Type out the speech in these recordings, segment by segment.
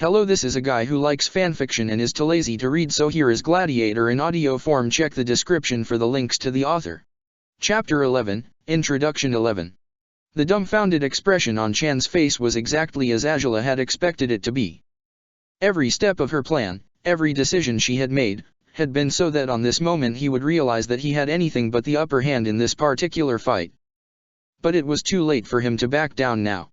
Hello, this is a guy who likes fanfiction and is too lazy to read, so here is Gladiator in audio form. Check the description for the links to the author. Chapter 11, Introduction 11. The dumbfounded expression on Chan's face was exactly as Angela had expected it to be. Every step of her plan, every decision she had made, had been so that on this moment he would realize that he had anything but the upper hand in this particular fight. But it was too late for him to back down now.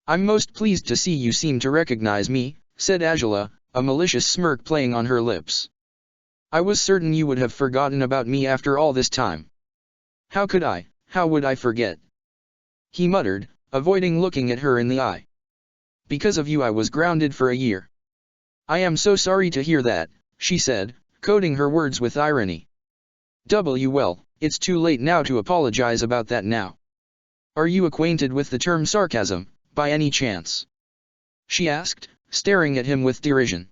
"I'm most pleased to see you seem to recognize me," said Angela, a malicious smirk playing on her lips. "I was certain you would have forgotten about me after all this time." "How could I? How would I forget?" he muttered, avoiding looking at her in the eye. "Because of you I was grounded for a year." "I am so sorry to hear that," she said, coating her words with irony. Well, it's too late now to apologize about that now. "Are you acquainted with the term sarcasm, by any chance?" she asked, staring at him with derision.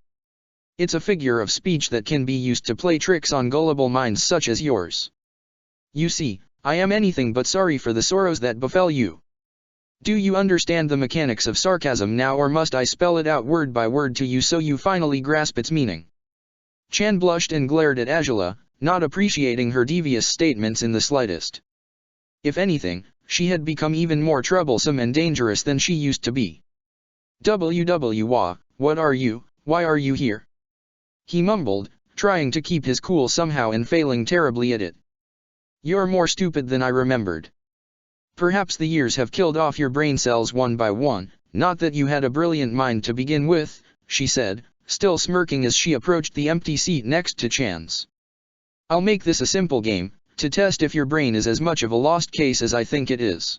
"It's a figure of speech that can be used to play tricks on gullible minds such as yours. You see, I am anything but sorry for the sorrows that befell you. Do you understand the mechanics of sarcasm now, or must I spell it out word by word to you so you finally grasp its meaning?" Chan blushed and glared at Angela, not appreciating her devious statements in the slightest. If anything, she had become even more troublesome and dangerous than she used to be. What are you, why are you here?" he mumbled, trying to keep his cool somehow and failing terribly at it. "You're more stupid than I remembered. Perhaps the years have killed off your brain cells one by one, not that you had a brilliant mind to begin with," she said, still smirking as she approached the empty seat next to Chan's. "I'll make this a simple game, to test if your brain is as much of a lost case as I think it is.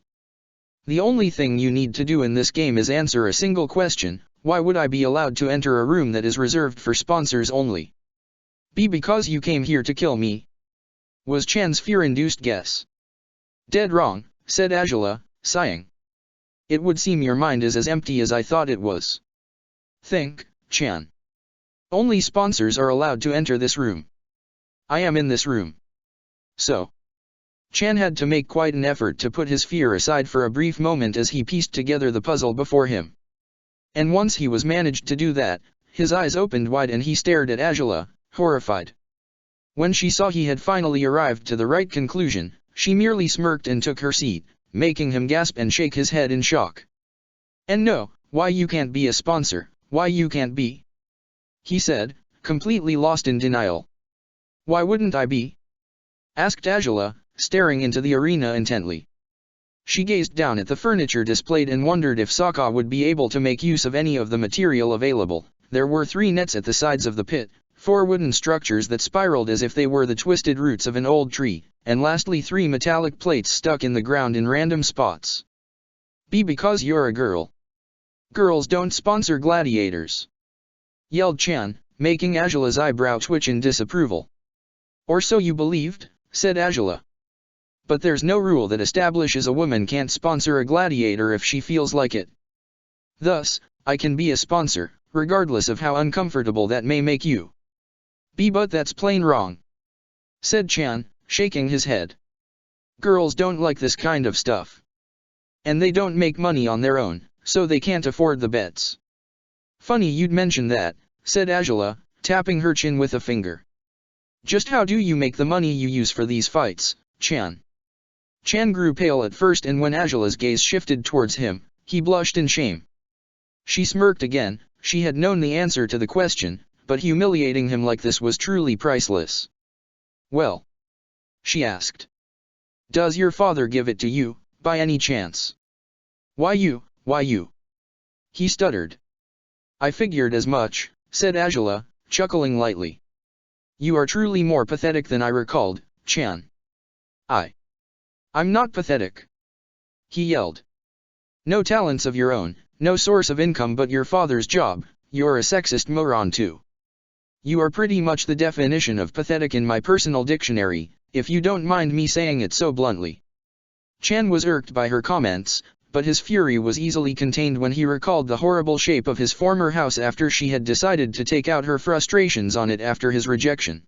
The only thing you need to do in this game is answer a single question: why would I be allowed to enter a room that is reserved for sponsors only?" "Be because you came here to kill me?" was Chan's fear-induced guess. "Dead wrong," said Angela, sighing. "It would seem your mind is as empty as I thought it was. Think, Chan. Only sponsors are allowed to enter this room. I am in this room. So." Chan had to make quite an effort to put his fear aside for a brief moment as he pieced together the puzzle before him. And once he was managed to do that, his eyes opened wide and he stared at Angela, horrified. When she saw he had finally arrived to the right conclusion, she merely smirked and took her seat, making him gasp and shake his head in shock. "And no, why you can't be a sponsor, why you can't be?" he said, completely lost in denial. "Why wouldn't I be?" asked Angela, staring into the arena intently. She gazed down at the furniture displayed and wondered if Sokka would be able to make use of any of the material available. There were 3 nets at the sides of the pit, 4 wooden structures that spiraled as if they were the twisted roots of an old tree, and lastly 3 metallic plates stuck in the ground in random spots. "Be because you're a girl. Girls don't sponsor gladiators," yelled Chan, making Angela's eyebrow twitch in disapproval. "Or so you believed," said Angela. "But there's no rule that establishes a woman can't sponsor a gladiator if she feels like it. Thus, I can be a sponsor, regardless of how uncomfortable that may make you." But that's plain wrong," said Chan, shaking his head. "Girls don't like this kind of stuff. And they don't make money on their own, so they can't afford the bets." "Funny you'd mention that," said Angela, tapping her chin with a finger. "Just how do you make the money you use for these fights, Chan?" Chan grew pale at first, and when Angela's gaze shifted towards him, he blushed in shame. She smirked again. She had known the answer to the question, but humiliating him like this was truly priceless. "Well," she asked, "does your father give it to you, by any chance?" Why you?" he stuttered. "I figured as much," said Angela, chuckling lightly. "You are truly more pathetic than I recalled, Chan." I'm not pathetic," he yelled. "No talents of your own, no source of income but your father's job, you're a sexist moron too. You are pretty much the definition of pathetic in my personal dictionary, if you don't mind me saying it so bluntly." Chan was irked by her comments, but his fury was easily contained when he recalled the horrible shape of his former house after she had decided to take out her frustrations on it after his rejection.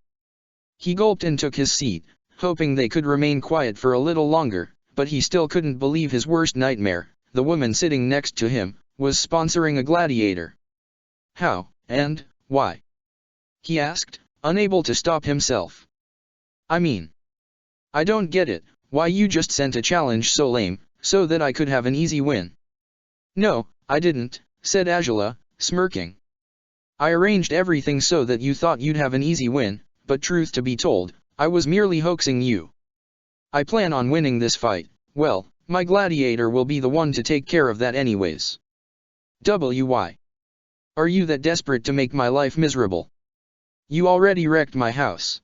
He gulped and took his seat, hoping they could remain quiet for a little longer, but he still couldn't believe his worst nightmare, the woman sitting next to him, was sponsoring a gladiator. How, and why? He asked, unable to stop himself. I mean, I don't get it, why you just sent a challenge so lame, so that I could have an easy win. No, I didn't, said Angela, smirking. I arranged everything so that you thought you'd have an easy win, but truth to be told, I was merely hoaxing you. I plan on winning this fight. Well, my gladiator will be the one to take care of that anyways. Why? Are you that desperate to make my life miserable? You already wrecked my house.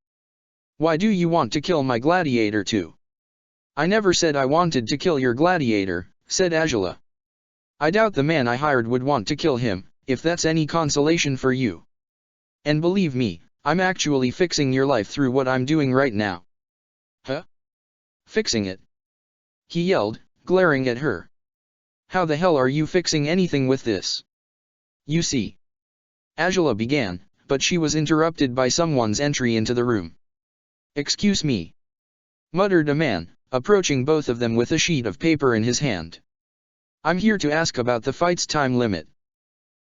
Why do you want to kill my gladiator too? I never said I wanted to kill your gladiator, said Angela. I doubt the man I hired would want to kill him, if that's any consolation for you. And believe me, I'm actually fixing your life through what I'm doing right now. Huh? Fixing it? He yelled, glaring at her. How the hell are you fixing anything with this? You see. Angela began, but she was interrupted by someone's entry into the room. Excuse me, muttered a man, approaching both of them with a sheet of paper in his hand. I'm here to ask about the fight's time limit.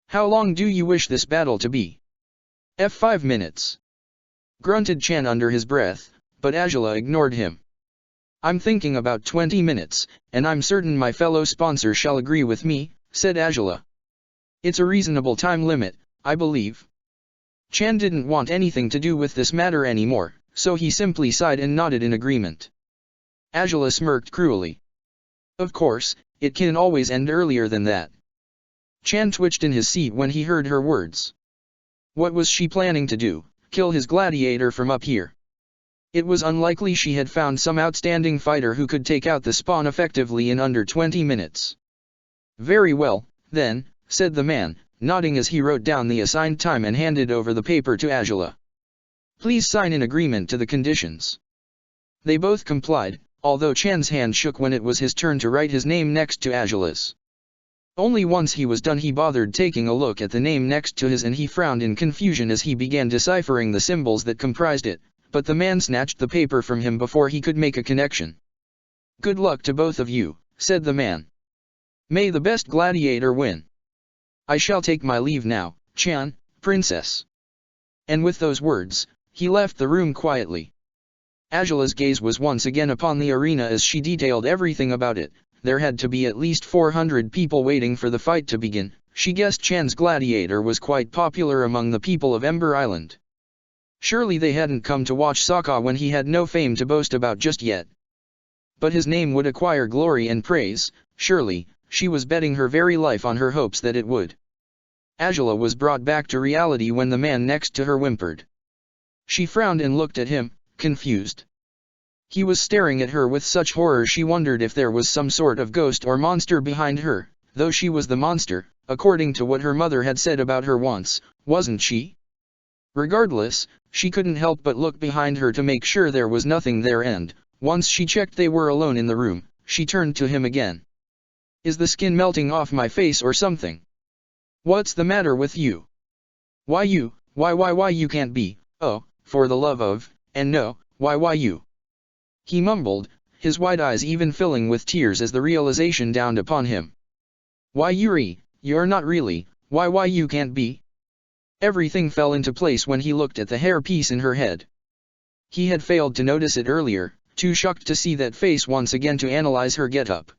How long do you wish this battle to be? 5 minutes. Grunted Chan under his breath, but Angela ignored him. I'm thinking about 20 minutes, and I'm certain my fellow sponsor shall agree with me, said Angela. It's a reasonable time limit, I believe. Chan didn't want anything to do with this matter anymore, so he simply sighed and nodded in agreement. Angela smirked cruelly. Of course, it can always end earlier than that. Chan twitched in his seat when he heard her words. What was she planning to do, kill his gladiator from up here? It was unlikely she had found some outstanding fighter who could take out the spawn effectively in under 20 minutes. Very well, then, said the man, nodding as he wrote down the assigned time and handed over the paper to Angela. Please sign in agreement to the conditions. They both complied, although Chan's hand shook when it was his turn to write his name next to Angela's. Only once he was done he bothered taking a look at the name next to his, and he frowned in confusion as he began deciphering the symbols that comprised it, but the man snatched the paper from him before he could make a connection. Good luck to both of you, said the man. May the best gladiator win. I shall take my leave now, Chan, princess. And with those words, he left the room quietly. Angela's gaze was once again upon the arena as she detailed everything about it. There had to be at least 400 people waiting for the fight to begin. She guessed Chan's gladiator was quite popular among the people of Ember Island. Surely they hadn't come to watch Sokka when he had no fame to boast about just yet. But his name would acquire glory and praise, surely. She was betting her very life on her hopes that it would. Angela was brought back to reality when the man next to her whimpered. She frowned and looked at him, confused. He was staring at her with such horror she wondered if there was some sort of ghost or monster behind her, though she was the monster, according to what her mother had said about her once, wasn't she? Regardless, she couldn't help but look behind her to make sure there was nothing there, and, once she checked they were alone in the room, she turned to him again. Is the skin melting off my face or something? What's the matter with you? Why you can't be, oh, for the love of, and no, why you? He mumbled, his wide eyes even filling with tears as the realization dawned upon him. Why Yuri, you're not really, why you can't be? Everything fell into place when he looked at the hairpiece in her head. He had failed to notice it earlier, too shocked to see that face once again to analyze her get-up.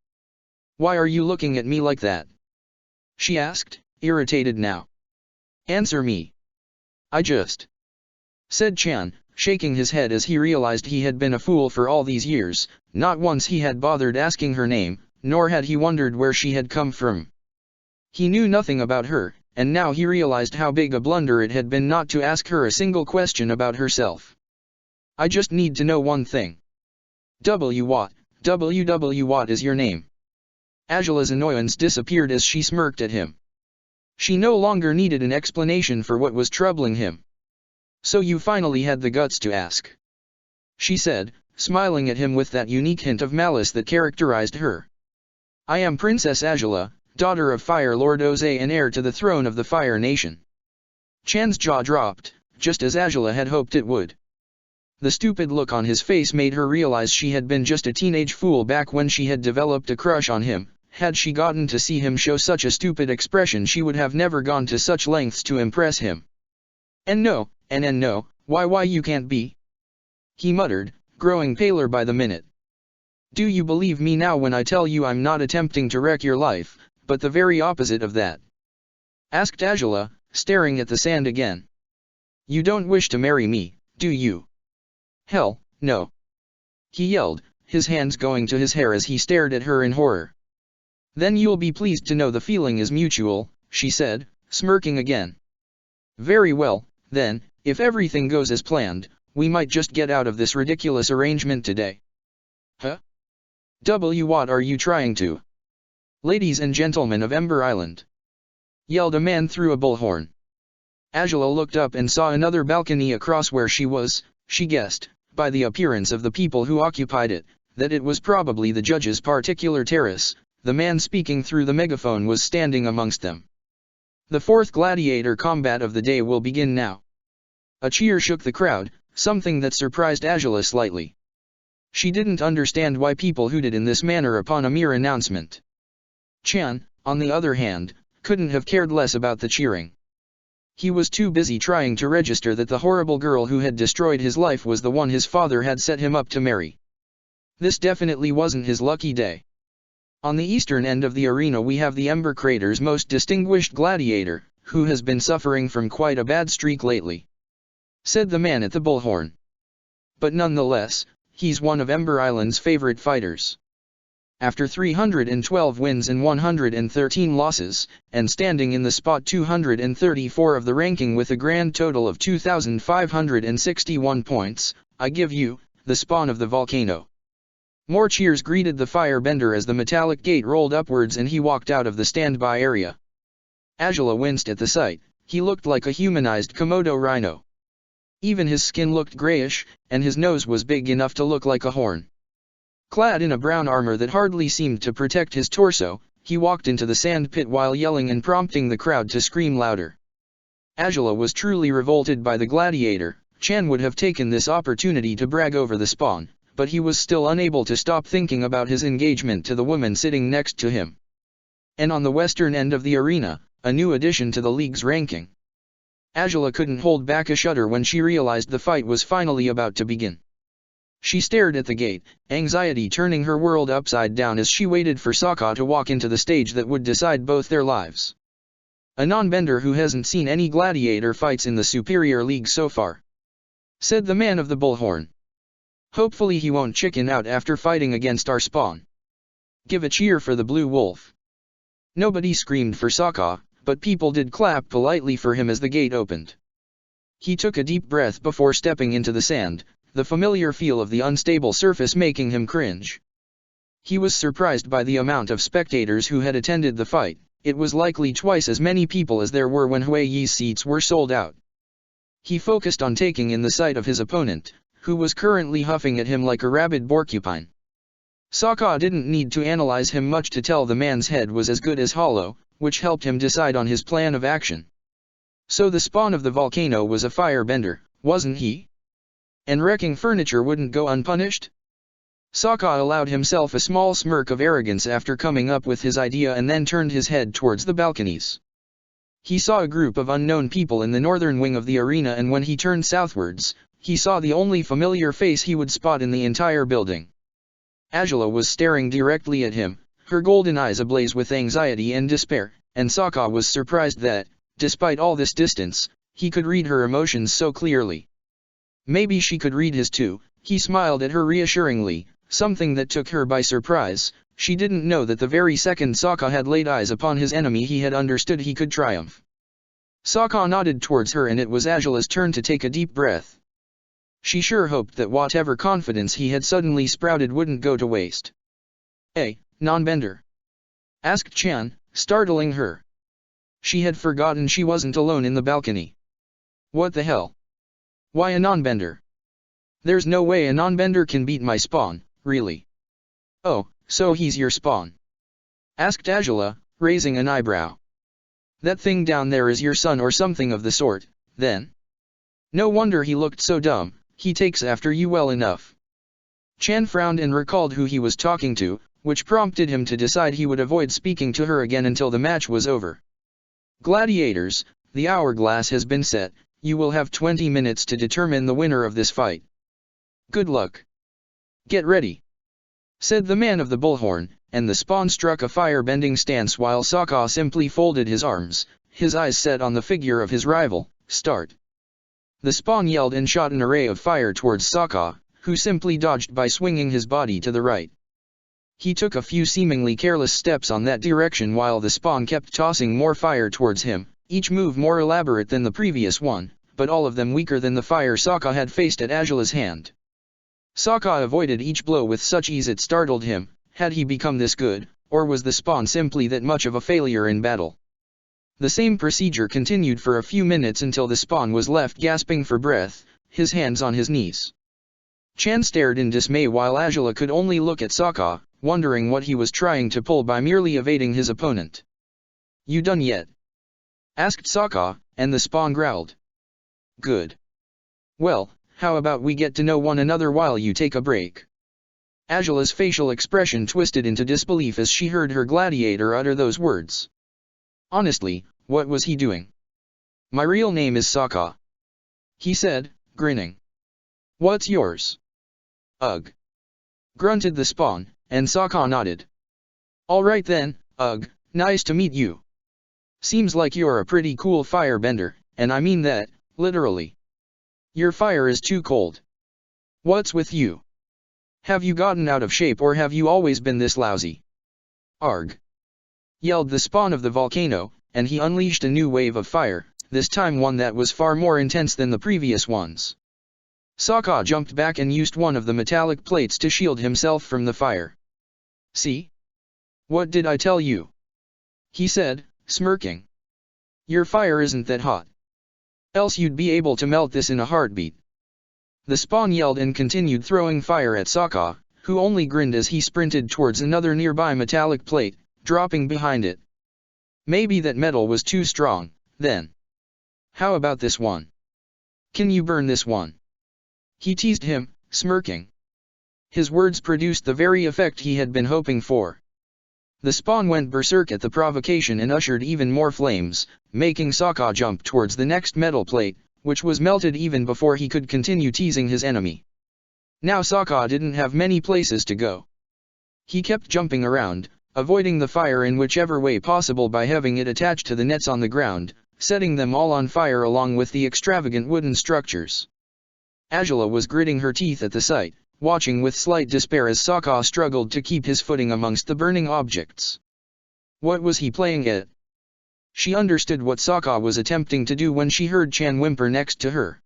Why are you looking at me like that? She asked, irritated now. Answer me. I just... said Chan, shaking his head as he realized he had been a fool for all these years. Not once he had bothered asking her name, nor had he wondered where she had come from. He knew nothing about her, and now he realized how big a blunder it had been not to ask her a single question about herself. I just need to know one thing. What is your name? Angela's annoyance disappeared as she smirked at him. She no longer needed an explanation for what was troubling him. So you finally had the guts to ask. She said, smiling at him with that unique hint of malice that characterized her. I am Princess Angela, daughter of Fire Lord Oze and heir to the throne of the Fire Nation. Chan's jaw dropped, just as Angela had hoped it would. The stupid look on his face made her realize she had been just a teenage fool back when she had developed a crush on him. had she gotten to see him show such a stupid expression she would have never gone to such lengths to impress him. "And no, and no, why you can't be?" he muttered, growing paler by the minute. "Do you believe me now when I tell you I'm not attempting to wreck your life, but the very opposite of that?" asked Angela, staring at the sand again. "You don't wish to marry me, do you?" "Hell, no!" he yelled, his hands going to his hair as he stared at her in horror. "Then you'll be pleased to know the feeling is mutual," she said, smirking again. "Very well, then, if everything goes as planned, we might just get out of this ridiculous arrangement today." "Huh? What are you trying to?" "Ladies and gentlemen of Ember Island," yelled a man through a bullhorn. Angela looked up and saw another balcony across where she was. She guessed, by the appearance of the people who occupied it, that it was probably the judge's particular terrace. The man speaking through the megaphone was standing amongst them. "The fourth gladiator combat of the day will begin now." A cheer shook the crowd, something that surprised Angela slightly. She didn't understand why people hooted in this manner upon a mere announcement. Chan, on the other hand, couldn't have cared less about the cheering. He was too busy trying to register that the horrible girl who had destroyed his life was the one his father had set him up to marry. This definitely wasn't his lucky day. On the eastern end of the arena we have the Ember Crater's most distinguished gladiator, who has been suffering from quite a bad streak lately," said the man at the bullhorn. "But nonetheless, he's one of Ember Island's favorite fighters. After 312 wins and 113 losses, and standing in the spot 234 of the ranking with a grand total of 2,561 points, I give you, the spawn of the volcano." More cheers greeted the firebender as the metallic gate rolled upwards and he walked out of the standby area. Angela winced at the sight. He looked like a humanized Komodo rhino. Even his skin looked grayish, and his nose was big enough to look like a horn. Clad in a brown armor that hardly seemed to protect his torso, he walked into the sand pit while yelling and prompting the crowd to scream louder. Angela was truly revolted by the gladiator. Chan would have taken this opportunity to brag over the spawn, but he was still unable to stop thinking about his engagement to the woman sitting next to him. And on the western end of the arena, a new addition to the league's ranking. Angela couldn't hold back a shudder when she realized the fight was finally about to begin. She stared at the gate, anxiety turning her world upside down as she waited for Sokka to walk into the stage that would decide both their lives. "A non-bender who hasn't seen any gladiator fights in the Superior League so far," said the man of the bullhorn. "Hopefully he won't chicken out after fighting against our spawn. Give a cheer for the Blue Wolf." Nobody screamed for Sokka, but people did clap politely for him as the gate opened. He took a deep breath before stepping into the sand, the familiar feel of the unstable surface making him cringe. He was surprised by the amount of spectators who had attended the fight. It was likely twice as many people as there were when Hui Yi's seats were sold out. He focused on taking in the sight of his opponent, who was currently huffing at him like a rabid porcupine. Sokka didn't need to analyze him much to tell the man's head was as good as hollow, which helped him decide on his plan of action. So the spawn of the volcano was a firebender, wasn't he? And wrecking furniture wouldn't go unpunished? Sokka allowed himself a small smirk of arrogance after coming up with his idea and then turned his head towards the balconies. He saw a group of unknown people in the northern wing of the arena, and when he turned southwards, he saw the only familiar face he would spot in the entire building. Angela was staring directly at him, her golden eyes ablaze with anxiety and despair, and Sokka was surprised that, despite all this distance, he could read her emotions so clearly. Maybe she could read his too. He smiled at her reassuringly, something that took her by surprise. She didn't know that the very second Sokka had laid eyes upon his enemy he had understood he could triumph. Sokka nodded towards her and it was Angela's turn to take a deep breath. She sure hoped that whatever confidence he had suddenly sprouted wouldn't go to waste. "Hey, non-bender?" asked Chan, startling her. She had forgotten she wasn't alone in the balcony. "What the hell? Why a non-bender? There's no way a non-bender can beat my spawn, really." "Oh, so he's your spawn?" asked Angela, raising an eyebrow. "That thing down there is your son or something of the sort, then? No wonder he looked so dumb, he takes after you well enough." Chan frowned and recalled who he was talking to. which prompted him to decide he would avoid speaking to her again until the match was over. Gladiators, the hourglass has been set, you will have 20 minutes to determine the winner of this fight. Good luck. Get ready, said the man of the bullhorn, and the Spawn struck a fire-bending stance while Sokka simply folded his arms, his eyes set on the figure of his rival. Start. The Spawn yelled and shot an array of fire towards Sokka, who simply dodged by swinging his body to the right. He took a few seemingly careless steps on that direction while the Spawn kept tossing more fire towards him, each move more elaborate than the previous one, but all of them weaker than the fire Sokka had faced at Azula's hand. Sokka avoided each blow with such ease it startled him. Had he become this good, or was the Spawn simply that much of a failure in battle? The same procedure continued for a few minutes until the Spawn was left gasping for breath, his hands on his knees. Chan stared in dismay while Azula could only look at Sokka, wondering what he was trying to pull by merely evading his opponent. You done yet? Asked Sokka, and the Spawn growled. Good. Well, how about we get to know one another while you take a break? Azula's facial expression twisted into disbelief as she heard her gladiator utter those words. Honestly, what was he doing? My real name is Sokka, he said, grinning. What's yours? Ugh. Grunted the Spawn, and Sokka nodded. All right then, ugh, nice to meet you. Seems like you're a pretty cool firebender, and I mean that, literally. Your fire is too cold. What's with you? Have you gotten out of shape or have you always been this lousy? Arg! Yelled the Spawn of the volcano, and he unleashed a new wave of fire, this time one that was far more intense than the previous ones. Sokka jumped back and used one of the metallic plates to shield himself from the fire. See? What did I tell you? He said, smirking. Your fire isn't that hot. Else you'd be able to melt this in a heartbeat. The Spawn yelled and continued throwing fire at Sokka, who only grinned as he sprinted towards another nearby metallic plate, dropping behind it. Maybe that metal was too strong, then. How about this one? Can you burn this one? He teased him, smirking. His words produced the very effect he had been hoping for. The Spawn went berserk at the provocation and ushered even more flames, making Sokka jump towards the next metal plate, which was melted even before he could continue teasing his enemy. Now Sokka didn't have many places to go. He kept jumping around, avoiding the fire in whichever way possible by having it attached to the nets on the ground, setting them all on fire along with the extravagant wooden structures. Azula was gritting her teeth at the sight, watching with slight despair as Sokka struggled to keep his footing amongst the burning objects. What was he playing at? She understood what Sokka was attempting to do when she heard Chan whimper next to her.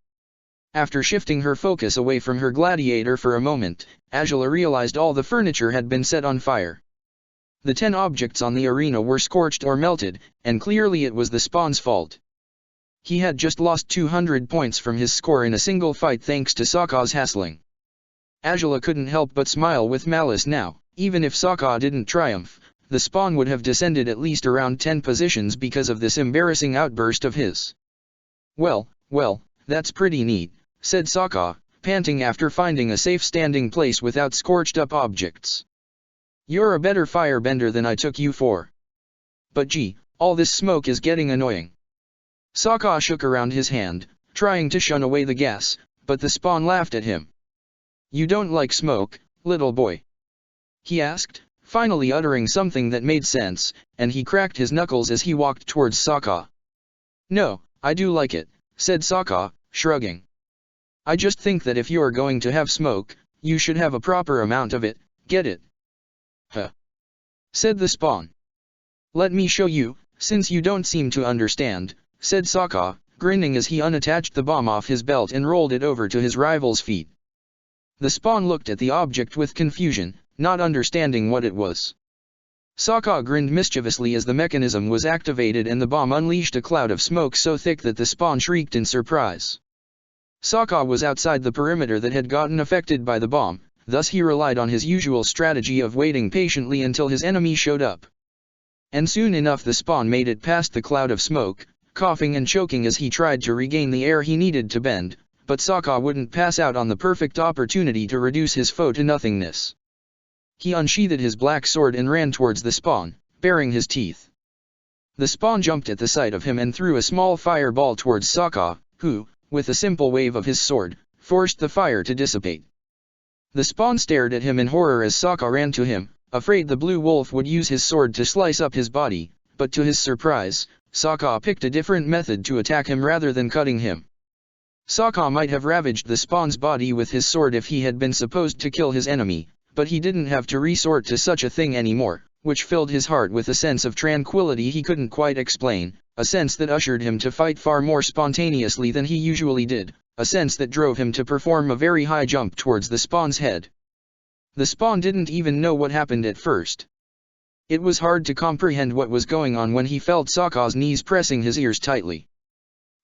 After shifting her focus away from her gladiator for a moment, Azula realized all the furniture had been set on fire. The 10 objects on the arena were scorched or melted, and clearly it was the Spawn's fault. He had just lost 200 points from his score in a single fight thanks to Sokka's hassling. Azula couldn't help but smile with malice now. Even if Sokka didn't triumph, the Spawn would have descended at least around 10 positions because of this embarrassing outburst of his. Well, that's pretty neat, said Sokka, panting after finding a safe standing place without scorched up objects. You're a better firebender than I took you for. But gee, all this smoke is getting annoying. Sokka shook around his hand, trying to shun away the gas, but the Spawn laughed at him. You don't like smoke, little boy? He asked, finally uttering something that made sense, and he cracked his knuckles as he walked towards Sokka. No, I do like it, said Sokka, shrugging. I just think that if you're going to have smoke, you should have a proper amount of it, get it? Huh? Said the Spawn. Let me show you, since you don't seem to understand, said Sokka, grinning as he unattached the bomb off his belt and rolled it over to his rival's feet. The Spawn looked at the object with confusion, not understanding what it was. Sokka grinned mischievously as the mechanism was activated and the bomb unleashed a cloud of smoke so thick that the Spawn shrieked in surprise. Sokka was outside the perimeter that had gotten affected by the bomb, thus he relied on his usual strategy of waiting patiently until his enemy showed up. And soon enough the Spawn made it past the cloud of smoke, coughing and choking as he tried to regain the air he needed to bend, but Sokka wouldn't pass out on the perfect opportunity to reduce his foe to nothingness. He unsheathed his black sword and ran towards the spawn, baring his teeth. The spawn jumped at the sight of him and threw a small fireball towards Sokka, who, with a simple wave of his sword, forced the fire to dissipate. The spawn stared at him in horror as Sokka ran to him, afraid the blue wolf would use his sword to slice up his body, but to his surprise, Sokka picked a different method to attack him rather than cutting him. Sokka might have ravaged the spawn's body with his sword if he had been supposed to kill his enemy, but he didn't have to resort to such a thing anymore, which filled his heart with a sense of tranquility he couldn't quite explain, a sense that ushered him to fight far more spontaneously than he usually did, a sense that drove him to perform a very high jump towards the spawn's head. The spawn didn't even know what happened at first. It was hard to comprehend what was going on when he felt Sokka's knees pressing his ears tightly.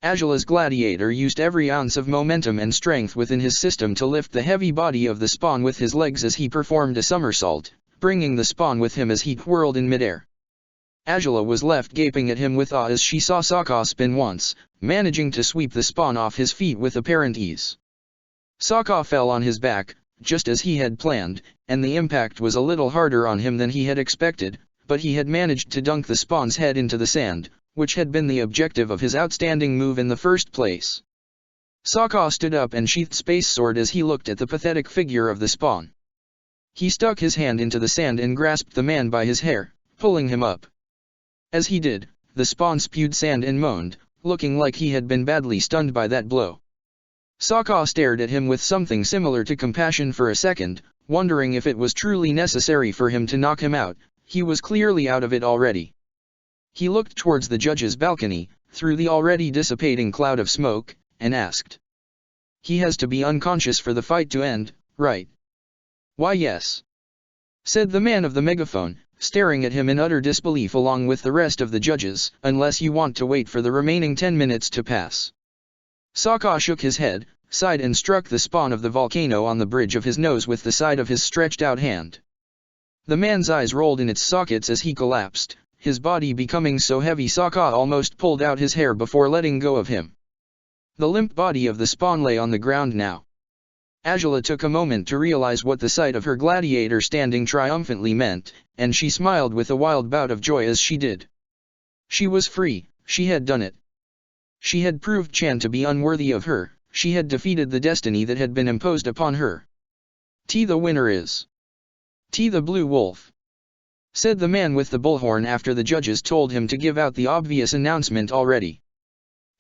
Agila's gladiator used every ounce of momentum and strength within his system to lift the heavy body of the spawn with his legs as he performed a somersault, bringing the spawn with him as he whirled in midair. Agila was left gaping at him with awe as she saw Sokka spin once, managing to sweep the spawn off his feet with apparent ease. Sokka fell on his back, just as he had planned, and the impact was a little harder on him than he had expected, but he had managed to dunk the spawn's head into the sand, which had been the objective of his outstanding move in the first place. Sokka stood up and sheathed space sword as he looked at the pathetic figure of the spawn. He stuck his hand into the sand and grasped the man by his hair, pulling him up. As he did, the spawn spewed sand and moaned, looking like he had been badly stunned by that blow. Sokka stared at him with something similar to compassion for a second, wondering if it was truly necessary for him to knock him out. He was clearly out of it already. He looked towards the judge's balcony, through the already dissipating cloud of smoke, and asked. "He has to be unconscious for the fight to end, right?" "Why yes," said the man of the megaphone, staring at him in utter disbelief along with the rest of the judges, "unless you want to wait for the remaining 10 minutes to pass." Sokka shook his head, sighed and struck the spawn of the volcano on the bridge of his nose with the side of his stretched out hand. The man's eyes rolled in its sockets as he collapsed, his body becoming so heavy Sokka almost pulled out his hair before letting go of him. The limp body of the spawn lay on the ground now. Agila took a moment to realize what the sight of her gladiator standing triumphantly meant, and she smiled with a wild bout of joy as she did. She was free, she had done it. She had proved Chan to be unworthy of her, she had defeated the destiny that had been imposed upon her. The winner is the Blue Wolf," said the man with the bullhorn after the judges told him to give out the obvious announcement already.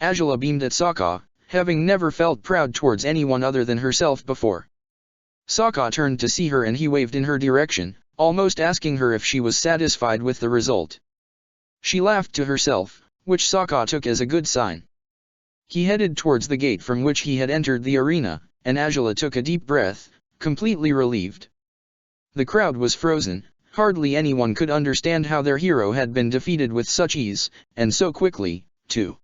Agila beamed at Sokka, having never felt proud towards anyone other than herself before. Sokka turned to see her and he waved in her direction, almost asking her if she was satisfied with the result. She laughed to herself, which Sokka took as a good sign. He headed towards the gate from which he had entered the arena, and Agila took a deep breath, completely relieved. The crowd was frozen, hardly anyone could understand how their hero had been defeated with such ease, and so quickly, too.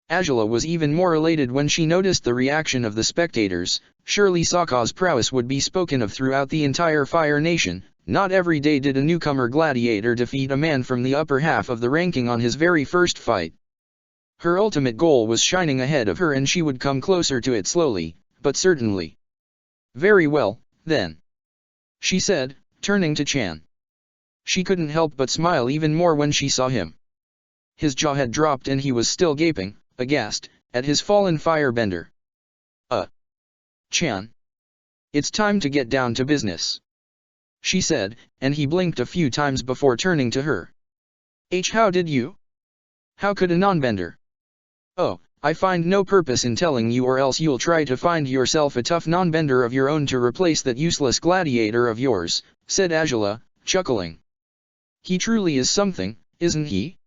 Agila was even more elated when she noticed the reaction of the spectators. Surely Sokka's prowess would be spoken of throughout the entire Fire Nation. Not every day did a newcomer gladiator defeat a man from the upper half of the ranking on his very first fight. Her ultimate goal was shining ahead of her and she would come closer to it slowly, but certainly. "Very well, then," she said, turning to Chan. She couldn't help but smile even more when she saw him. His jaw had dropped and he was still gaping, aghast, at his fallen firebender. Chan. It's time to get down to business," she said, and he blinked a few times before turning to her. How did you? How could a non-bender? Oh, I find no purpose in telling you or else you'll try to find yourself a tough non-bender of your own to replace that useless gladiator of yours, said Agila, chuckling. He truly is something, isn't he?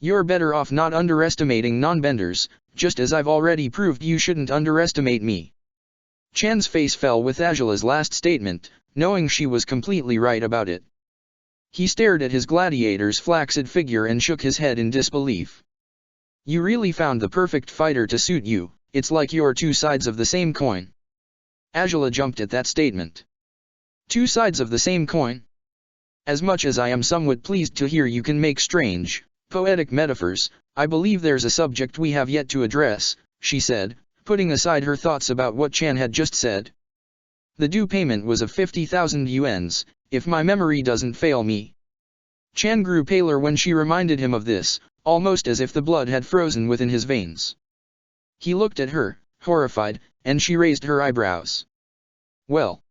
You're better off not underestimating non-benders, just as I've already proved you shouldn't underestimate me. Chan's face fell with Agila's last statement, knowing she was completely right about it. He stared at his gladiator's flaccid figure and shook his head in disbelief. You really found the perfect fighter to suit you, it's like you're two sides of the same coin. Agila jumped at that statement. Two sides of the same coin? As much as I am somewhat pleased to hear you can make strange, poetic metaphors, I believe there's a subject we have yet to address, she said, putting aside her thoughts about what Chan had just said. The due payment was of 50,000 yuans, if my memory doesn't fail me. Chan grew paler when she reminded him of this, almost as if the blood had frozen within his veins. He looked at her, horrified, and she raised her eyebrows. Well?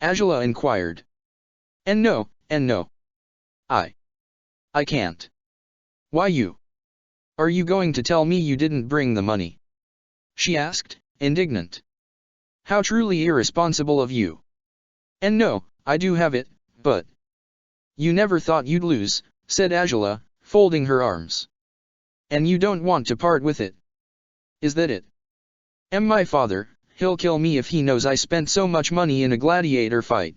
Angela inquired. And no. I can't. Why you? Are you going to tell me you didn't bring the money? She asked, indignant. How truly irresponsible of you. And no, I do have it, but... You never thought you'd lose, said Angela, folding her arms. And you don't want to part with it. Is that it? My father, he'll kill me if he knows I spent so much money in a gladiator fight.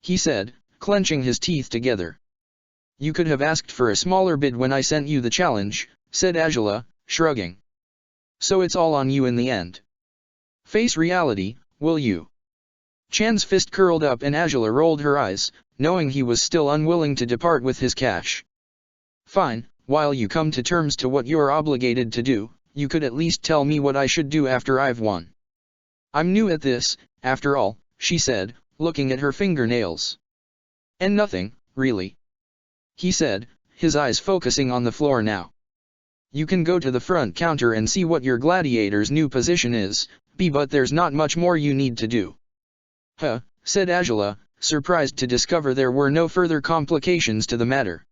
He said, clenching his teeth together. You could have asked for a smaller bid when I sent you the challenge, said Angela, shrugging. So it's all on you in the end. Face reality, will you? Chan's fist curled up and Angela rolled her eyes, knowing he was still unwilling to depart with his cash. Fine, while you come to terms to what you're obligated to do, you could at least tell me what I should do after I've won. I'm new at this, after all, she said, looking at her fingernails. And nothing, really. He said, his eyes focusing on the floor now. You can go to the front counter and see what your gladiator's new position is, but there's not much more you need to do. Huh, said Angela, surprised to discover there were no further complications to the matter.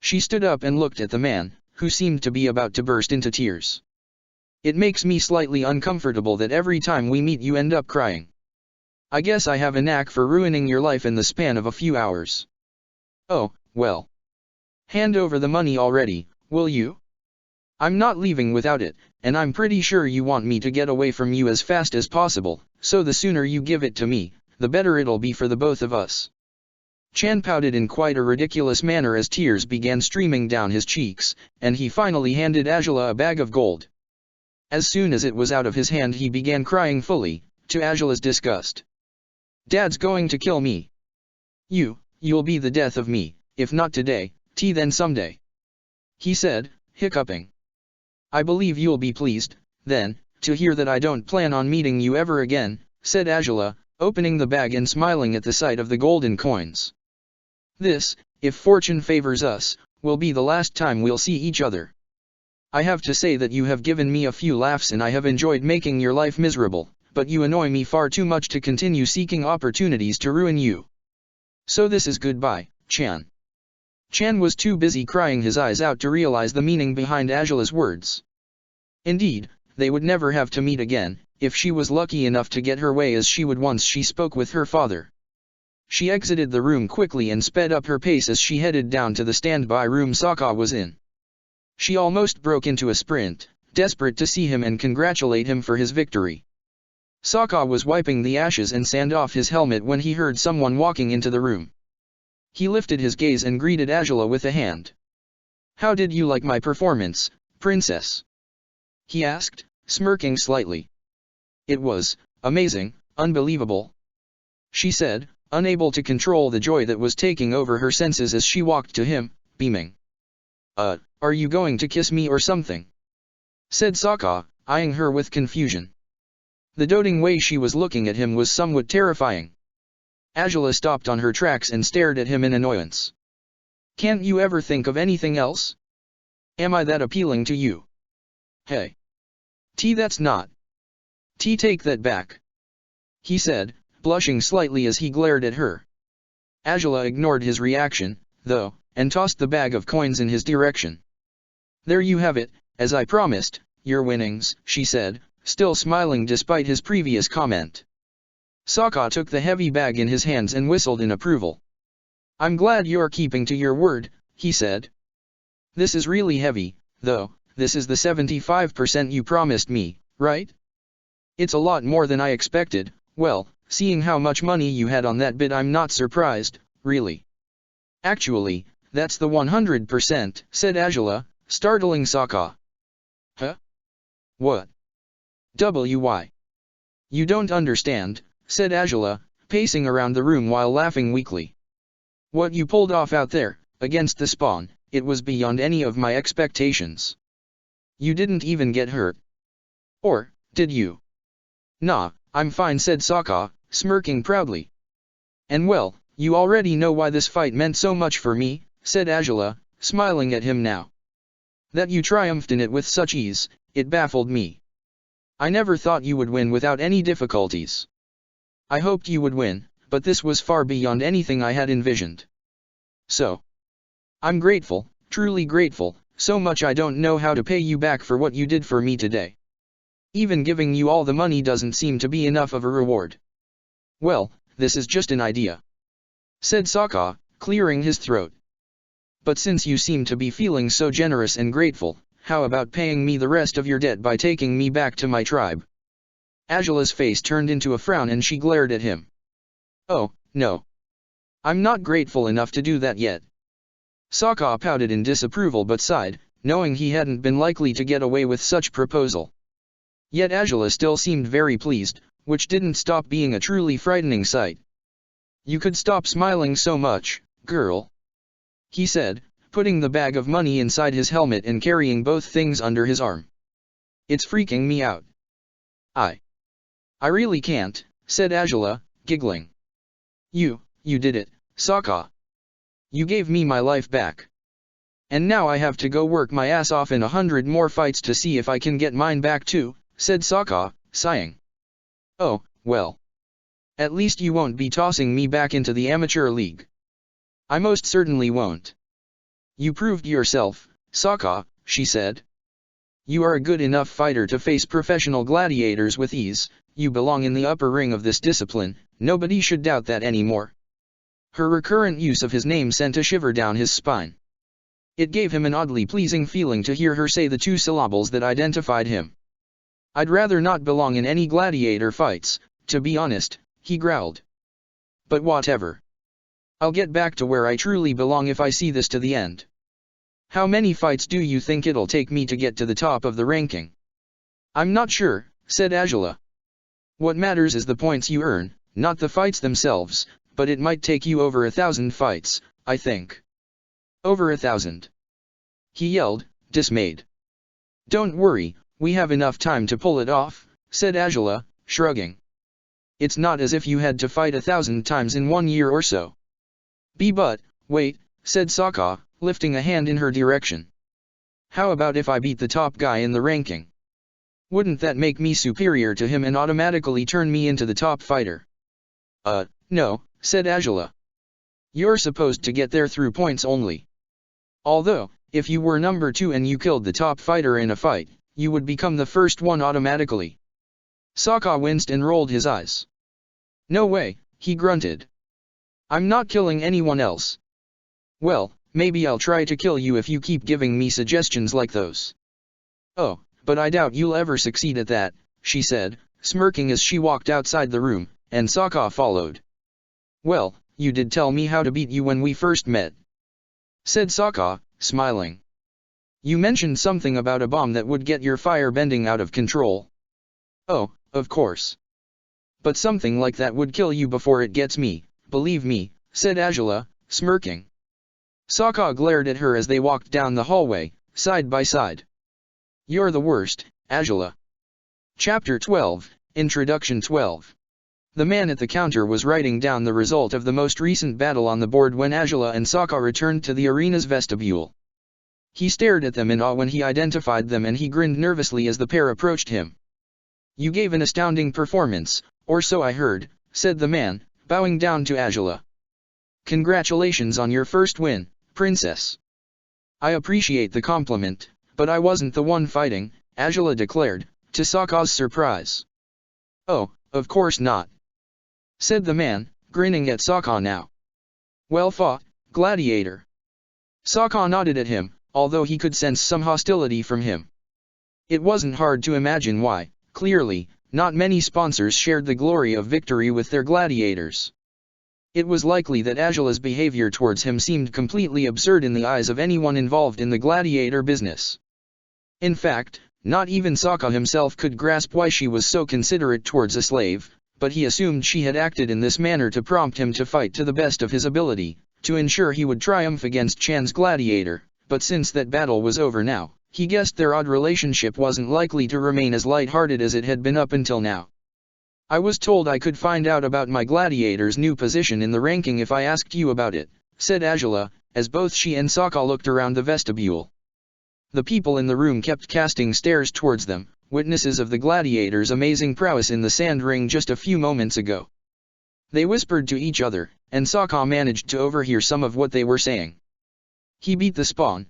She stood up and looked at the man, who seemed to be about to burst into tears. It makes me slightly uncomfortable that every time we meet you end up crying. I guess I have a knack for ruining your life in the span of a few hours. Oh, well. Hand over the money already, will you? I'm not leaving without it, and I'm pretty sure you want me to get away from you as fast as possible, so the sooner you give it to me, the better it'll be for the both of us. Chan pouted in quite a ridiculous manner as tears began streaming down his cheeks, and he finally handed Angela a bag of gold. As soon as it was out of his hand he began crying fully, to Angela's disgust. Dad's going to kill me. You'll be the death of me, if not today, then someday. He said, hiccuping. I believe you'll be pleased, then, to hear that I don't plan on meeting you ever again, said Angela, opening the bag and smiling at the sight of the golden coins. This, if fortune favors us, will be the last time we'll see each other. I have to say that you have given me a few laughs and I have enjoyed making your life miserable, but you annoy me far too much to continue seeking opportunities to ruin you. So this is goodbye, Chan. Chan was too busy crying his eyes out to realize the meaning behind Angela's words. Indeed, they would never have to meet again, if she was lucky enough to get her way as she would once she spoke with her father. She exited the room quickly and sped up her pace as she headed down to the standby room Sokka was in. She almost broke into a sprint, desperate to see him and congratulate him for his victory. Sokka was wiping the ashes and sand off his helmet when he heard someone walking into the room. He lifted his gaze and greeted Angela with a hand. How did you like my performance, princess? He asked, smirking slightly. It was amazing, unbelievable, she said, unable to control the joy that was taking over her senses as she walked to him, beaming. Are you going to kiss me or something? Said Sokka, eyeing her with confusion. The doting way she was looking at him was somewhat terrifying. Angela stopped on her tracks and stared at him in annoyance. Can't you ever think of anything else? Am I that appealing to you? Hey. That's not. Take that back. He said, blushing slightly as he glared at her. Angela ignored his reaction, though, and tossed the bag of coins in his direction. There you have it, as I promised, your winnings, she said, still smiling despite his previous comment. Sokka took the heavy bag in his hands and whistled in approval. I'm glad you're keeping to your word, he said. This is really heavy, though. This is the 75% you promised me, right? It's a lot more than I expected. Well, seeing how much money you had on that bid, I'm not surprised, really. Actually, that's the 100%, said Angela, startling Sokka. Huh? What? Why? You don't understand, said Angela, pacing around the room while laughing weakly. What you pulled off out there, against the spawn, it was beyond any of my expectations. You didn't even get hurt. Or, did you? Nah, I'm fine, said Sokka, smirking proudly. And well, you already know why this fight meant so much for me, said Angela, smiling at him now. That you triumphed in it with such ease, it baffled me. I never thought you would win without any difficulties. I hoped you would win, but this was far beyond anything I had envisioned. So. I'm grateful, truly grateful, so much I don't know how to pay you back for what you did for me today. Even giving you all the money doesn't seem to be enough of a reward. Well, this is just an idea, said Sokka, clearing his throat. But since you seem to be feeling so generous and grateful, how about paying me the rest of your debt by taking me back to my tribe? Angela's face turned into a frown and she glared at him. Oh, no. I'm not grateful enough to do that yet. Sokka pouted in disapproval but sighed, knowing he hadn't been likely to get away with such proposal. Yet Angela still seemed very pleased, which didn't stop being a truly frightening sight. You could stop smiling so much, girl, he said, putting the bag of money inside his helmet and carrying both things under his arm. It's freaking me out. I really can't, said Angela, giggling. You did it, Sokka. You gave me my life back. And now I have to go work my ass off in 100 more fights to see if I can get mine back too, said Sokka, sighing. Oh, well. At least you won't be tossing me back into the amateur league. I most certainly won't. You proved yourself, Sokka, she said. You are a good enough fighter to face professional gladiators with ease, you belong in the upper ring of this discipline, nobody should doubt that anymore. Her recurrent use of his name sent a shiver down his spine. It gave him an oddly pleasing feeling to hear her say the two syllables that identified him. I'd rather not belong in any gladiator fights, to be honest, he growled. But whatever. I'll get back to where I truly belong if I see this to the end. How many fights do you think it'll take me to get to the top of the ranking? I'm not sure, said Angela. What matters is the points you earn, not the fights themselves, but it might take you over 1,000 fights, I think. Over 1,000. He yelled, dismayed. Don't worry, we have enough time to pull it off, said Angela, shrugging. It's not as if you had to fight 1,000 times in 1 year or so. But, wait, said Sokka, lifting a hand in her direction. How about if I beat the top guy in the ranking? Wouldn't that make me superior to him and automatically turn me into the top fighter? No, said Angela. You're supposed to get there through points only. Although, if you were number 2 and you killed the top fighter in a fight, you would become the first one automatically. Sokka winced and rolled his eyes. No way, he grunted. I'm not killing anyone else. Well, maybe I'll try to kill you if you keep giving me suggestions like those. Oh, but I doubt you'll ever succeed at that, she said, smirking as she walked outside the room, and Sokka followed. Well, you did tell me how to beat you when we first met, said Sokka, smiling. You mentioned something about a bomb that would get your fire bending out of control. Oh, of course. But something like that would kill you before it gets me, believe me, said Angela, smirking. Sokka glared at her as they walked down the hallway, side by side. You're the worst, Angela. Chapter 12, Introduction 12. The man at the counter was writing down the result of the most recent battle on the board when Angela and Sokka returned to the arena's vestibule. He stared at them in awe when he identified them and he grinned nervously as the pair approached him. You gave an astounding performance, or so I heard, said the man, bowing down to Angela. Congratulations on your first win, princess. I appreciate the compliment, but I wasn't the one fighting, Angela declared, to Sokka's surprise. Oh, of course not, said the man, grinning at Sokka now. Well fought, Gladiator. Sokka nodded at him, although he could sense some hostility from him. It wasn't hard to imagine why. Clearly, not many sponsors shared the glory of victory with their gladiators. It was likely that Angela's behavior towards him seemed completely absurd in the eyes of anyone involved in the gladiator business. In fact, not even Sokka himself could grasp why she was so considerate towards a slave, but he assumed she had acted in this manner to prompt him to fight to the best of his ability, to ensure he would triumph against Chan's gladiator, but since that battle was over now, he guessed their odd relationship wasn't likely to remain as light-hearted as it had been up until now. I was told I could find out about my gladiator's new position in the ranking if I asked you about it, said Angela, as both she and Sokka looked around the vestibule. The people in the room kept casting stares towards them, witnesses of the gladiator's amazing prowess in the sand ring just a few moments ago. They whispered to each other, and Sokka managed to overhear some of what they were saying. He beat the spawn.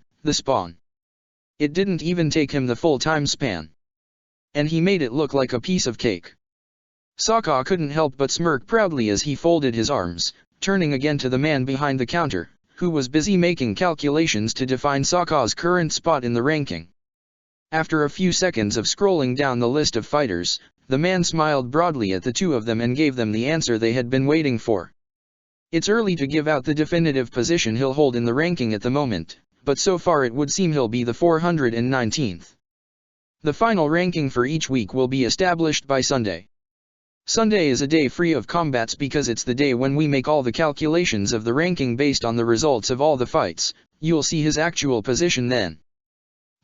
It didn't even take him the full time span. And he made it look like a piece of cake. Sokka couldn't help but smirk proudly as he folded his arms, turning again to the man behind the counter, who was busy making calculations to define Sokka's current spot in the ranking. After a few seconds of scrolling down the list of fighters, the man smiled broadly at the two of them and gave them the answer they had been waiting for. It's early to give out the definitive position he'll hold in the ranking at the moment, but so far it would seem he'll be the 419th. The final ranking for each week will be established by Sunday. Sunday is a day free of combats because it's the day when we make all the calculations of the ranking based on the results of all the fights. You'll see his actual position then.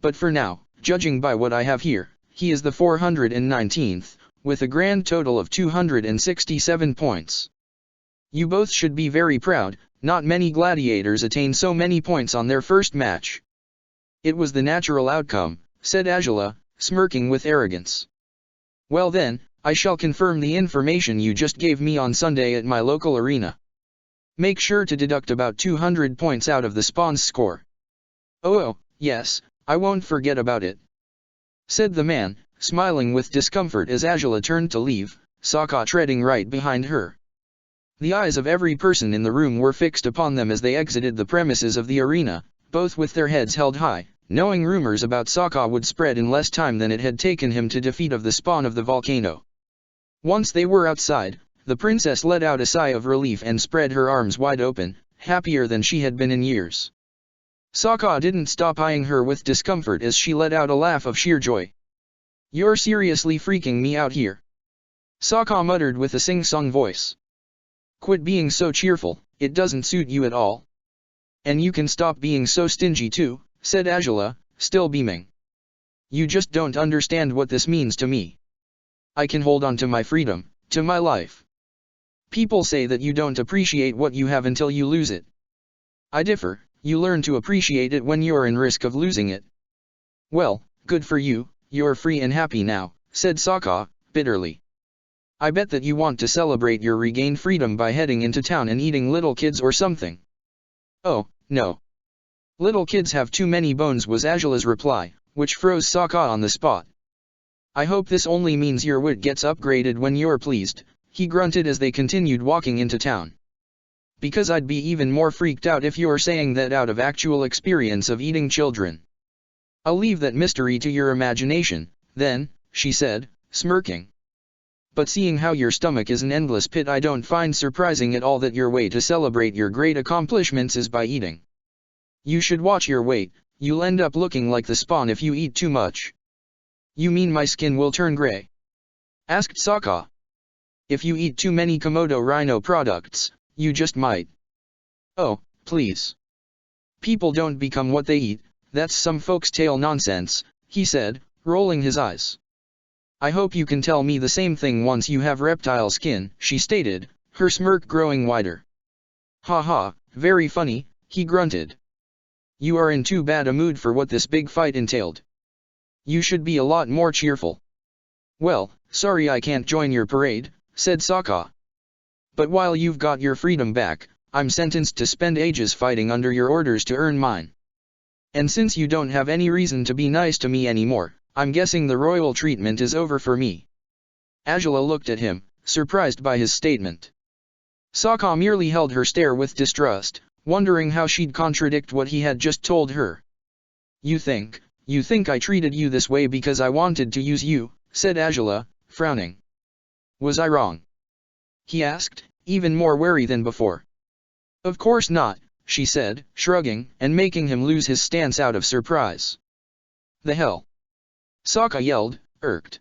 But for now, judging by what I have here, he is the 419th, with a grand total of 267 points. You both should be very proud. Not many gladiators attain so many points on their first match. It was the natural outcome, said Angela, smirking with arrogance. Well then, I shall confirm the information you just gave me on Sunday at my local arena. Make sure to deduct about 200 points out of the spawn's score. Oh, yes, I won't forget about it, said the man, smiling with discomfort as Angela turned to leave, Sokka treading right behind her. The eyes of every person in the room were fixed upon them as they exited the premises of the arena, both with their heads held high, knowing rumors about Sokka would spread in less time than it had taken him to defeat of the spawn of the volcano. Once they were outside, the princess let out a sigh of relief and spread her arms wide open, happier than she had been in years. Sokka didn't stop eyeing her with discomfort as she let out a laugh of sheer joy. You're seriously freaking me out here, Sokka muttered with a sing-song voice. Quit being so cheerful, it doesn't suit you at all. And you can stop being so stingy too, said Angela, still beaming. You just don't understand what this means to me. I can hold on to my freedom, to my life. People say that you don't appreciate what you have until you lose it. I differ, you learn to appreciate it when you're in risk of losing it. Well, good for you, you're free and happy now, said Sokka, bitterly. I bet that you want to celebrate your regained freedom by heading into town and eating little kids or something. Oh, no. Little kids have too many bones was Angela's reply, which froze Sokka on the spot. I hope this only means your wit gets upgraded when you're pleased, he grunted as they continued walking into town. Because I'd be even more freaked out if you're saying that out of actual experience of eating children. I'll leave that mystery to your imagination, then, she said, smirking. But seeing how your stomach is an endless pit, I don't find surprising at all that your way to celebrate your great accomplishments is by eating. You should watch your weight, you'll end up looking like the spawn if you eat too much. You mean my skin will turn gray? Asked Sokka. If you eat too many Komodo rhino products, you just might. Oh, please. People don't become what they eat, that's some folk's tale nonsense, he said, rolling his eyes. I hope you can tell me the same thing once you have reptile skin, she stated, her smirk growing wider. Ha ha, very funny, he grunted. You are in too bad a mood for what this big fight entailed. You should be a lot more cheerful. Well, sorry I can't join your parade, said Sokka. But while you've got your freedom back, I'm sentenced to spend ages fighting under your orders to earn mine. And since you don't have any reason to be nice to me anymore, I'm guessing the royal treatment is over for me. Angela looked at him, surprised by his statement. Sokka merely held her stare with distrust, wondering how she'd contradict what he had just told her. You think I treated you this way because I wanted to use you, said Angela, frowning. Was I wrong? He asked, even more wary than before. Of course not, she said, shrugging, and making him lose his stance out of surprise. The hell? Sokka yelled, irked.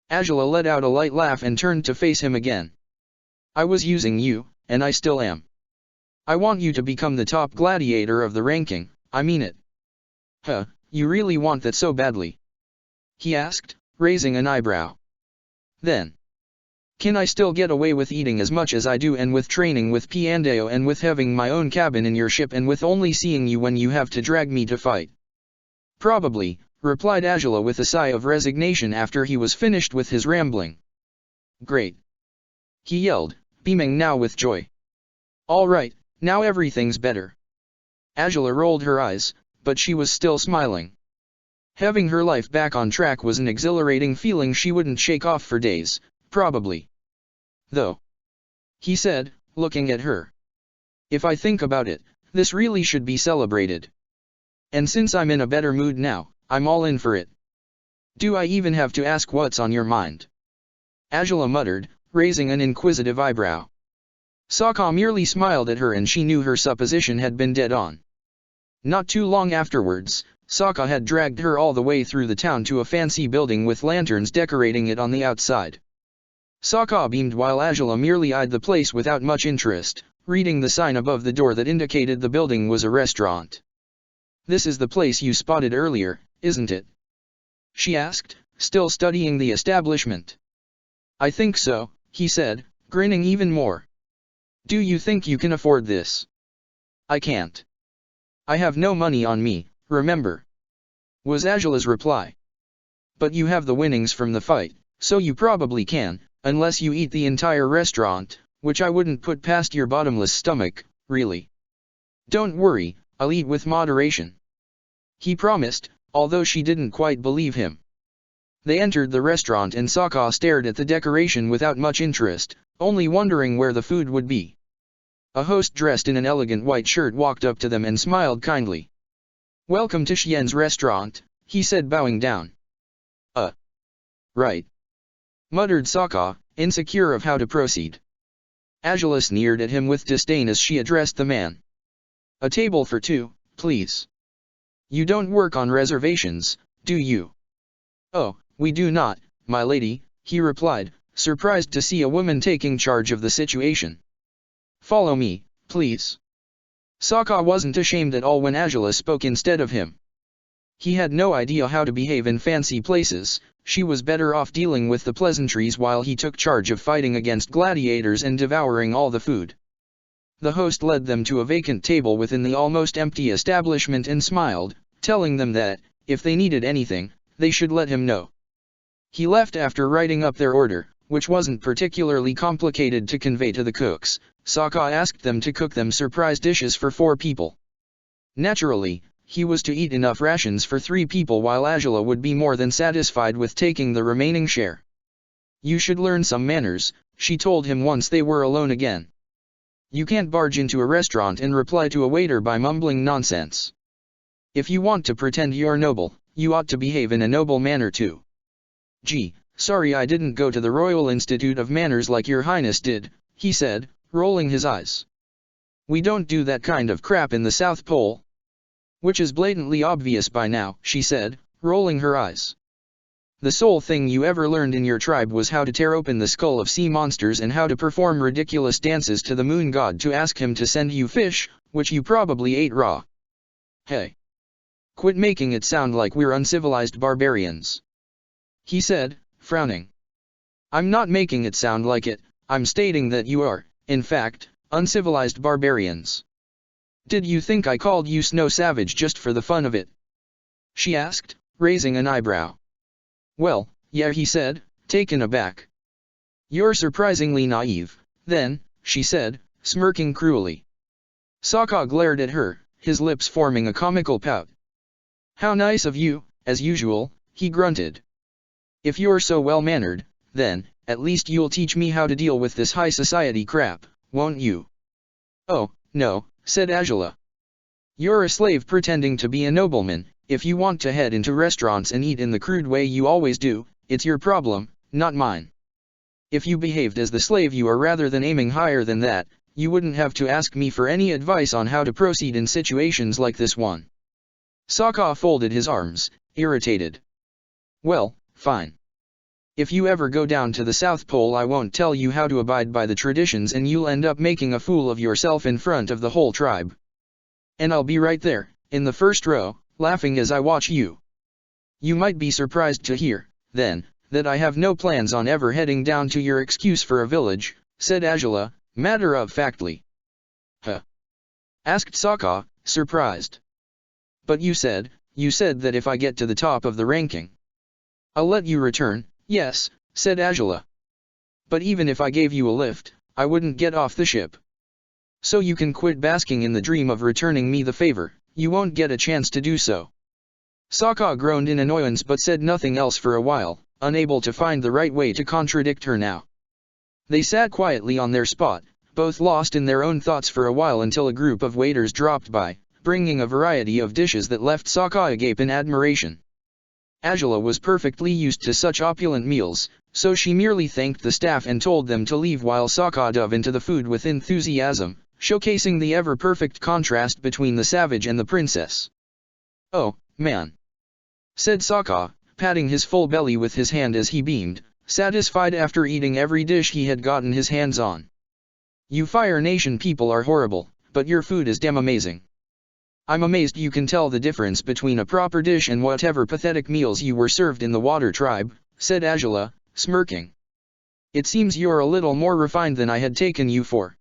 Angela let out a light laugh and turned to face him again. I was using you, and I still am. I want you to become the top gladiator of the ranking, I mean it. Huh, you really want that so badly? He asked, raising an eyebrow. Then. Can I still get away with eating as much as I do, and with training with Piandao, and with having my own cabin in your ship, and with only seeing you when you have to drag me to fight? Probably, replied Angela with a sigh of resignation after he was finished with his rambling. Great! He yelled, beaming now with joy. All right, now everything's better. Angela rolled her eyes, but she was still smiling. Having her life back on track was an exhilarating feeling she wouldn't shake off for days, probably. Though, he said, looking at her. If I think about it, this really should be celebrated. And since I'm in a better mood now, I'm all in for it. Do I even have to ask what's on your mind? Angela muttered, raising an inquisitive eyebrow. Sokka merely smiled at her, and she knew her supposition had been dead on. Not too long afterwards, Sokka had dragged her all the way through the town to a fancy building with lanterns decorating it on the outside. Sokka beamed while Angela merely eyed the place without much interest, reading the sign above the door that indicated the building was a restaurant. This is the place you spotted earlier, isn't it? She asked, still studying the establishment. I think so, he said, grinning even more. Do you think you can afford this? I can't. I have no money on me, remember? Was Angela's reply. But you have the winnings from the fight, so you probably can, unless you eat the entire restaurant, which I wouldn't put past your bottomless stomach, really. Don't worry, I'll eat with moderation. He promised, although she didn't quite believe him. They entered the restaurant and Sokka stared at the decoration without much interest, only wondering where the food would be. A host dressed in an elegant white shirt walked up to them and smiled kindly. Welcome to Xian's restaurant, he said, bowing down. Right. Muttered Sokka, insecure of how to proceed. Angela sneered at him with disdain as she addressed the man. A table for two, please. You don't work on reservations, do you? Oh, we do not, my lady, he replied, surprised to see a woman taking charge of the situation. Follow me, please. Sokka wasn't ashamed at all when Angela spoke instead of him. He had no idea how to behave in fancy places. She was better off dealing with the pleasantries while he took charge of fighting against gladiators and devouring all the food. The host led them to a vacant table within the almost empty establishment and smiled, telling them that, if they needed anything, they should let him know. He left after writing up their order, which wasn't particularly complicated to convey to the cooks. Sokka asked them to cook them surprise dishes for 4 people. Naturally, he was to eat enough rations for 3 people, while Angela would be more than satisfied with taking the remaining share. You should learn some manners, she told him once they were alone again. You can't barge into a restaurant and reply to a waiter by mumbling nonsense. If you want to pretend you're noble, you ought to behave in a noble manner too. Gee, sorry I didn't go to the Royal Institute of Manners like your highness did, he said, rolling his eyes. We don't do that kind of crap in the South Pole. Which is blatantly obvious by now, she said, rolling her eyes. The sole thing you ever learned in your tribe was how to tear open the skull of sea monsters and how to perform ridiculous dances to the moon god to ask him to send you fish, which you probably ate raw. Hey. Quit making it sound like we're uncivilized barbarians. He said, frowning. I'm not making it sound like it, I'm stating that you are, in fact, uncivilized barbarians. Did you think I called you Snow Savage just for the fun of it? She asked, raising an eyebrow. Well, yeah, he said, taken aback. You're surprisingly naive, then, she said, smirking cruelly. Sokka glared at her, his lips forming a comical pout. How nice of you, as usual, he grunted. If you're so well-mannered, then, at least you'll teach me how to deal with this high society crap, won't you? Oh, no, said Angela. You're a slave pretending to be a nobleman. If you want to head into restaurants and eat in the crude way you always do, it's your problem, not mine. If you behaved as the slave you are rather than aiming higher than that, you wouldn't have to ask me for any advice on how to proceed in situations like this one. Sokka folded his arms, irritated. Well, fine. If you ever go down to the South Pole, I won't tell you how to abide by the traditions and you'll end up making a fool of yourself in front of the whole tribe. And I'll be right there, in the first row, laughing as I watch you. You might be surprised to hear, then, that I have no plans on ever heading down to your excuse for a village, said Angela, matter-of-factly. Huh? Asked Sokka, surprised. But you said that if I get to the top of the ranking, I'll let you return. Yes, said Angela. But even if I gave you a lift, I wouldn't get off the ship. So you can quit basking in the dream of returning me the favor, you won't get a chance to do so. Sokka groaned in annoyance but said nothing else for a while, unable to find the right way to contradict her now. They sat quietly on their spot, both lost in their own thoughts for a while until a group of waiters dropped by, bringing a variety of dishes that left Sokka agape in admiration. Angela was perfectly used to such opulent meals, so she merely thanked the staff and told them to leave while Sokka dove into the food with enthusiasm, showcasing the ever-perfect contrast between the savage and the princess. "Oh, man," said Sokka, patting his full belly with his hand as he beamed, satisfied after eating every dish he had gotten his hands on. "You Fire Nation people are horrible, but your food is damn amazing. I'm amazed you can tell the difference between a proper dish and whatever pathetic meals you were served in the Water Tribe," said Angela, smirking. "It seems you're a little more refined than I had taken you for."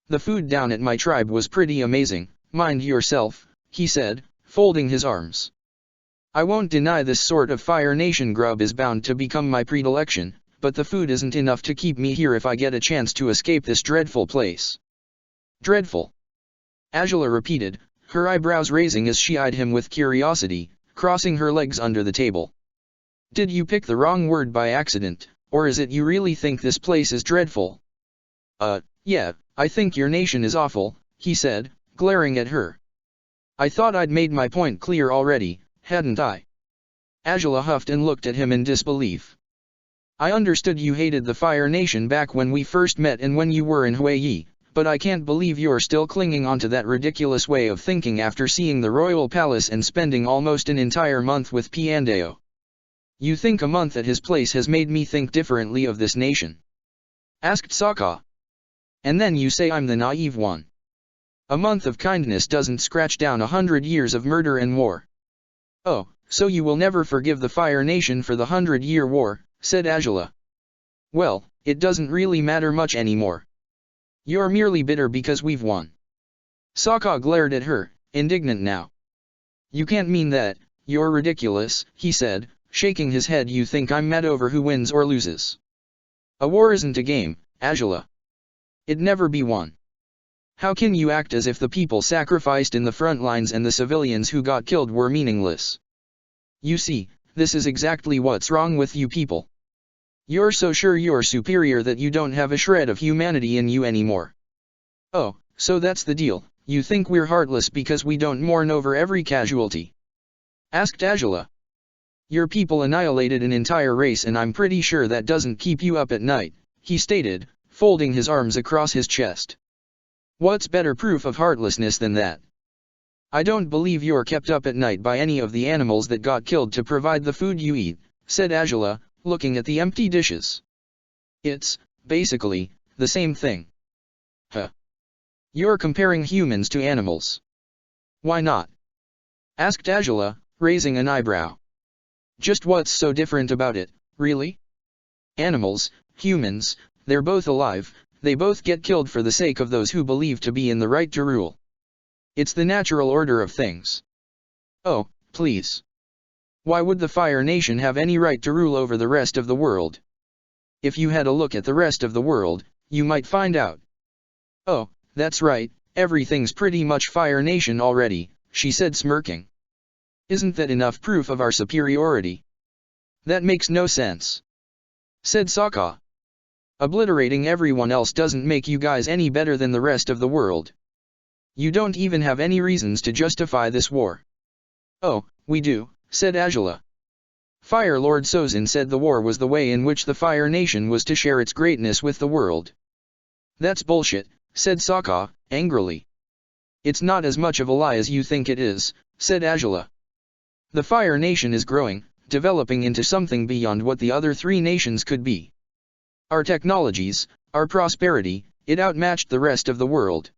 "The food down at my tribe was pretty amazing, mind yourself," he said, folding his arms. "I won't deny this sort of Fire Nation grub is bound to become my predilection, but the food isn't enough to keep me here if I get a chance to escape this dreadful place." "Dreadful?" Angela repeated, her eyebrows raising as she eyed him with curiosity, crossing her legs under the table. "Did you pick the wrong word by accident, or is it you really think this place is dreadful?" Yeah, I think your nation is awful," he said, glaring at her. "I thought I'd made my point clear already, hadn't I?" Angela huffed and looked at him in disbelief. "I understood you hated the Fire Nation back when we first met and when you were in Hawaii, but I can't believe you're still clinging onto that ridiculous way of thinking after seeing the royal palace and spending almost an entire month with Piandao. You think a month at his place has made me think differently of this nation?" asked Sokka. "And then you say I'm the naive one. A month of kindness doesn't scratch down 100 years of murder and war." "Oh, so you will never forgive the Fire Nation for the 100-Year War," said Angela. "Well, it doesn't really matter much anymore. You're merely bitter because we've won." Sokka glared at her, indignant now. "You can't mean that, you're ridiculous," he said, shaking his head. "You think I'm mad over who wins or loses? A war isn't a game, Angela. It'd never be won. How can you act as if the people sacrificed in the front lines and the civilians who got killed were meaningless? You see, this is exactly what's wrong with you people. You're so sure you're superior that you don't have a shred of humanity in you anymore." "Oh, so that's the deal, you think we're heartless because we don't mourn over every casualty?" asked Angela. "Your people annihilated an entire race and I'm pretty sure that doesn't keep you up at night," he stated, folding his arms across his chest. "What's better proof of heartlessness than that? I don't believe you're kept up at night by any of the animals that got killed to provide the food you eat," said Angela, looking at the empty dishes. "It's, basically, the same thing." "Huh? You're comparing humans to animals. Why not?" asked Angela, raising an eyebrow. "Just what's so different about it, really? Animals, humans, they're both alive, they both get killed for the sake of those who believe to be in the right to rule. It's the natural order of things." "Oh, please. Why would the Fire Nation have any right to rule over the rest of the world? If you had a look at the rest of the world, you might find out." "Oh, that's right, everything's pretty much Fire Nation already," she said smirking. "Isn't that enough proof of our superiority?" "That makes no sense," said Sokka. "Obliterating everyone else doesn't make you guys any better than the rest of the world. You don't even have any reasons to justify this war." "Oh, we do," said Angela. "Fire Lord Sozin said the war was the way in which the Fire Nation was to share its greatness with the world." "That's bullshit," said Sokka, angrily. "It's not as much of a lie as you think it is," said Angela. "The Fire Nation is growing, developing into something beyond what the other three nations could be. Our technologies, our prosperity, it outmatched the rest of the world.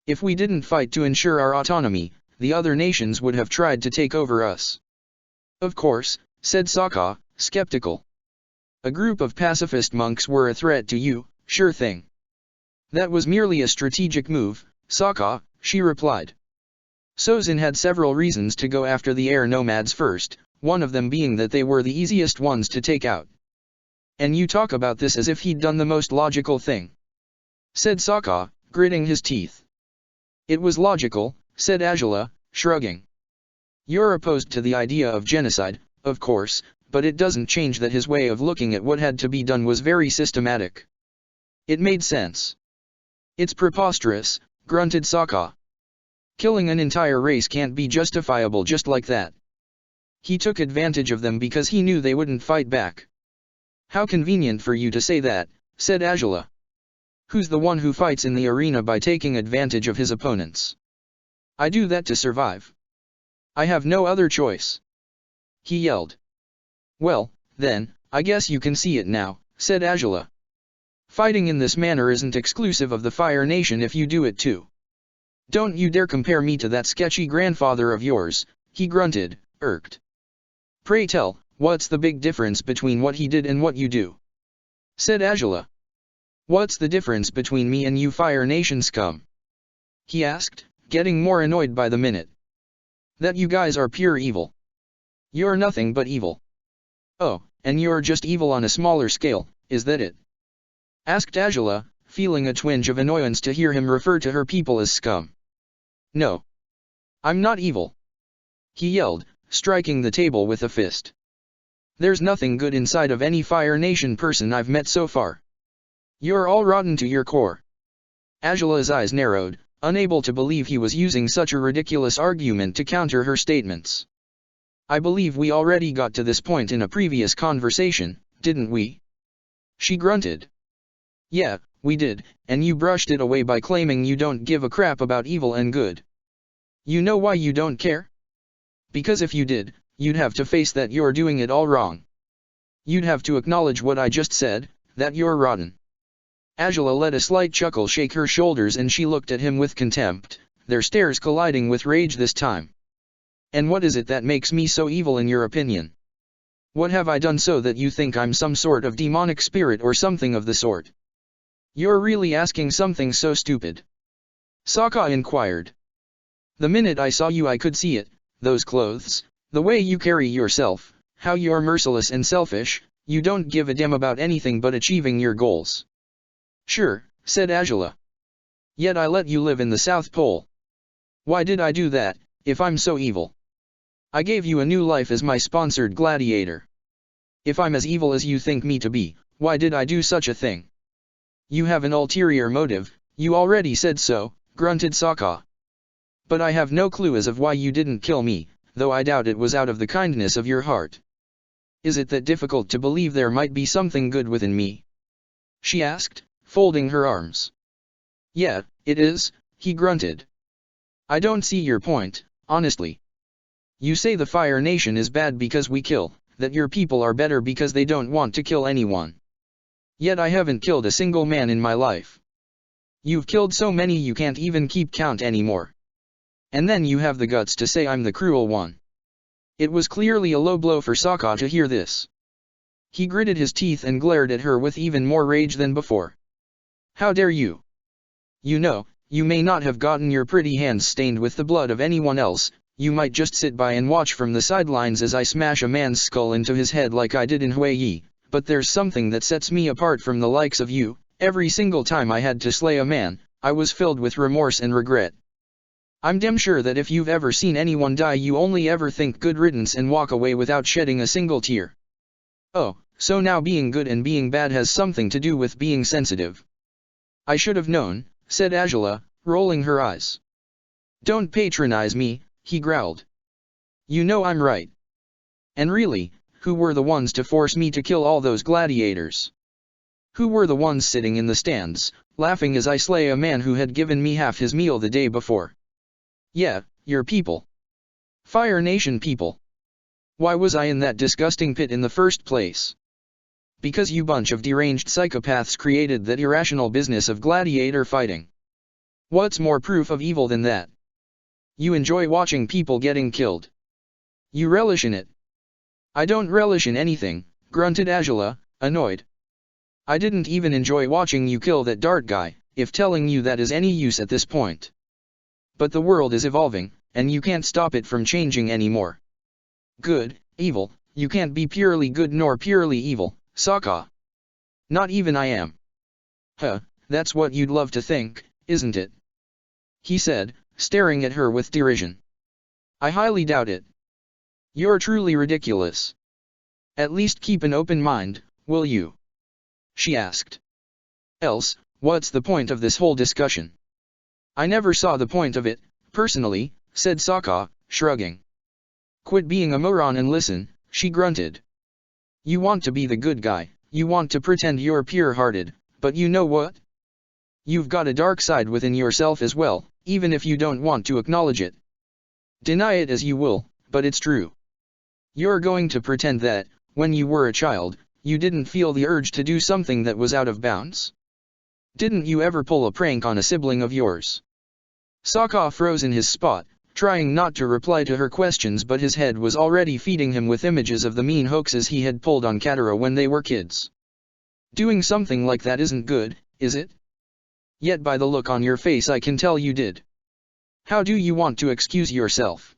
If we didn't fight to ensure our autonomy, the other nations would have tried to take over us." "Of course," said Sokka, skeptical. A group of pacifist monks were a threat to you, sure thing. That was merely a strategic move, Sokka, she replied. Sozin had several reasons to go after the air nomads first, one of them being that they were the easiest ones to take out. And you talk about this as if he'd done the most logical thing, said Sokka, gritting his teeth. It was logical, said Azula, shrugging. You're opposed to the idea of genocide, of course, but it doesn't change that his way of looking at what had to be done was very systematic. It made sense. It's preposterous, grunted Sokka. Killing an entire race can't be justifiable just like that. He took advantage of them because he knew they wouldn't fight back. How convenient for you to say that, said Azula. Who's the one who fights in the arena by taking advantage of his opponents? I do that to survive. I have no other choice. He yelled. Well, then, I guess you can see it now, said Azula. Fighting in this manner isn't exclusive of the Fire Nation if you do it too. Don't you dare compare me to that sketchy grandfather of yours, he grunted, irked. Pray tell, what's the big difference between what he did and what you do? Said Azula. What's the difference between me and you Fire Nation scum? He asked, getting more annoyed by the minute. That you guys are pure evil. You're nothing but evil. Oh, and you're just evil on a smaller scale, is that it? Asked Azula, feeling a twinge of annoyance to hear him refer to her people as scum. No. I'm not evil. He yelled, striking the table with a fist. There's nothing good inside of any Fire Nation person I've met so far. You're all rotten to your core. Azula's eyes narrowed, unable to believe he was using such a ridiculous argument to counter her statements. I believe we already got to this point in a previous conversation, didn't we? She grunted. Yeah, we did, and you brushed it away by claiming you don't give a crap about evil and good. You know why you don't care? Because if you did, you'd have to face that you're doing it all wrong. You'd have to acknowledge what I just said, that you're rotten. Azula let a slight chuckle shake her shoulders and she looked at him with contempt, their stares colliding with rage this time. And what is it that makes me so evil in your opinion? What have I done so that you think I'm some sort of demonic spirit or something of the sort? You're really asking something so stupid? Sokka inquired. The minute I saw you I could see it, those clothes, the way you carry yourself, how you're merciless and selfish, you don't give a damn about anything but achieving your goals. Sure, said Azula. Yet I let you live in the South Pole. Why did I do that, if I'm so evil? I gave you a new life as my sponsored gladiator. If I'm as evil as you think me to be, why did I do such a thing? You have an ulterior motive, you already said so, grunted Sokka. But I have no clue as of why you didn't kill me, though I doubt it was out of the kindness of your heart. Is it that difficult to believe there might be something good within me? She asked, folding her arms. Yeah, it is, he grunted. I don't see your point, honestly. You say the Fire Nation is bad because we kill, that your people are better because they don't want to kill anyone. Yet I haven't killed a single man in my life. You've killed so many you can't even keep count anymore. And then you have the guts to say I'm the cruel one. It was clearly a low blow for Sokka to hear this. He gritted his teeth and glared at her with even more rage than before. How dare you? You know, you may not have gotten your pretty hands stained with the blood of anyone else, you might just sit by and watch from the sidelines as I smash a man's skull into his head like I did in Huiyi, but there's something that sets me apart from the likes of you. Every single time I had to slay a man, I was filled with remorse and regret. I'm damn sure that if you've ever seen anyone die you only ever think good riddance and walk away without shedding a single tear. Oh, so now being good and being bad has something to do with being sensitive. I should have known, said Azula, rolling her eyes. Don't patronize me, he growled. You know I'm right. And really, who were the ones to force me to kill all those gladiators? Who were the ones sitting in the stands, laughing as I slay a man who had given me half his meal the day before? Yeah, your people. Fire Nation people. Why was I in that disgusting pit in the first place? Because you bunch of deranged psychopaths created that irrational business of gladiator fighting. What's more proof of evil than that? You enjoy watching people getting killed. You relish in it. I don't relish in anything, grunted Azula, Annoyed. I didn't even enjoy watching you kill that dart guy, if telling you that is any use at this point. But the world is evolving, and you can't stop it from changing anymore. Good, evil, you can't be purely good nor purely evil, Sokka. Not even I am. Huh, that's what you'd love to think, isn't it? He said, staring at her with derision. I highly doubt it. You're truly ridiculous. At least keep an open mind, will you? She asked. Else, what's the point of this whole discussion? I never saw the point of it, personally, said Sokka, shrugging. Quit being a moron and listen, she grunted. You want to be the good guy, you want to pretend you're pure-hearted, but you know what? You've got a dark side within yourself as well, even if you don't want to acknowledge it. Deny it as you will, but it's true. You're going to pretend that, when you were a child, you didn't feel the urge to do something that was out of bounds? Didn't you ever pull a prank on a sibling of yours? Sokka froze in his spot, trying not to reply to her questions, but his head was already feeding him with images of the mean hoaxes he had pulled on Katara when they were kids. Doing something like that isn't good, is it? Yet by the look on your face I can tell you did. How do you want to excuse yourself?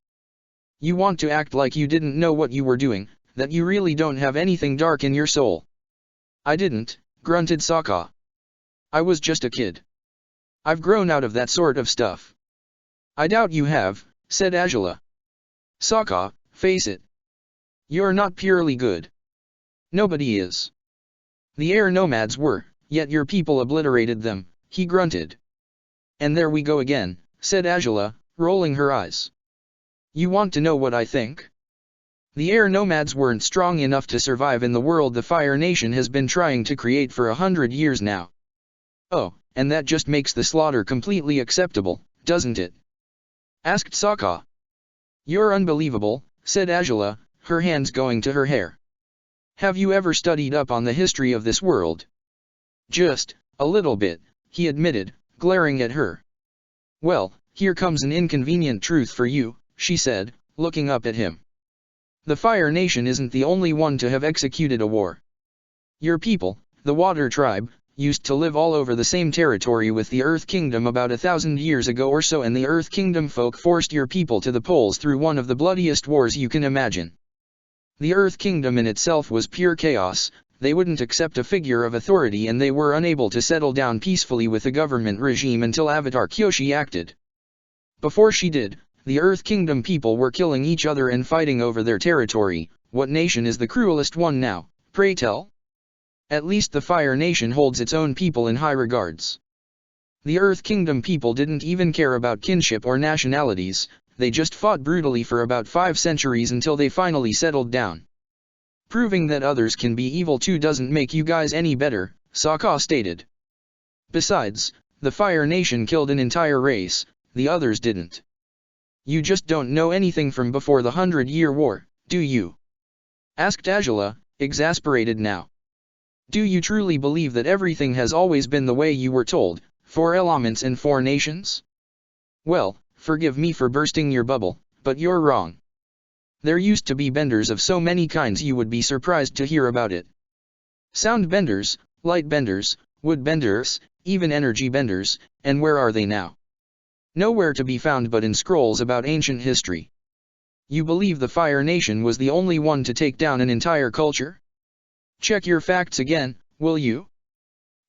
You want to act like you didn't know what you were doing, that you really don't have anything dark in your soul. I didn't, grunted Sokka. I was just a kid. I've grown out of that sort of stuff. I doubt you have, said Azula. Sokka, face it. You're not purely good. Nobody is. The air nomads were, yet your people obliterated them, he grunted. And there we go again, said Azula, rolling her eyes. You want to know what I think? The air nomads weren't strong enough to survive in the world the Fire Nation has been trying to create for 100 years now. Oh, and that just makes the slaughter completely acceptable, doesn't it? Asked Sokka. You're unbelievable, said Azula, her hands going to her hair. Have you ever studied up on the history of this world? Just a little bit, he admitted, glaring at her. Well, here comes an inconvenient truth for you, she said, looking up at him. The Fire Nation isn't the only one to have executed a war. Your people, the Water Tribe, used to live all over the same territory with the Earth Kingdom about 1,000 years ago or so, and the Earth Kingdom folk forced your people to the poles through one of the bloodiest wars you can imagine. The Earth Kingdom in itself was pure chaos, they wouldn't accept a figure of authority, and they were unable to settle down peacefully with the government regime until Avatar Kyoshi acted. Before she did, the Earth Kingdom people were killing each other and fighting over their territory. What nation is the cruelest one now, pray tell? At least the Fire Nation holds its own people in high regards. The Earth Kingdom people didn't even care about kinship or nationalities, they just fought brutally for about 5 centuries until they finally settled down. Proving that others can be evil too doesn't make you guys any better, Sokka stated. Besides, the Fire Nation killed an entire race, the others didn't. You just don't know anything from before the 100-Year War, do you? Asked Azula, exasperated now. Do you truly believe that everything has always been the way you were told, 4 elements and 4 nations? Well, forgive me for bursting your bubble, but you're wrong. There used to be benders of so many kinds you would be surprised to hear about it. Sound benders, light benders, wood benders, even energy benders, and where are they now? Nowhere to be found but in scrolls about ancient history. You believe the Fire Nation was the only one to take down an entire culture? Check your facts again, will you?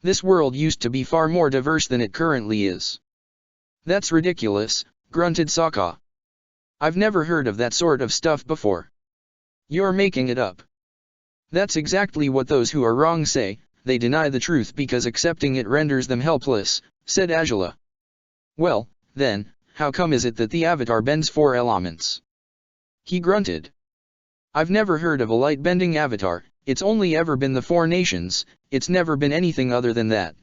This world used to be far more diverse than it currently is. That's ridiculous, grunted Sokka. I've never heard of that sort of stuff before. You're making it up. That's exactly what those who are wrong say, they deny the truth because accepting it renders them helpless, said Azula. Well, then, how come is it that the Avatar bends 4 elements? He grunted. I've never heard of a light-bending Avatar, it's only ever been the 4 nations, it's never been anything other than that.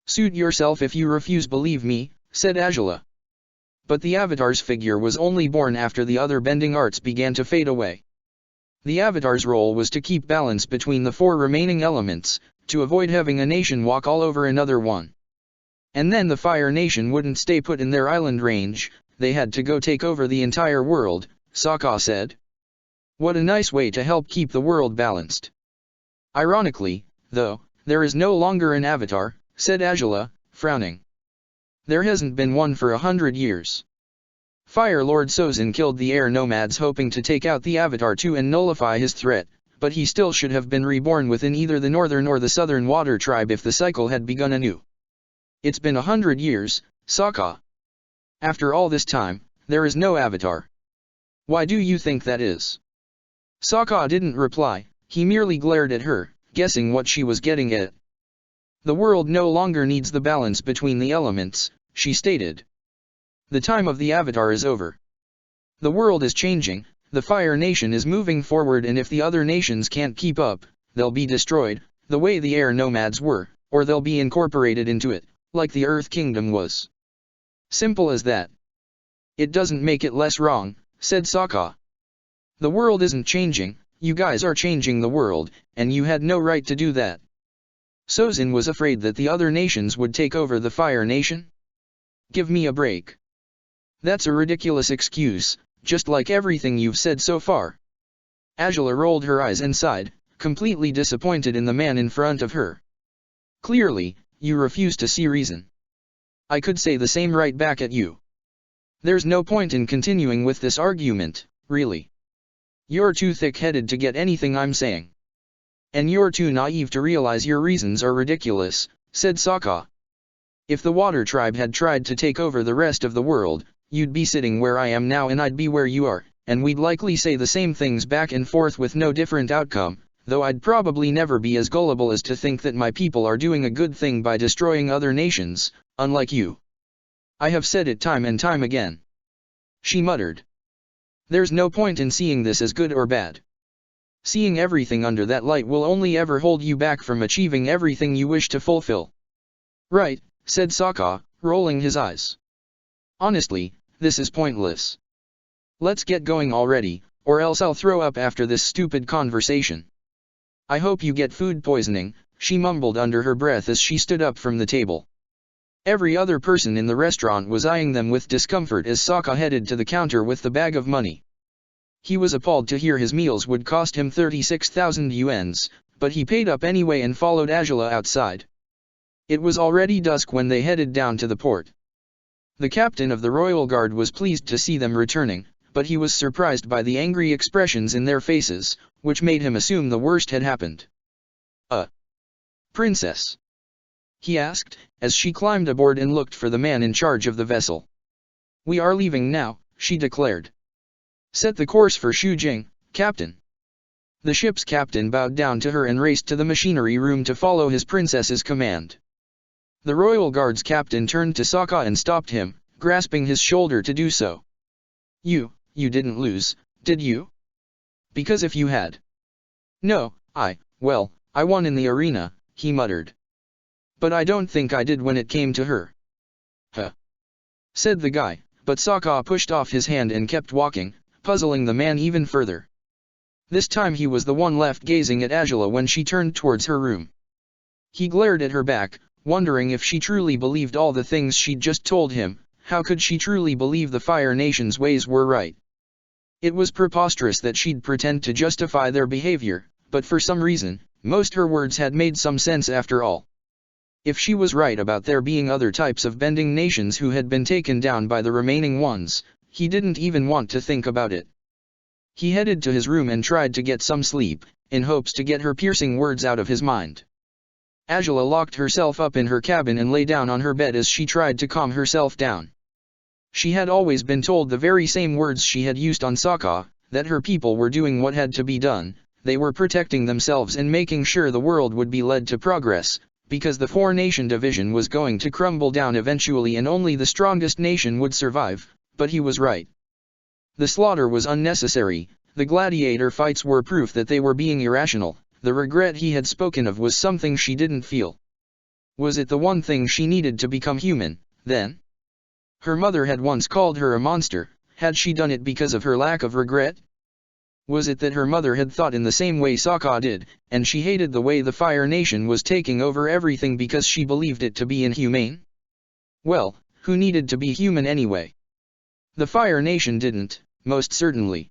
Suit yourself if you refuse, believe me, said Azula. But the Avatar's figure was only born after the other bending arts began to fade away. The Avatar's role was to keep balance between the 4 remaining elements, to avoid having a nation walk all over another one. And then the Fire Nation wouldn't stay put in their island range, they had to go take over the entire world, Sokka said. What a nice way to help keep the world balanced. Ironically, though, there is no longer an avatar, said Angela, frowning. There hasn't been one for 100 years. Fire Lord Sozin killed the air nomads hoping to take out the avatar too and nullify his threat, but he still should have been reborn within either the northern or the southern water tribe if the cycle had begun anew. It's been 100 years, Sokka. After all this time, there is no avatar. Why do you think that is? Sokka didn't reply, he merely glared at her, guessing what she was getting at. The world no longer needs the balance between the elements, she stated. The time of the avatar is over. The world is changing, the Fire Nation is moving forward, and if the other nations can't keep up, they'll be destroyed, the way the air nomads were, or they'll be incorporated into it, like the Earth Kingdom was. Simple as that. It doesn't make it less wrong, said Sokka. The world isn't changing, you guys are changing the world, and you had no right to do that. Sozin was afraid that the other nations would take over the Fire Nation? Give me a break. That's a ridiculous excuse, just like everything you've said so far. Angela rolled her eyes and sighed, completely disappointed in the man in front of her. Clearly, you refuse to see reason. I could say the same right back at you. There's no point in continuing with this argument, really. You're too thick-headed to get anything I'm saying. And you're too naive to realize your reasons are ridiculous, said Sokka. If the Water Tribe had tried to take over the rest of the world, you'd be sitting where I am now and I'd be where you are, and we'd likely say the same things back and forth with no different outcome, though I'd probably never be as gullible as to think that my people are doing a good thing by destroying other nations, unlike you. I have said it time and time again. She muttered. There's no point in seeing this as good or bad. Seeing everything under that light will only ever hold you back from achieving everything you wish to fulfill. Right, said Sokka, rolling his eyes. Honestly, this is pointless. Let's get going already, or else I'll throw up after this stupid conversation. I hope you get food poisoning, she mumbled under her breath as she stood up from the table. Every other person in the restaurant was eyeing them with discomfort as Sokka headed to the counter with the bag of money. He was appalled to hear his meals would cost him 36,000 yuans, but he paid up anyway and followed Angela outside. It was already dusk when they headed down to the port. The captain of the Royal Guard was pleased to see them returning, but he was surprised by the angry expressions in their faces, which made him assume the worst had happened. Princess?" he asked, as she climbed aboard and looked for the man in charge of the vessel. "We are leaving now," she declared. "Set the course for Shujing, Captain." The ship's captain bowed down to her and raced to the machinery room to follow his princess's command. The Royal Guard's captain turned to Sokka and stopped him, grasping his shoulder to do so. You didn't lose, did you? Because if you had..." "No, I won in the arena," he muttered. "But I don't think I did when it came to her." "Huh," said the guy, but Sokka pushed off his hand and kept walking, puzzling the man even further. This time he was the one left gazing at Angela when she turned towards her room. He glared at her back, wondering if she truly believed all the things she'd just told him. How could she truly believe the Fire Nation's ways were right? It was preposterous that she'd pretend to justify their behavior, but for some reason, most her words had made some sense after all. If she was right about there being other types of bending nations who had been taken down by the remaining ones, he didn't even want to think about it. He headed to his room and tried to get some sleep, in hopes to get her piercing words out of his mind. Angela locked herself up in her cabin and lay down on her bed as she tried to calm herself down. She had always been told the very same words she had used on Sokka, that her people were doing what had to be done, they were protecting themselves and making sure the world would be led to progress, because the four-nation division was going to crumble down eventually and only the strongest nation would survive, but he was right. The slaughter was unnecessary, the gladiator fights were proof that they were being irrational, the regret he had spoken of was something she didn't feel. Was it the one thing she needed to become human, then? Her mother had once called her a monster, had she done it because of her lack of regret? Was it that her mother had thought in the same way Sokka did, and she hated the way the Fire Nation was taking over everything because she believed it to be inhumane? Well, who needed to be human anyway? The Fire Nation didn't, most certainly.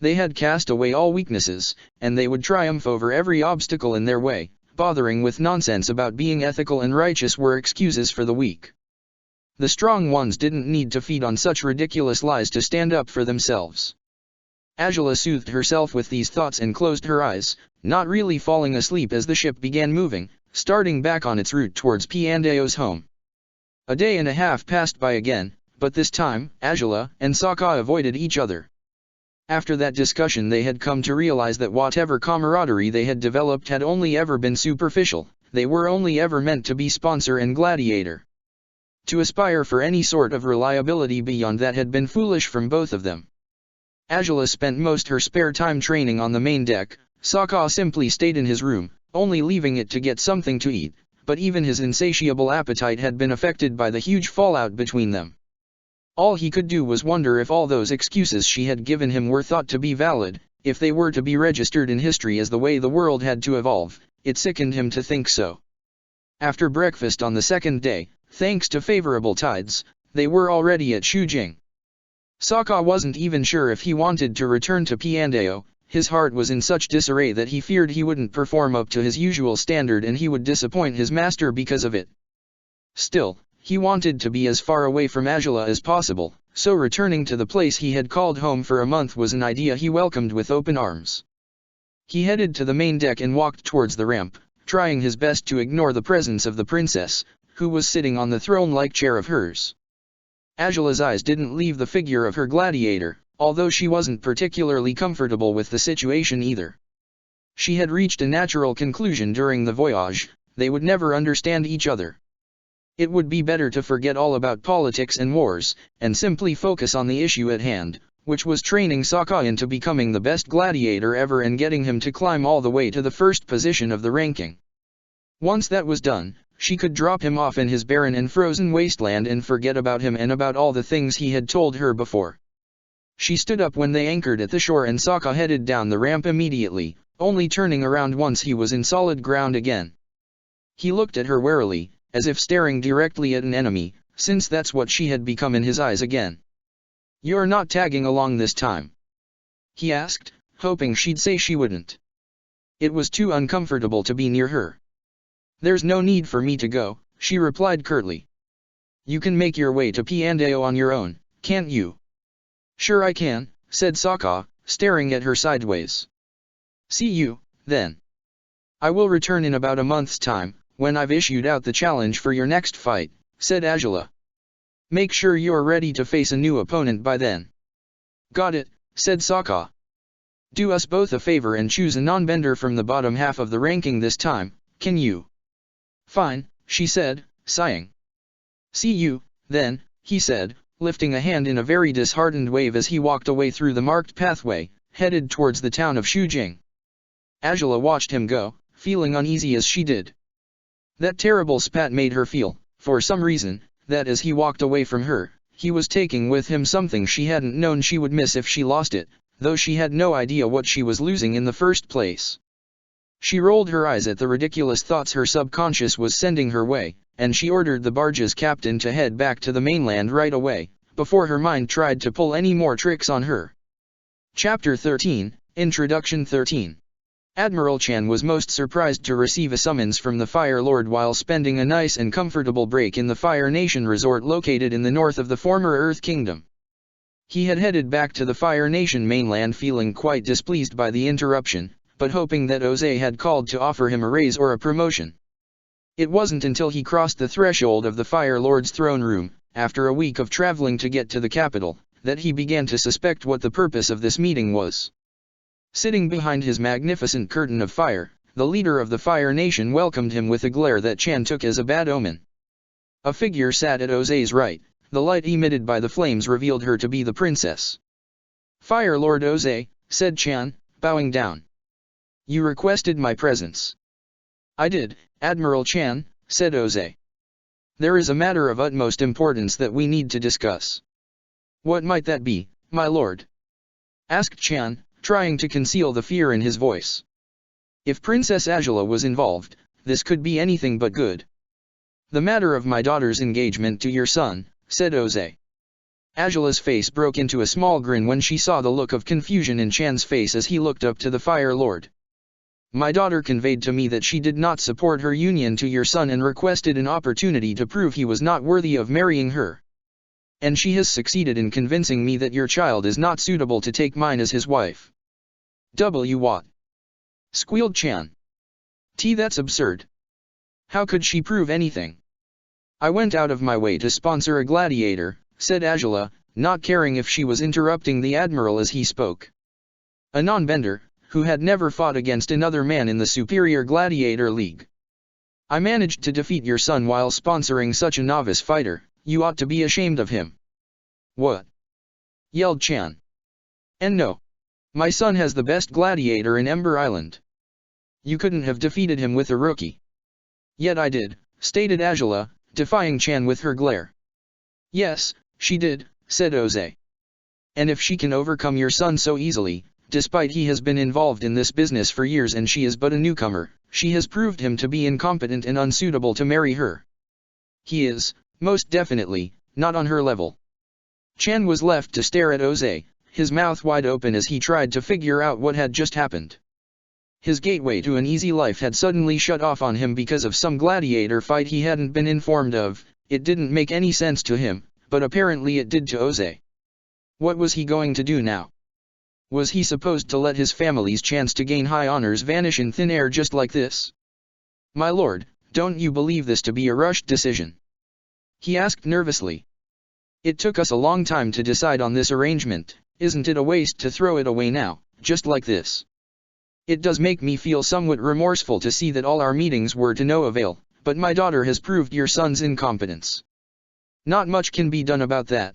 They had cast away all weaknesses, and they would triumph over every obstacle in their way. Bothering with nonsense about being ethical and righteous were excuses for the weak. The strong ones didn't need to feed on such ridiculous lies to stand up for themselves. Angela soothed herself with these thoughts and closed her eyes, not really falling asleep as the ship began moving, starting back on its route towards Piandeo's home. A day and a half passed by again, but this time, Angela and Sokka avoided each other. After that discussion they had come to realize that whatever camaraderie they had developed had only ever been superficial, they were only ever meant to be sponsor and gladiator. To aspire for any sort of reliability beyond that had been foolish from both of them. Angela spent most her spare time training on the main deck. Sokka simply stayed in his room, only leaving it to get something to eat, but even his insatiable appetite had been affected by the huge fallout between them. All he could do was wonder if all those excuses she had given him were thought to be valid, if they were to be registered in history as the way the world had to evolve. It sickened him to think so. After breakfast on the second day, thanks to favorable tides, they were already at Shujing. Sokka wasn't even sure if he wanted to return to Piandeo. His heart was in such disarray that he feared he wouldn't perform up to his usual standard and he would disappoint his master because of it. Still, he wanted to be as far away from Angela as possible, so returning to the place he had called home for a month was an idea he welcomed with open arms. He headed to the main deck and walked towards the ramp, trying his best to ignore the presence of the princess, who was sitting on the throne-like chair of hers. Angela's eyes didn't leave the figure of her gladiator, although she wasn't particularly comfortable with the situation either. She had reached a natural conclusion during the voyage: they would never understand each other. It would be better to forget all about politics and wars, and simply focus on the issue at hand, which was training Sokka into becoming the best gladiator ever and getting him to climb all the way to the first position of the ranking. Once that was done, she could drop him off in his barren and frozen wasteland and forget about him and about all the things he had told her before. She stood up when they anchored at the shore and Sokka headed down the ramp immediately, only turning around once he was in solid ground again. He looked at her warily, as if staring directly at an enemy, since that's what she had become in his eyes again. "You're not tagging along this time?" he asked, hoping she'd say she wouldn't. It was too uncomfortable to be near her. "There's no need for me to go," she replied curtly. "You can make your way to Piandeo on your own, can't you?" "Sure I can," said Sokka, staring at her sideways. "See you, then. I will return in about a month's time, when I've issued out the challenge for your next fight," said Angela. "Make sure you're ready to face a new opponent by then." "Got it," said Sokka. "Do us both a favor and choose a non-bender from the bottom half of the ranking this time, can you?" "Fine," she said, sighing. "See you, then," he said, lifting a hand in a very disheartened wave as he walked away through the marked pathway, headed towards the town of Shujing. Angela watched him go, feeling uneasy as she did. That terrible spat made her feel, for some reason, that as he walked away from her, he was taking with him something she hadn't known she would miss if she lost it, though she had no idea what she was losing in the first place. She rolled her eyes at the ridiculous thoughts her subconscious was sending her way, and she ordered the barge's captain to head back to the mainland right away, before her mind tried to pull any more tricks on her. Chapter 13, Introduction 13. Admiral Chan was most surprised to receive a summons from the Fire Lord while spending a nice and comfortable break in the Fire Nation resort located in the north of the former Earth Kingdom. He had headed back to the Fire Nation mainland feeling quite displeased by the interruption, but hoping that Oze had called to offer him a raise or a promotion. It wasn't until he crossed the threshold of the Fire Lord's throne room, after a week of traveling to get to the capital, that he began to suspect what the purpose of this meeting was. Sitting behind his magnificent curtain of fire, the leader of the Fire Nation welcomed him with a glare that Chan took as a bad omen. A figure sat at Oze's right. The light emitted by the flames revealed her to be the princess. "Fire Lord Oze," said Chan, bowing down. "You requested my presence." "I did, Admiral Chan," said Oze. "There is a matter of utmost importance that we need to discuss." "What might that be, my lord?" asked Chan, trying to conceal the fear in his voice. If Princess Angela was involved, this could be anything but good. "The matter of my daughter's engagement to your son," said Oze. Angela's face broke into a small grin when she saw the look of confusion in Chan's face as he looked up to the Fire Lord. My daughter conveyed to me that she did not support her union to your son and requested an opportunity to prove he was not worthy of marrying her. And she has succeeded in convincing me that your child is not suitable to take mine as his wife. What? Squealed Chan. That's absurd. How could she prove anything? I went out of my way to sponsor a gladiator, said Angela, not caring if she was interrupting the admiral as he spoke. A non-bender, who had never fought against another man in the superior gladiator league. I managed to defeat your son while sponsoring such a novice fighter. You ought to be ashamed of him. What? Yelled Chan. And no. My son has the best gladiator in Ember Island. You couldn't have defeated him with a rookie. Yet I did, stated Angela, defying Chan with her glare. Yes, she did, said Oze. And if she can overcome your son so easily, despite he has been involved in this business for years and she is but a newcomer, she has proved him to be incompetent and unsuitable to marry her. He is, most definitely, not on her level. Chan was left to stare at Oze, his mouth wide open as he tried to figure out what had just happened. His gateway to an easy life had suddenly shut off on him because of some gladiator fight he hadn't been informed of. It didn't make any sense to him, but apparently it did to Oze. What was he going to do now? Was he supposed to let his family's chance to gain high honors vanish in thin air just like this? My lord, don't you believe this to be a rushed decision? He asked nervously. It took us a long time to decide on this arrangement. Isn't it a waste to throw it away now, just like this? It does make me feel somewhat remorseful to see that all our meetings were to no avail, but my daughter has proved your son's incompetence. Not much can be done about that.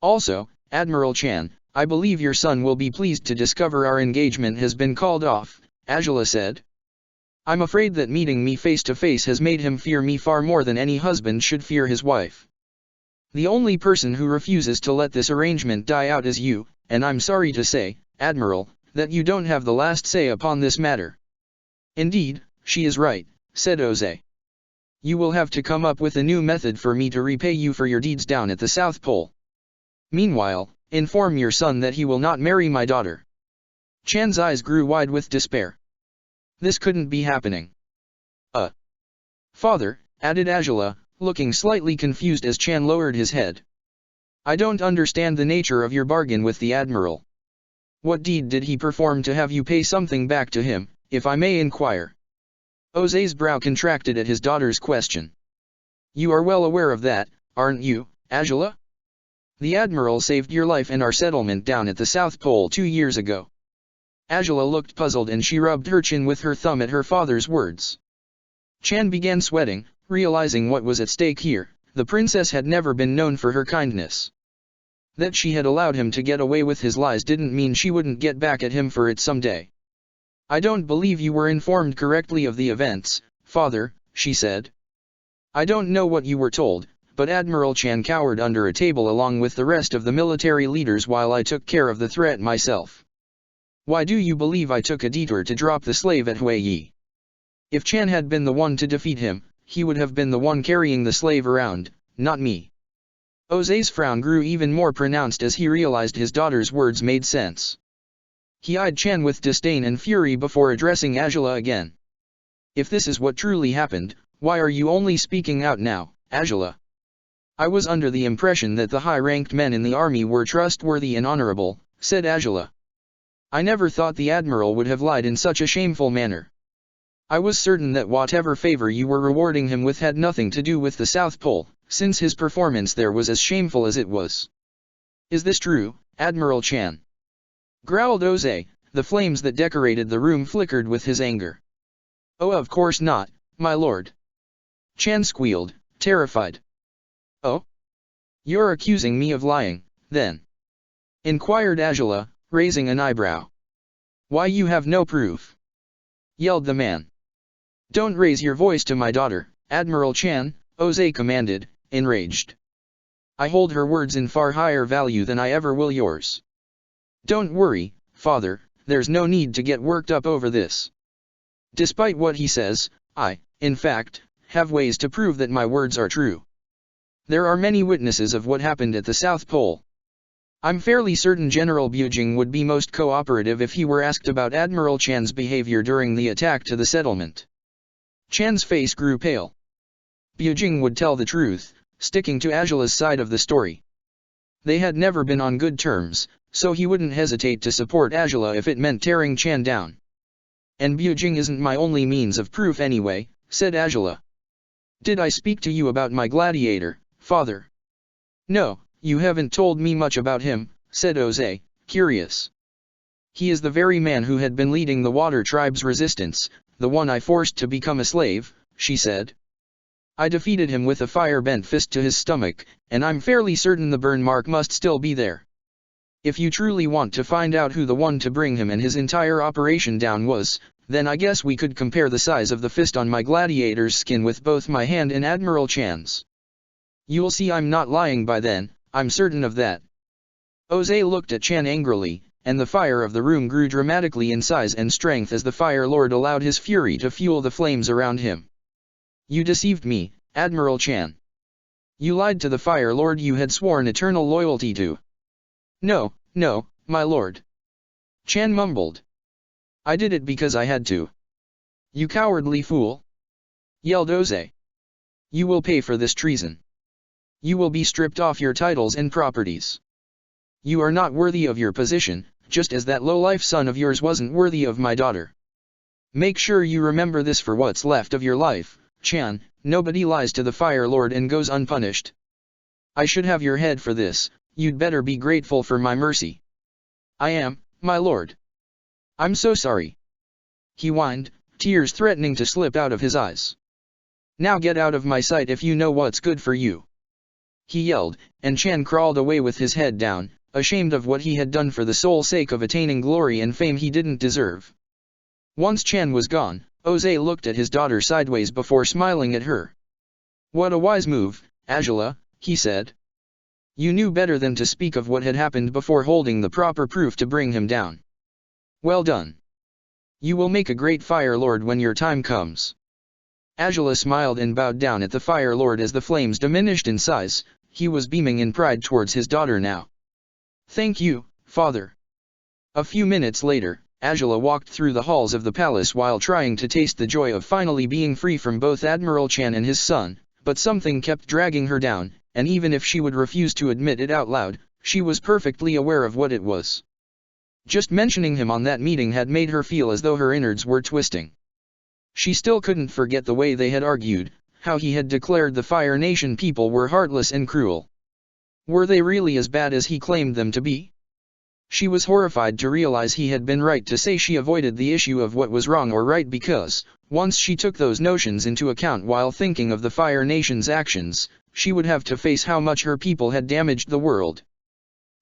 Also, Admiral Chan, I believe your son will be pleased to discover our engagement has been called off, Angela said. I'm afraid that meeting me face to face has made him fear me far more than any husband should fear his wife. The only person who refuses to let this arrangement die out is you, and I'm sorry to say, Admiral, that you don't have the last say upon this matter. Indeed, she is right, said Oze. You will have to come up with a new method for me to repay you for your deeds down at the South Pole. Meanwhile, inform your son that he will not marry my daughter. Chan's eyes grew wide with despair. This couldn't be happening. Father, added Angela, looking slightly confused as Chan lowered his head. I don't understand the nature of your bargain with the Admiral. What deed did he perform to have you pay something back to him, if I may inquire? Oze's brow contracted at his daughter's question. You are well aware of that, aren't you, Angela? The Admiral saved your life and our settlement down at the South Pole 2 years ago. Angela looked puzzled and she rubbed her chin with her thumb at her father's words. Chan began sweating, realizing what was at stake here. The princess had never been known for her kindness. That she had allowed him to get away with his lies didn't mean she wouldn't get back at him for it someday. I don't believe you were informed correctly of the events, father, she said. I don't know what you were told, but Admiral Chan cowered under a table along with the rest of the military leaders while I took care of the threat myself. Why do you believe I took a detour to drop the slave at Huiyi? If Chan had been the one to defeat him, he would have been the one carrying the slave around, not me. Oze's frown grew even more pronounced as he realized his daughter's words made sense. He eyed Chan with disdain and fury before addressing Angela again. If this is what truly happened, why are you only speaking out now, Angela? I was under the impression that the high-ranked men in the army were trustworthy and honorable, said Angela. I never thought the Admiral would have lied in such a shameful manner. I was certain that whatever favor you were rewarding him with had nothing to do with the South Pole, since his performance there was as shameful as it was. Is this true, Admiral Chan? Growled Oze, the flames that decorated the room flickered with his anger. Oh, of course not, my lord. Chan squealed, terrified. Oh? You're accusing me of lying, then? Inquired Angela, raising an eyebrow. Why, you have no proof? Yelled the man. Don't raise your voice to my daughter, Admiral Chan, Oze commanded, enraged. I hold her words in far higher value than I ever will yours. Don't worry, father, there's no need to get worked up over this. Despite what he says, I, in fact, have ways to prove that my words are true. There are many witnesses of what happened at the South Pole. I'm fairly certain General Bujing would be most cooperative if he were asked about Admiral Chan's behavior during the attack to the settlement. Chan's face grew pale. Bujing would tell the truth, sticking to Angela's side of the story. They had never been on good terms, so he wouldn't hesitate to support Angela if it meant tearing Chan down. And Bujing isn't my only means of proof anyway, said Angela. Did I speak to you about my gladiator, father? No, you haven't told me much about him, said Jose, curious. He is the very man who had been leading the water tribe's resistance, the one I forced to become a slave, she said. I defeated him with a fire-bent fist to his stomach, and I'm fairly certain the burn mark must still be there. If you truly want to find out who the one to bring him and his entire operation down was, then I guess we could compare the size of the fist on my gladiator's skin with both my hand and Admiral Chan's. You'll see I'm not lying by then, I'm certain of that. Jose looked at Chan angrily, and the fire of the room grew dramatically in size and strength as the Fire Lord allowed his fury to fuel the flames around him. You deceived me, Admiral Chan. You lied to the Fire Lord you had sworn eternal loyalty to. No, no, my lord. Chan mumbled. I did it because I had to. You cowardly fool! Yelled Jose. You will pay for this treason. You will be stripped off your titles and properties. You are not worthy of your position, just as that low-life son of yours wasn't worthy of my daughter. Make sure you remember this for what's left of your life, Chan. Nobody lies to the Fire Lord and goes unpunished. I should have your head for this, you'd better be grateful for my mercy. I am, my lord. I'm so sorry. He whined, tears threatening to slip out of his eyes. Now get out of my sight if you know what's good for you. He yelled, and Chan crawled away with his head down, ashamed of what he had done for the sole sake of attaining glory and fame he didn't deserve. Once Chan was gone, Jose looked at his daughter sideways before smiling at her. What a wise move, Angela, he said. You knew better than to speak of what had happened before holding the proper proof to bring him down. Well done. You will make a great Fire Lord when your time comes. Angela smiled and bowed down at the Fire Lord as the flames diminished in size. He was beaming in pride towards his daughter now. Thank you, father. A few minutes later, Angela walked through the halls of the palace while trying to taste the joy of finally being free from both Admiral Chan and his son, but something kept dragging her down, and even if she would refuse to admit it out loud, she was perfectly aware of what it was. Just mentioning him on that meeting had made her feel as though her innards were twisting. She still couldn't forget the way they had argued, how he had declared the Fire Nation people were heartless and cruel. Were they really as bad as he claimed them to be? She was horrified to realize he had been right to say she avoided the issue of what was wrong or right because, once she took those notions into account while thinking of the Fire Nation's actions, she would have to face how much her people had damaged the world.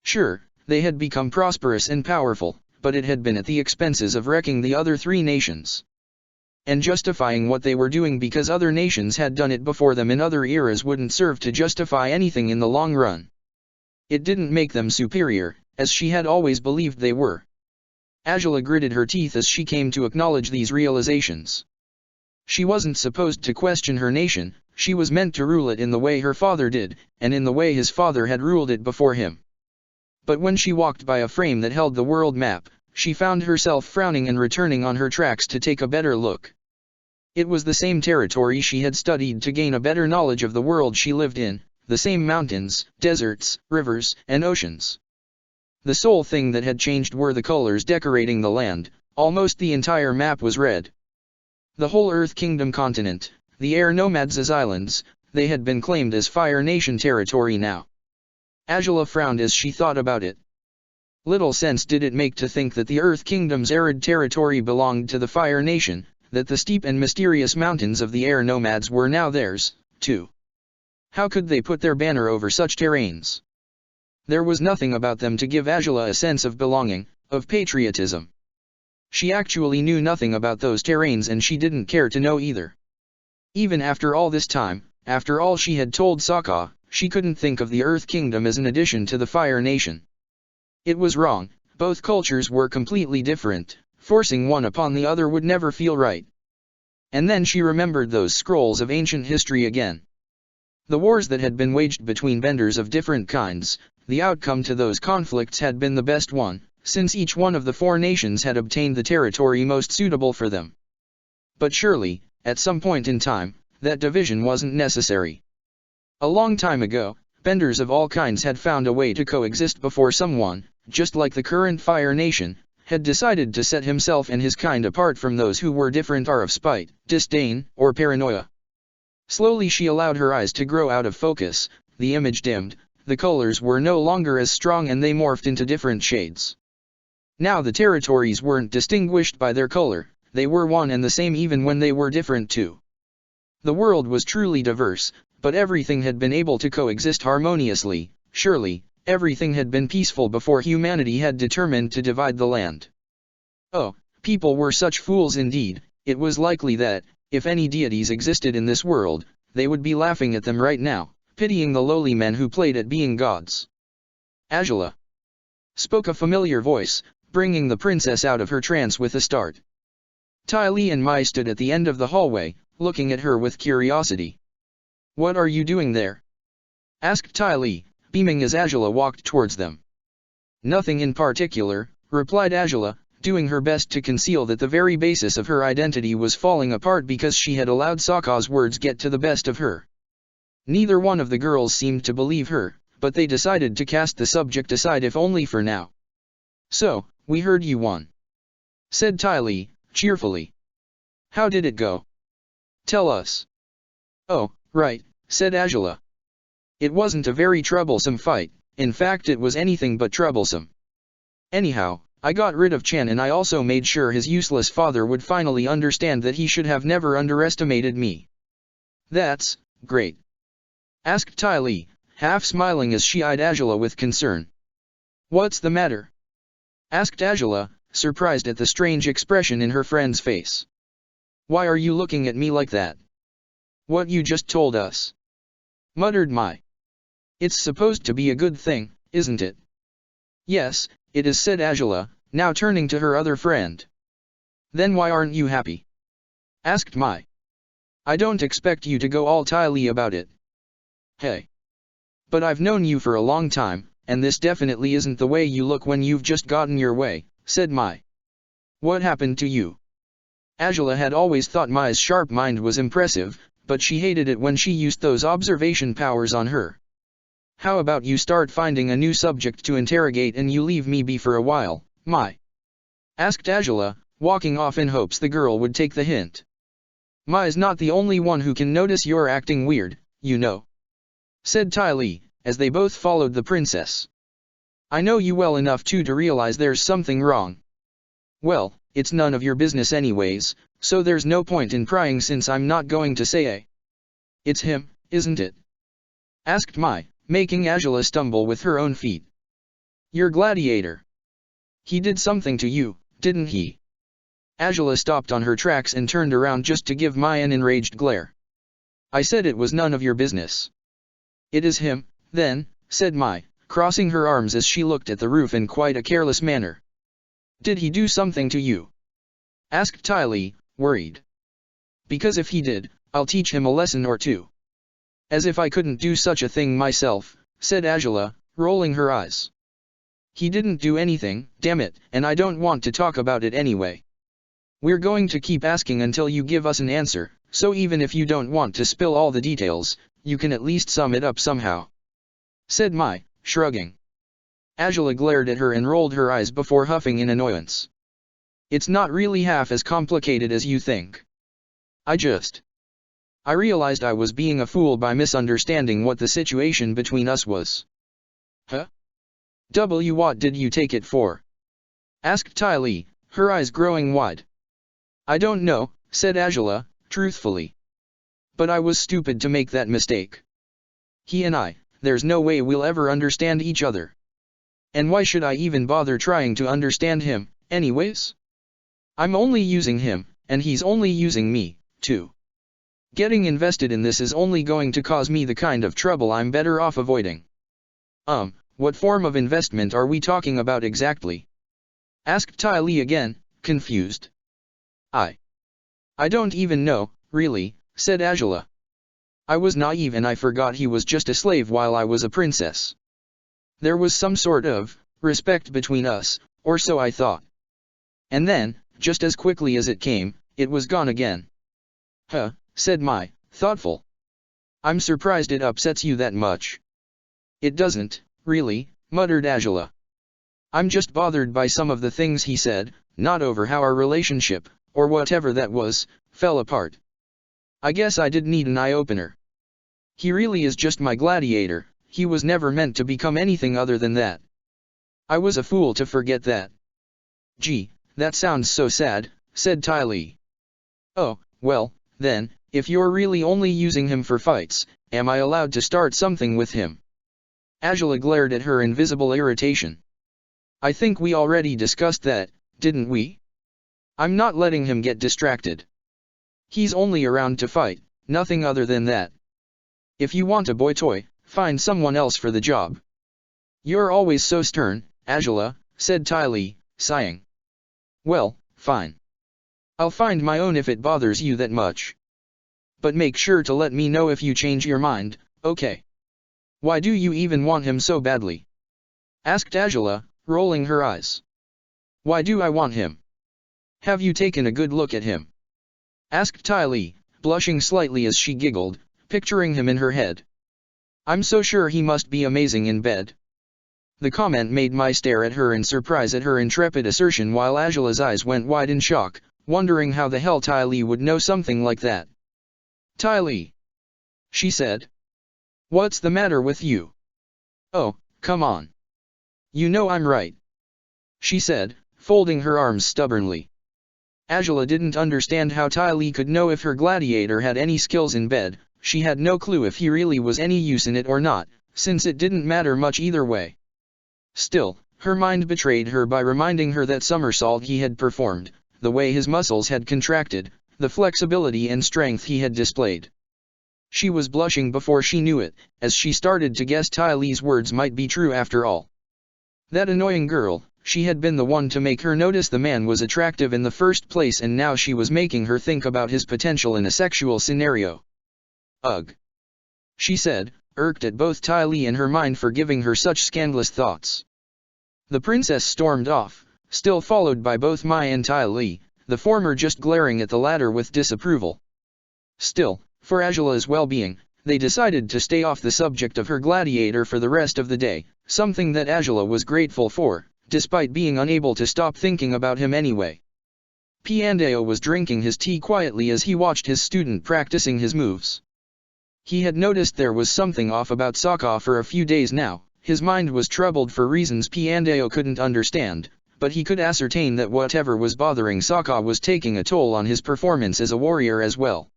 Sure, they had become prosperous and powerful, but it had been at the expenses of wrecking the other three nations. And justifying what they were doing because other nations had done it before them in other eras wouldn't serve to justify anything in the long run. It didn't make them superior, as she had always believed they were. Angela gritted her teeth as she came to acknowledge these realizations. She wasn't supposed to question her nation, she was meant to rule it in the way her father did, and in the way his father had ruled it before him. But when she walked by a frame that held the world map, she found herself frowning and returning on her tracks to take a better look. It was the same territory she had studied to gain a better knowledge of the world she lived in, the same mountains, deserts, rivers, and oceans. The sole thing that had changed were the colors decorating the land. Almost the entire map was red. The whole Earth Kingdom continent, the air nomads as islands, they had been claimed as Fire Nation territory now. Angela frowned as she thought about it. Little sense did it make to think that the Earth Kingdom's arid territory belonged to the Fire Nation, that the steep and mysterious mountains of the air nomads were now theirs, too. How could they put their banner over such terrains? There was nothing about them to give Angela a sense of belonging, of patriotism. She actually knew nothing about those terrains and she didn't care to know either. Even after all this time, after all she had told Sokka, she couldn't think of the Earth Kingdom as an addition to the Fire Nation. It was wrong, both cultures were completely different, forcing one upon the other would never feel right. And then she remembered those scrolls of ancient history again. The wars that had been waged between benders of different kinds, the outcome to those conflicts had been the best one, since each one of the four nations had obtained the territory most suitable for them. But surely, at some point in time, that division wasn't necessary. A long time ago, benders of all kinds had found a way to coexist before someone, just like the current Fire Nation, had decided to set himself and his kind apart from those who were different out of spite, disdain, or paranoia. Slowly she allowed her eyes to grow out of focus, the image dimmed, the colors were no longer as strong and they morphed into different shades. Now the territories weren't distinguished by their color, they were one and the same even when they were different too. The world was truly diverse, but everything had been able to coexist harmoniously. Surely, everything had been peaceful before humanity had determined to divide the land. Oh, people were such fools indeed. It was likely that, if any deities existed in this world, they would be laughing at them right now, pitying the lowly men who played at being gods. Angela, spoke a familiar voice, bringing the princess out of her trance with a start. Ty Lee and Mai stood at the end of the hallway, looking at her with curiosity. "What are you doing there?" asked Ty Lee, beaming as Angela walked towards them. "Nothing in particular," replied Angela, doing her best to conceal that the very basis of her identity was falling apart because she had allowed Sokka's words get to the best of her. Neither one of the girls seemed to believe her, but they decided to cast the subject aside if only for now. "So, we heard you won," said Ty Lee, cheerfully. "How did it go? Tell us." "Oh, right," said Angela. "It wasn't a very troublesome fight, in fact it was anything but troublesome. Anyhow, I got rid of Chan and I also made sure his useless father would finally understand that he should have never underestimated me." "That's great," asked Ty Lee, half smiling as she eyed Angela with concern. "What's the matter?" asked Angela, surprised at the strange expression in her friend's face. "Why are you looking at me like that?" "What you just told us," muttered Mai. "It's supposed to be a good thing, isn't it?" "Yes, it is," said Angela, now turning to her other friend. "Then why aren't you happy?" asked Mai. "I don't expect you to go all Ty Lee about it." "Hey. But I've known you for a long time, and this definitely isn't the way you look when you've just gotten your way," said Mai. "What happened to you?" Angela had always thought Mai's sharp mind was impressive, but she hated it when she used those observation powers on her. "How about you start finding a new subject to interrogate and you leave me be for a while, Mai?" asked Angela, walking off in hopes the girl would take the hint. "Mai's not the only one who can notice you're acting weird, you know," said Ty Lee, as they both followed the princess. "I know you well enough to realize there's something wrong." "Well, it's none of your business anyways, so there's no point in prying since I'm not going to say a. It's him, isn't it?" asked Mai, making Angela stumble with her own feet. "Your Gladiator. He did something to you, didn't he?" Angela stopped on her tracks and turned around just to give Mai an enraged glare. "I said it was none of your business." "It is him, then," said Mai, crossing her arms as she looked at the roof in quite a careless manner. "Did he do something to you?" asked Ty Lee, worried. "Because if he did, I'll teach him a lesson or two." "As if I couldn't do such a thing myself," said Angela, rolling her eyes. "He didn't do anything, damn it, and I don't want to talk about it anyway. We're going to keep asking until you give us an answer, so even if you don't want to spill all the details, you can at least sum it up somehow," said Mai, shrugging. Angela glared at her and rolled her eyes before huffing in annoyance. "It's not really half as complicated as you think. I realized I was being a fool by misunderstanding what the situation between us was." "Huh? What did you take it for?" asked Ty Lee, her eyes growing wide. "I don't know," said Angela, truthfully. "But I was stupid to make that mistake. He and I, there's no way we'll ever understand each other. And why should I even bother trying to understand him, anyways? I'm only using him, and he's only using me, too. Getting invested in this is only going to cause me the kind of trouble I'm better off avoiding." What form of investment are we talking about exactly?" asked Ty Lee again, confused. I don't even know, really," said Angela. I was naive and I forgot he was just a slave while I was a princess. There was some sort of respect between us, or so I thought. And then, just as quickly as it came, it was gone again. Huh, said Mai, thoughtful. I'm surprised it upsets you that much. It doesn't, really, muttered Angela. I'm just bothered by some of the things he said, not over how our relationship, or whatever that was, fell apart. I guess I did need an eye-opener. He really is just my gladiator, he was never meant to become anything other than that. I was a fool to forget that. Gee, that sounds so sad, said Ty Lee. Oh, well, then, if you're really only using him for fights, am I allowed to start something with him? Angela glared at her in visible irritation. I think we already discussed that, didn't we? I'm not letting him get distracted. He's only around to fight, nothing other than that. If you want a boy toy, find someone else for the job. You're always so stern, Angela, said Ty Lee, sighing. Well, fine. I'll find my own if it bothers you that much. But make sure to let me know if you change your mind, okay? Why do you even want him so badly? Asked Angela, rolling her eyes. Why do I want him? Have you taken a good look at him? Asked Ty Lee, blushing slightly as she giggled, picturing him in her head. I'm so sure he must be amazing in bed. The comment made Mai stare at her in surprise at her intrepid assertion while Angela's eyes went wide in shock, wondering how the hell Ty Lee would know something like that. Ty Lee, she said. What's the matter with you? Oh, come on. You know I'm right, she said, folding her arms stubbornly. Angela didn't understand how Ty Lee could know if her gladiator had any skills in bed. She had no clue if he really was any use in it or not, since it didn't matter much either way. Still, her mind betrayed her by reminding her that somersault he had performed, the way his muscles had contracted, the flexibility and strength he had displayed. She was blushing before she knew it, as she started to guess Ty Lee's words might be true after all. That annoying girl, she had been the one to make her notice the man was attractive in the first place, and now she was making her think about his potential in a sexual scenario. Ugh, she said, irked at both Ty Lee and her mind for giving her such scandalous thoughts. The princess stormed off, still followed by both Mai and Ty Lee, the former just glaring at the latter with disapproval. Still, for Angela's well-being, they decided to stay off the subject of her gladiator for the rest of the day, something that Angela was grateful for, despite being unable to stop thinking about him anyway. Piandao was drinking his tea quietly as he watched his student practicing his moves. He had noticed there was something off about Sokka for a few days now. His mind was troubled for reasons Piandao couldn't understand, but he could ascertain that whatever was bothering Sokka was taking a toll on his performance as a warrior as well.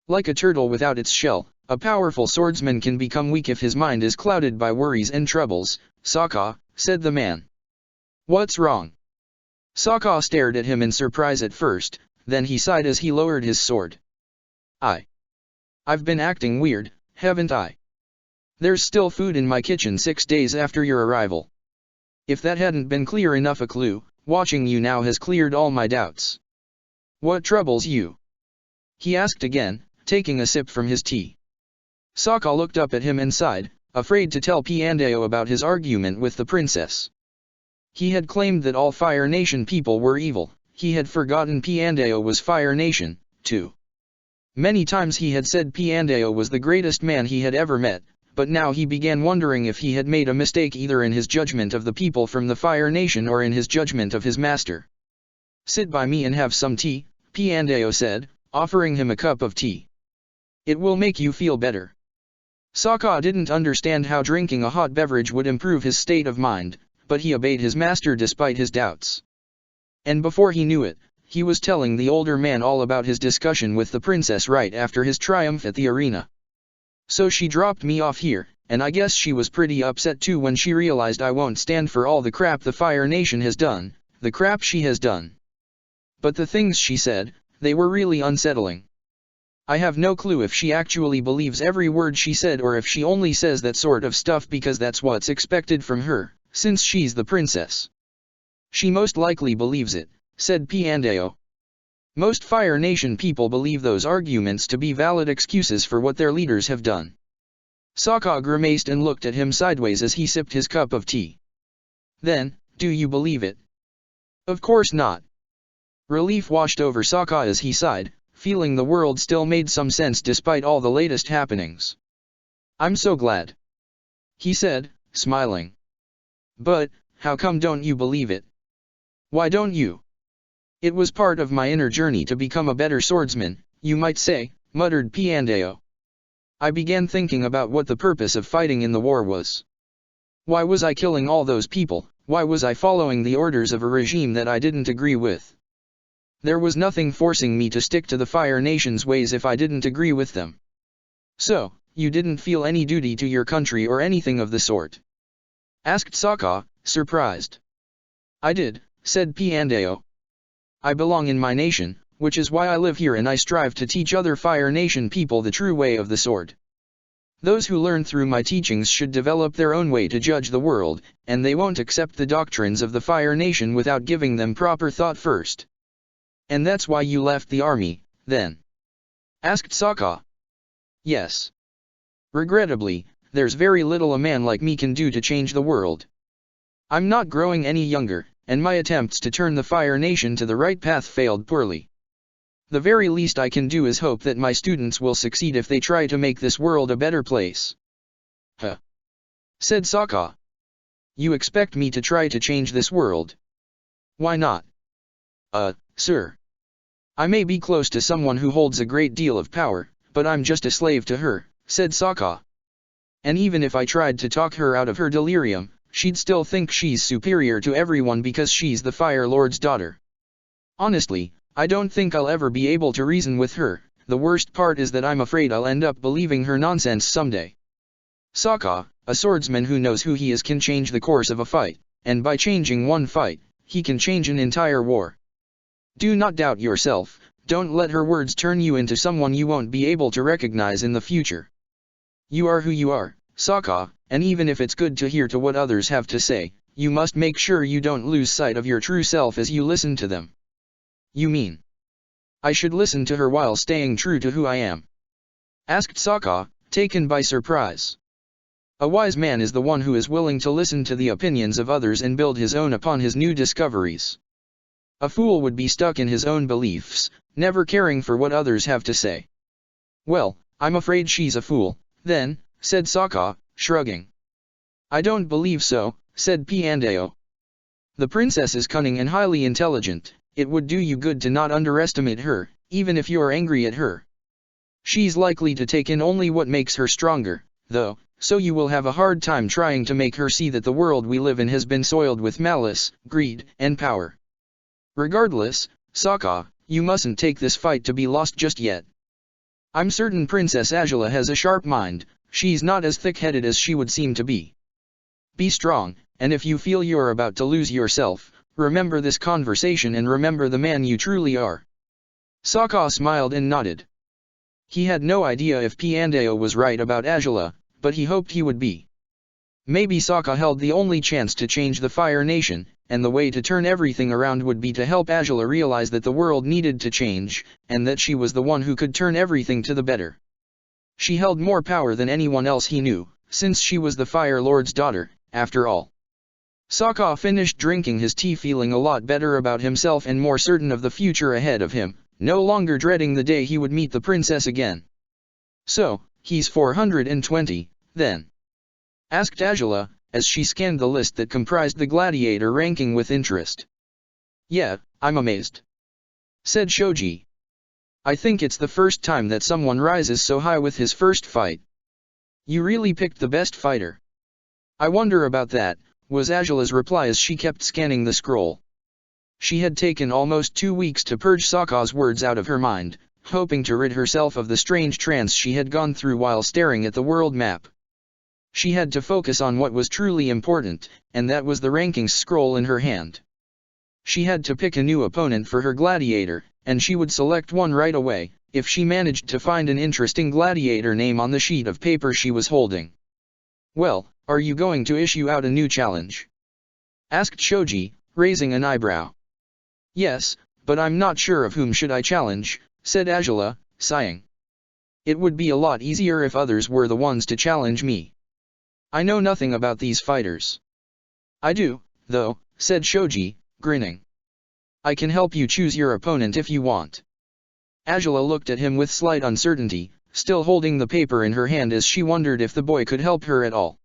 Like a turtle without its shell, a powerful swordsman can become weak if his mind is clouded by worries and troubles. Sokka, said the man. What's wrong? Sokka stared at him in surprise at first, then he sighed as he lowered his sword. I've been acting weird, haven't I? There's still food in my kitchen 6 days after your arrival. If that hadn't been clear enough a clue, watching you now has cleared all my doubts. What troubles you? He asked again, taking a sip from his tea. Sokka looked up at him and sighed, afraid to tell Piandao about his argument with the princess. He had claimed that all Fire Nation people were evil. He had forgotten Piandao was Fire Nation, too. Many times he had said Piandao was the greatest man he had ever met, but now he began wondering if he had made a mistake either in his judgment of the people from the Fire Nation or in his judgment of his master. Sit by me and have some tea, Piandao said, offering him a cup of tea. It will make you feel better. Sokka didn't understand how drinking a hot beverage would improve his state of mind, but he obeyed his master despite his doubts. And before he knew it, he was telling the older man all about his discussion with the princess right after his triumph at the arena. So she dropped me off here, and I guess she was pretty upset too when she realized I won't stand for all the crap the Fire Nation has done, the crap she has done. But the things she said, they were really unsettling. I have no clue if she actually believes every word she said or if she only says that sort of stuff because that's what's expected from her, since she's the princess. She most likely believes it, said Piandao. Most Fire Nation people believe those arguments to be valid excuses for what their leaders have done. Sokka grimaced and looked at him sideways as he sipped his cup of tea. Then, do you believe it? Of course not. Relief washed over Sokka as he sighed, feeling the world still made some sense despite all the latest happenings. I'm so glad, he said, smiling. But, how come don't you believe it? Why don't you? It was part of my inner journey to become a better swordsman, you might say, muttered Piandao. I began thinking about what the purpose of fighting in the war was. Why was I killing all those people? Why was I following the orders of a regime that I didn't agree with? There was nothing forcing me to stick to the Fire Nation's ways if I didn't agree with them. So, you didn't feel any duty to your country or anything of the sort? Asked Sokka, surprised. I did, said Piandao. I belong in my nation, which is why I live here and I strive to teach other Fire Nation people the true way of the sword. Those who learn through my teachings should develop their own way to judge the world, and they won't accept the doctrines of the Fire Nation without giving them proper thought first. And that's why you left the army, then? Asked Sokka. Yes. Regrettably, there's very little a man like me can do to change the world. I'm not growing any younger, and my attempts to turn the Fire Nation to the right path failed poorly. The very least I can do is hope that my students will succeed if they try to make this world a better place. Huh? Said Sokka. You expect me to try to change this world? Why not? Sir. I may be close to someone who holds a great deal of power, but I'm just a slave to her, said Sokka. And even if I tried to talk her out of her delirium, she'd still think she's superior to everyone because she's the Fire Lord's daughter. Honestly, I don't think I'll ever be able to reason with her. The worst part is that I'm afraid I'll end up believing her nonsense someday. Sokka, a swordsman who knows who he is, can change the course of a fight, and by changing one fight, he can change an entire war. Do not doubt yourself, don't let her words turn you into someone you won't be able to recognize in the future. You are who you are, Sokka, and even if it's good to hear to what others have to say, you must make sure you don't lose sight of your true self as you listen to them. You mean I should listen to her while staying true to who I am? Asked Sokka, taken by surprise. A wise man is the one who is willing to listen to the opinions of others and build his own upon his new discoveries. A fool would be stuck in his own beliefs, never caring for what others have to say. Well, I'm afraid she's a fool, then, said Sokka, shrugging. I don't believe so, said Piandao. The princess is cunning and highly intelligent. It would do you good to not underestimate her, even if you're angry at her. She's likely to take in only what makes her stronger, though, so you will have a hard time trying to make her see that the world we live in has been soiled with malice, greed, and power. Regardless, Sokka, you mustn't take this fight to be lost just yet. I'm certain Princess Azula has a sharp mind, she's not as thick-headed as she would seem to be. Be strong, and if you feel you're about to lose yourself, remember this conversation and remember the man you truly are. Sokka smiled and nodded. He had no idea if Piandao was right about Azula, but he hoped he would be. Maybe Sokka held the only chance to change the Fire Nation, and the way to turn everything around would be to help Azula realize that the world needed to change, and that she was the one who could turn everything to the better. She held more power than anyone else he knew, since she was the Fire Lord's daughter, after all. Sokka finished drinking his tea feeling a lot better about himself and more certain of the future ahead of him, no longer dreading the day he would meet the princess again. So, he's 420, then? Asked Azula, as she scanned the list that comprised the Gladiator ranking with interest. Yeah, I'm amazed, said Shoji. I think it's the first time that someone rises so high with his first fight. You really picked the best fighter. I wonder about that, was Azula's reply as she kept scanning the scroll. She had taken almost 2 weeks to purge Sokka's words out of her mind, hoping to rid herself of the strange trance she had gone through while staring at the world map. She had to focus on what was truly important, and that was the rankings scroll in her hand. She had to pick a new opponent for her gladiator, and she would select one right away, if she managed to find an interesting gladiator name on the sheet of paper she was holding. Well, are you going to issue out a new challenge? Asked Shoji, raising an eyebrow. Yes, but I'm not sure of whom should I challenge, said Angela, sighing. It would be a lot easier if others were the ones to challenge me. I know nothing about these fighters. I do, though, said Shoji, grinning. I can help you choose your opponent if you want. Angela looked at him with slight uncertainty, still holding the paper in her hand as she wondered if the boy could help her at all.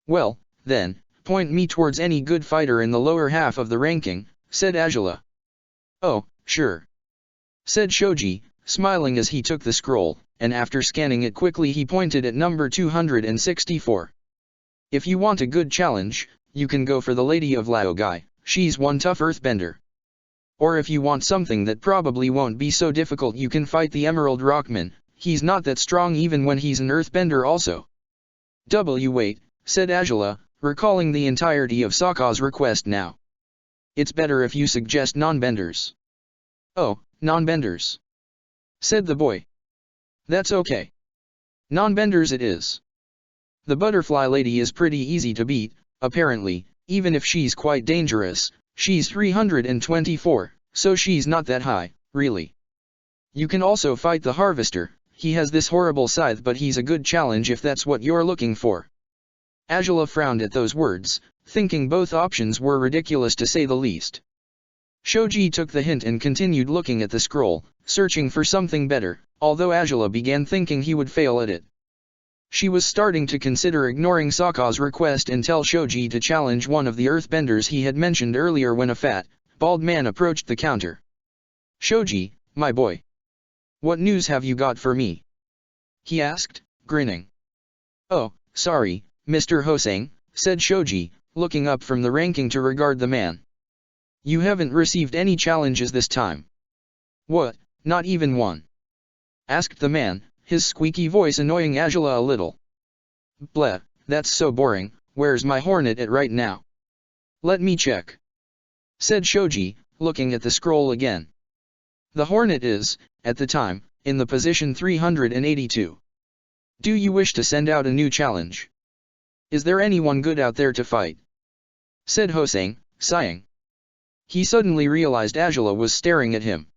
Well, then, point me towards any good fighter in the lower half of the ranking, said Angela. Oh, sure. Said Shoji, smiling as he took the scroll, and after scanning it quickly he pointed at number 264. If you want a good challenge, you can go for the Lady of Laogai, she's one tough earthbender. Or if you want something that probably won't be so difficult, you can fight the Emerald Rockman, he's not that strong even when he's an earthbender also. Wait, said Angela, recalling the entirety of Sokka's request now. It's better if you suggest non-benders. Oh, non-benders, said the boy. That's okay. Non-benders it is. The butterfly lady is pretty easy to beat, apparently, even if she's quite dangerous. She's 324, so she's not that high, really. You can also fight the harvester, he has this horrible scythe but he's a good challenge if that's what you're looking for. Angela frowned at those words, thinking both options were ridiculous to say the least. Shoji took the hint and continued looking at the scroll, searching for something better, although Angela began thinking he would fail at it. She was starting to consider ignoring Sokka's request and tell Shoji to challenge one of the earthbenders he had mentioned earlier when a fat, bald man approached the counter. Shoji, my boy. What news have you got for me? He asked, grinning. Oh, sorry, Mr. Hosang, said Shoji, looking up from the ranking to regard the man. You haven't received any challenges this time. What, not even one? Asked the man, his squeaky voice annoying Angela a little. Bleh, that's so boring, where's my hornet at right now? Let me check. Said Shoji, looking at the scroll again. The hornet is, at the time, in the position 382. Do you wish to send out a new challenge? Is there anyone good out there to fight? Said Hosang, sighing. He suddenly realized Angela was staring at him.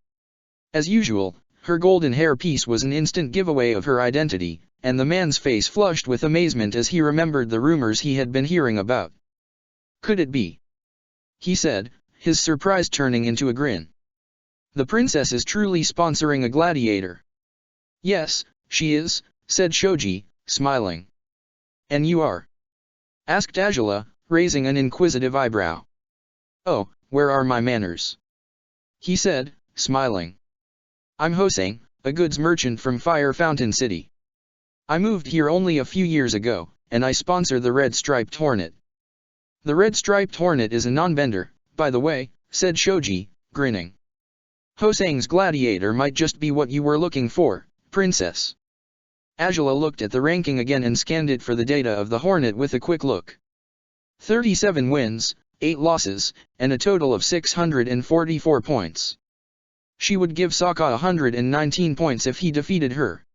As usual, her golden hairpiece was an instant giveaway of her identity, and the man's face flushed with amazement as he remembered the rumors he had been hearing about. Could it be? He said, his surprise turning into a grin. The princess is truly sponsoring a gladiator. Yes, she is, said Shoji, smiling. And you are? Asked Angela, raising an inquisitive eyebrow. Oh, where are my manners? He said, smiling. I'm Hosang, a goods merchant from Fire Fountain City. I moved here only a few years ago, and I sponsor the Red Striped Hornet. The Red Striped Hornet is a non-bender, by the way, said Shoji, grinning. Hosang's Gladiator might just be what you were looking for, princess. Angela looked at the ranking again and scanned it for the data of the Hornet with a quick look. 37 wins, 8 losses, and a total of 644 points. She would give Sokka 119 points if he defeated her.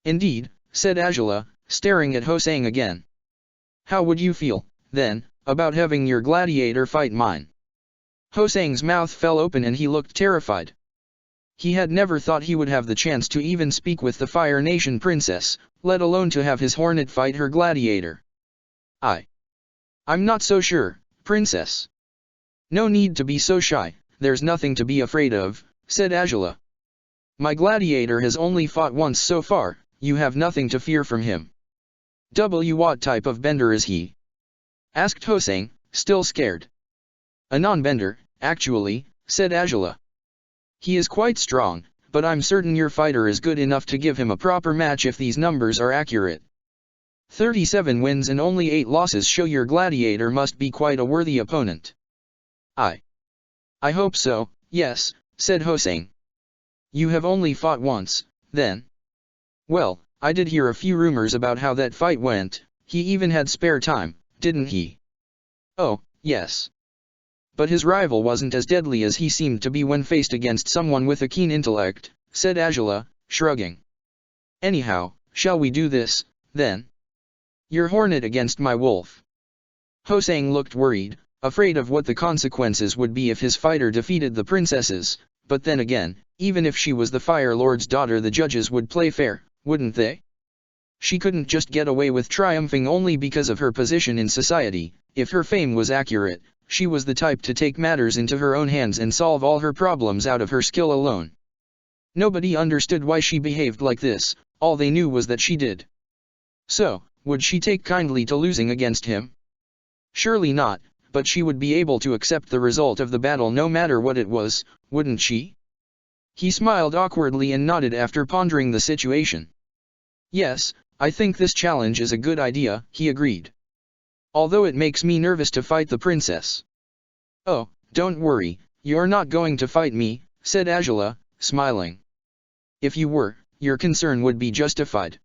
Indeed, said Angela, staring at Hosang again. How would you feel, then, about having your gladiator fight mine? Hosang's mouth fell open and he looked terrified. He had never thought he would have the chance to even speak with the Fire Nation princess, let alone to have his hornet fight her gladiator. I'm not so sure, princess. No need to be so shy, there's nothing to be afraid of, said Angela. My gladiator has only fought once so far, you have nothing to fear from him. What type of bender is he? Asked Hosang, still scared. A non-bender, actually, said Angela. He is quite strong, but I'm certain your fighter is good enough to give him a proper match if these numbers are accurate. 37 wins and only 8 losses show your gladiator must be quite a worthy opponent. I hope so, yes, said Hosang. You have only fought once, then? Well, I did hear a few rumors about how that fight went, he even had spare time, didn't he? Oh, yes. But his rival wasn't as deadly as he seemed to be when faced against someone with a keen intellect, said Angela, shrugging. Anyhow, shall we do this, then? Your hornet against my wolf. Hosang looked worried, afraid of what the consequences would be if his fighter defeated the princesses, but then again, even if she was the Fire Lord's daughter, the judges would play fair, wouldn't they? She couldn't just get away with triumphing only because of her position in society. If her fame was accurate, she was the type to take matters into her own hands and solve all her problems out of her skill alone. Nobody understood why she behaved like this, all they knew was that she did. So, would she take kindly to losing against him? Surely not, but she would be able to accept the result of the battle no matter what it was, wouldn't she? He smiled awkwardly and nodded after pondering the situation. Yes, I think this challenge is a good idea, he agreed. Although it makes me nervous to fight the princess. Oh, don't worry, you're not going to fight me, said Angela, smiling. If you were, your concern would be justified.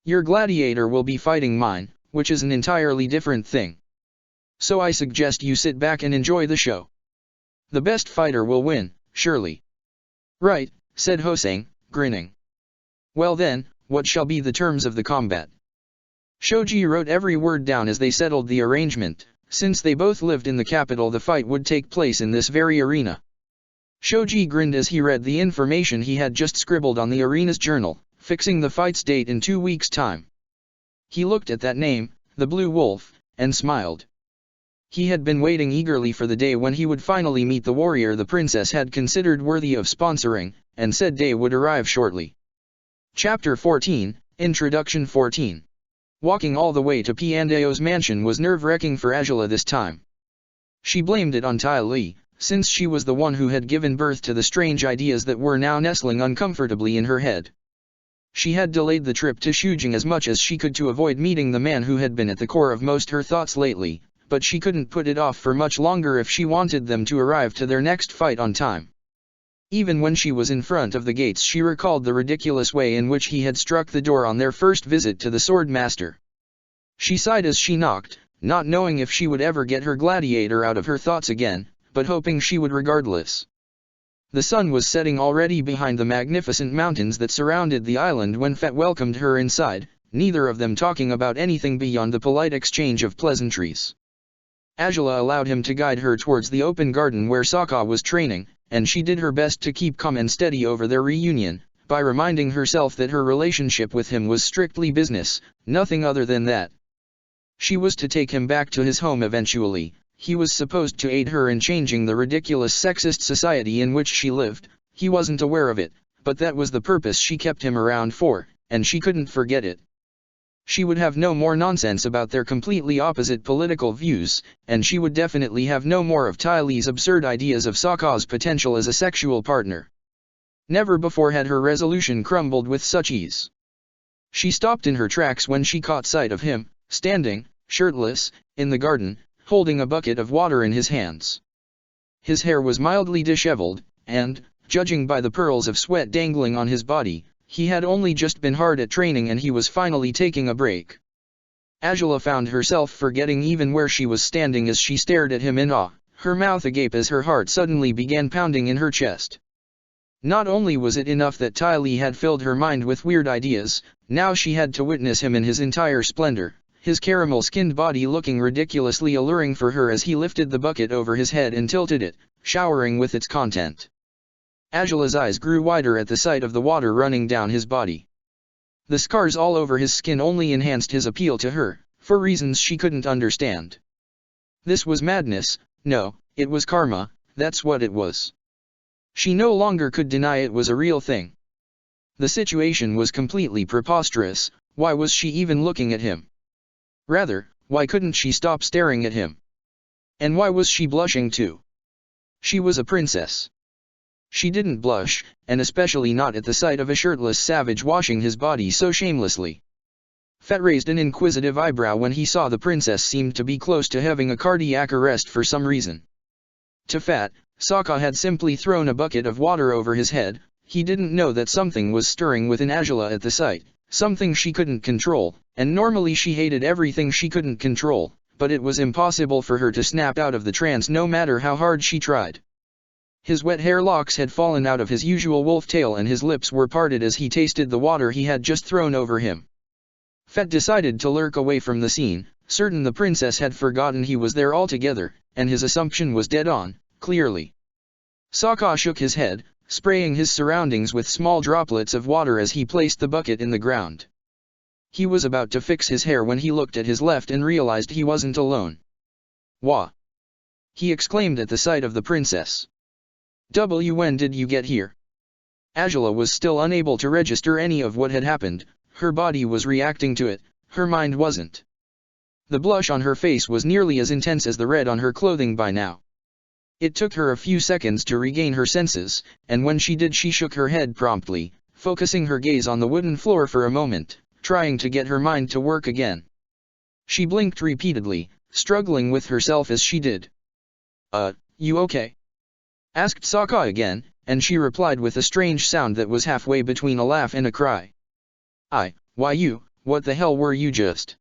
Your gladiator will be fighting mine, which is an entirely different thing. So I suggest you sit back and enjoy the show. The best fighter will win, surely. Right, said Hosang, grinning. Well then, what shall be the terms of the combat? Shoji wrote every word down as they settled the arrangement. Since they both lived in the capital, the fight would take place in this very arena. Shoji grinned as he read the information he had just scribbled on the arena's journal, fixing the fight's date in 2 weeks' time. He looked at that name, the Blue Wolf, and smiled. He had been waiting eagerly for the day when he would finally meet the warrior the princess had considered worthy of sponsoring, and said day would arrive shortly. Chapter 14, Introduction 14. Walking all the way to Piandeo's mansion was nerve-wracking for Angela this time. She blamed it on Tai Li, since she was the one who had given birth to the strange ideas that were now nestling uncomfortably in her head. She had delayed the trip to Shujing as much as she could to avoid meeting the man who had been at the core of most her thoughts lately, but she couldn't put it off for much longer if she wanted them to arrive to their next fight on time. Even when she was in front of the gates, she recalled the ridiculous way in which he had struck the door on their first visit to the sword master. She sighed as she knocked, not knowing if she would ever get her gladiator out of her thoughts again, but hoping she would regardless. The sun was setting already behind the magnificent mountains that surrounded the island when Fett welcomed her inside, neither of them talking about anything beyond the polite exchange of pleasantries. Angela allowed him to guide her towards the open garden where Sokka was training, and she did her best to keep calm and steady over their reunion, by reminding herself that her relationship with him was strictly business, nothing other than that. She was to take him back to his home eventually. He was supposed to aid her in changing the ridiculous sexist society in which she lived. He wasn't aware of it, but that was the purpose she kept him around for, and she couldn't forget it. She would have no more nonsense about their completely opposite political views, and she would definitely have no more of Tai Li's absurd ideas of Sokka's potential as a sexual partner. Never before had her resolution crumbled with such ease. She stopped in her tracks when she caught sight of him, standing, shirtless, in the garden, holding a bucket of water in his hands. His hair was mildly disheveled, and, judging by the pearls of sweat dangling on his body, he had only just been hard at training and he was finally taking a break. Angela found herself forgetting even where she was standing as she stared at him in awe, her mouth agape as her heart suddenly began pounding in her chest. Not only was it enough that Tai Li had filled her mind with weird ideas, now she had to witness him in his entire splendor, his caramel-skinned body looking ridiculously alluring for her as he lifted the bucket over his head and tilted it, showering with its content. Angela's eyes grew wider at the sight of the water running down his body. The scars all over his skin only enhanced his appeal to her, for reasons she couldn't understand. This was madness. No, it was karma, that's what it was. She no longer could deny it was a real thing. The situation was completely preposterous. Why was she even looking at him? Rather, why couldn't she stop staring at him? And why was she blushing too? She was a princess. She didn't blush, and especially not at the sight of a shirtless savage washing his body so shamelessly. Fett raised an inquisitive eyebrow when he saw the princess seemed to be close to having a cardiac arrest for some reason. To Fett, Sokka had simply thrown a bucket of water over his head. He didn't know that something was stirring within Angela at the sight, something she couldn't control, and normally she hated everything she couldn't control, but it was impossible for her to snap out of the trance no matter how hard she tried. His wet hair locks had fallen out of his usual wolf tail and his lips were parted as he tasted the water he had just thrown over him. Fett decided to lurk away from the scene, certain the princess had forgotten he was there altogether, and his assumption was dead on, clearly. Sokka shook his head, spraying his surroundings with small droplets of water as he placed the bucket in the ground. He was about to fix his hair when he looked at his left and realized he wasn't alone. "Wah!" he exclaimed at the sight of the princess. "When did you get here?" Angela was still unable to register any of what had happened. Her body was reacting to it, her mind wasn't. The blush on her face was nearly as intense as the red on her clothing by now. It took her a few seconds to regain her senses, and when she did she shook her head promptly, focusing her gaze on the wooden floor for a moment, trying to get her mind to work again. She blinked repeatedly, struggling with herself as she did. You okay?" asked Sokka again, and she replied with a strange sound that was halfway between a laugh and a cry. Why you, what the hell were you just?"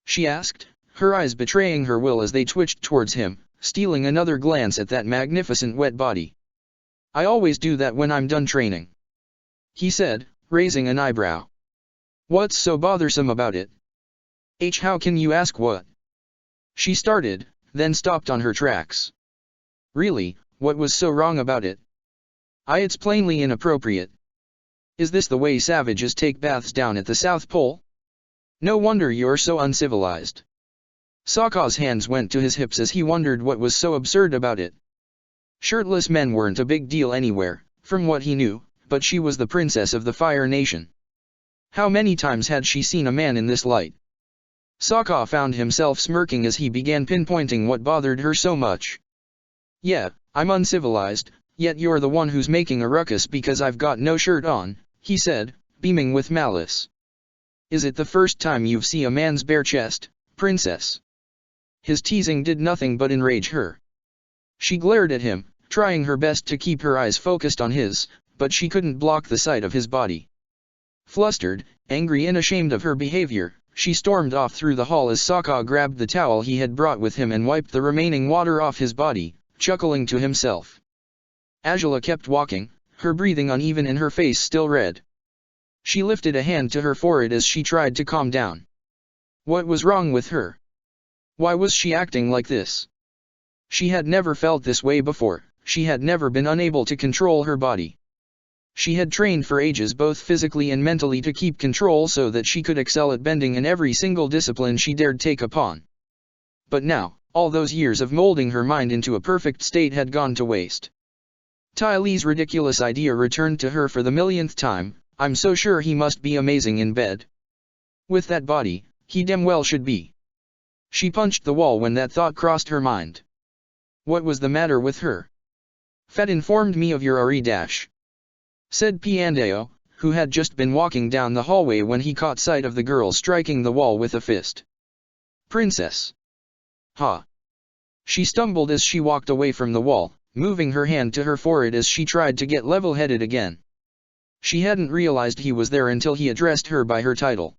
she asked, her eyes betraying her will as they twitched towards him, stealing another glance at that magnificent wet body. "I always do that when I'm done training," he said, raising an eyebrow. "What's so bothersome about it?" How can you ask what?" she started, then stopped on her tracks. "Really, what was so wrong about it?" It's plainly inappropriate. Is this the way savages take baths down at the South Pole? No wonder you're so uncivilized." Sokka's hands went to his hips as he wondered what was so absurd about it. Shirtless men weren't a big deal anywhere, from what he knew, but she was the princess of the Fire Nation. How many times had she seen a man in this light? Sokka found himself smirking as he began pinpointing what bothered her so much. "Yeah, I'm uncivilized, yet you're the one who's making a ruckus because I've got no shirt on," he said, beaming with malice. "Is it the first time you've seen a man's bare chest, princess?" His teasing did nothing but enrage her. She glared at him, trying her best to keep her eyes focused on his, but she couldn't block the sight of his body. Flustered, angry and ashamed of her behavior, she stormed off through the hall as Sokka grabbed the towel he had brought with him and wiped the remaining water off his body, chuckling to himself. Angela kept walking, her breathing uneven and her face still red. She lifted a hand to her forehead as she tried to calm down. What was wrong with her? Why was she acting like this? She had never felt this way before, she had never been unable to control her body. She had trained for ages both physically and mentally to keep control so that she could excel at bending in every single discipline she dared take upon. But now, all those years of molding her mind into a perfect state had gone to waste. Ty Lee's ridiculous idea returned to her for the millionth time. I'm so sure he must be amazing in bed. With that body, he damn well should be. She punched the wall when that thought crossed her mind. What was the matter with her? Fed informed me of your RE dash, said Piandao, who had just been walking down the hallway when he caught sight of the girl striking the wall with a fist. Princess. Ha. She stumbled as she walked away from the wall, moving her hand to her forehead as she tried to get level-headed again. She hadn't realized he was there until he addressed her by her title.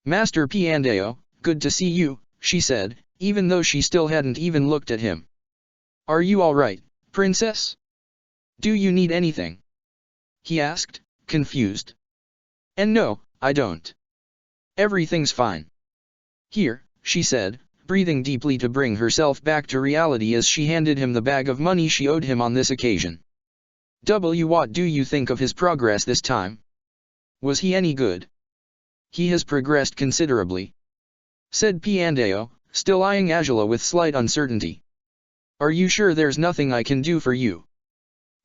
Master Piandao, good to see you, she said, even though she still hadn't even looked at him. Are you all right, princess? Do you need anything? He asked, confused. And no, I don't. Everything's fine. Here, she said, breathing deeply to bring herself back to reality as she handed him the bag of money she owed him on this occasion. What do you think of his progress this time? Was he any good? He has progressed considerably, said Piandao, still eyeing Angela with slight uncertainty. Are you sure there's nothing I can do for you?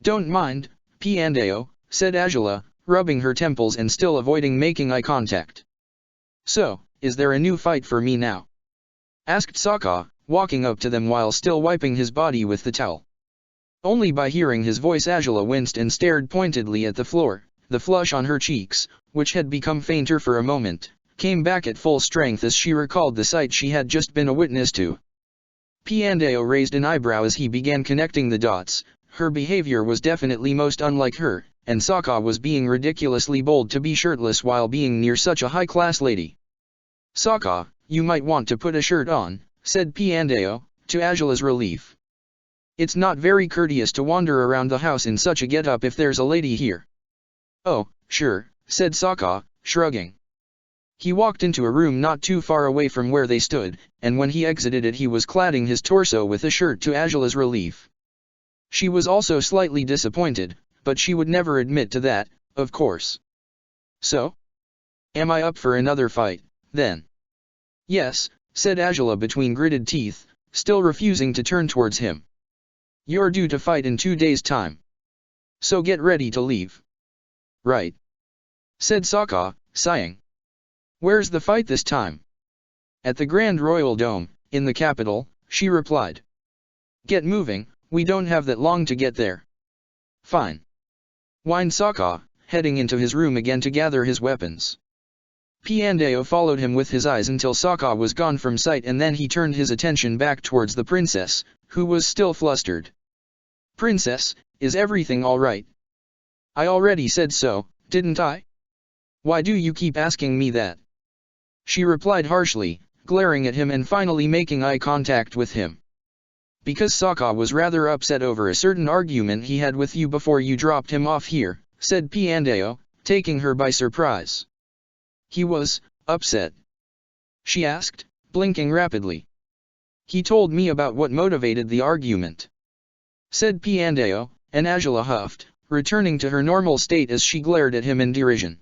Don't mind, Piandao, said Angela, rubbing her temples and still avoiding making eye contact. So, is there a new fight for me now? Asked Sokka, walking up to them while still wiping his body with the towel. Only by hearing his voice Angela winced and stared pointedly at the floor. The flush on her cheeks, which had become fainter for a moment, came back at full strength as she recalled the sight she had just been a witness to. Piandao raised an eyebrow as he began connecting the dots. Her behavior was definitely most unlike her, and Sokka was being ridiculously bold to be shirtless while being near such a high-class lady. Sokka, you might want to put a shirt on, said Piandao, to Angela's relief. It's not very courteous to wander around the house in such a get-up if there's a lady here. Oh, sure, said Sokka, shrugging. He walked into a room not too far away from where they stood, and when he exited it he was cladding his torso with a shirt to Angela's relief. She was also slightly disappointed, but she would never admit to that, of course. So? Am I up for another fight, then? Yes, said Angela between gritted teeth, still refusing to turn towards him. You're due to fight in 2 days' time. So get ready to leave. Right. Said Sokka, sighing. Where's the fight this time? At the Grand Royal Dome, in the capital, she replied. Get moving, we don't have that long to get there. Fine. Whined Sokka, heading into his room again to gather his weapons. Piandao followed him with his eyes until Sokka was gone from sight, and then he turned his attention back towards the princess, who was still flustered. Princess, is everything all right? I already said so, didn't I? Why do you keep asking me that? She replied harshly, glaring at him and finally making eye contact with him. Because Sokka was rather upset over a certain argument he had with you before you dropped him off here, said Piandao, taking her by surprise. He was upset? She asked, blinking rapidly. He told me about what motivated the argument, said Piandao, and Angela huffed, returning to her normal state as she glared at him in derision.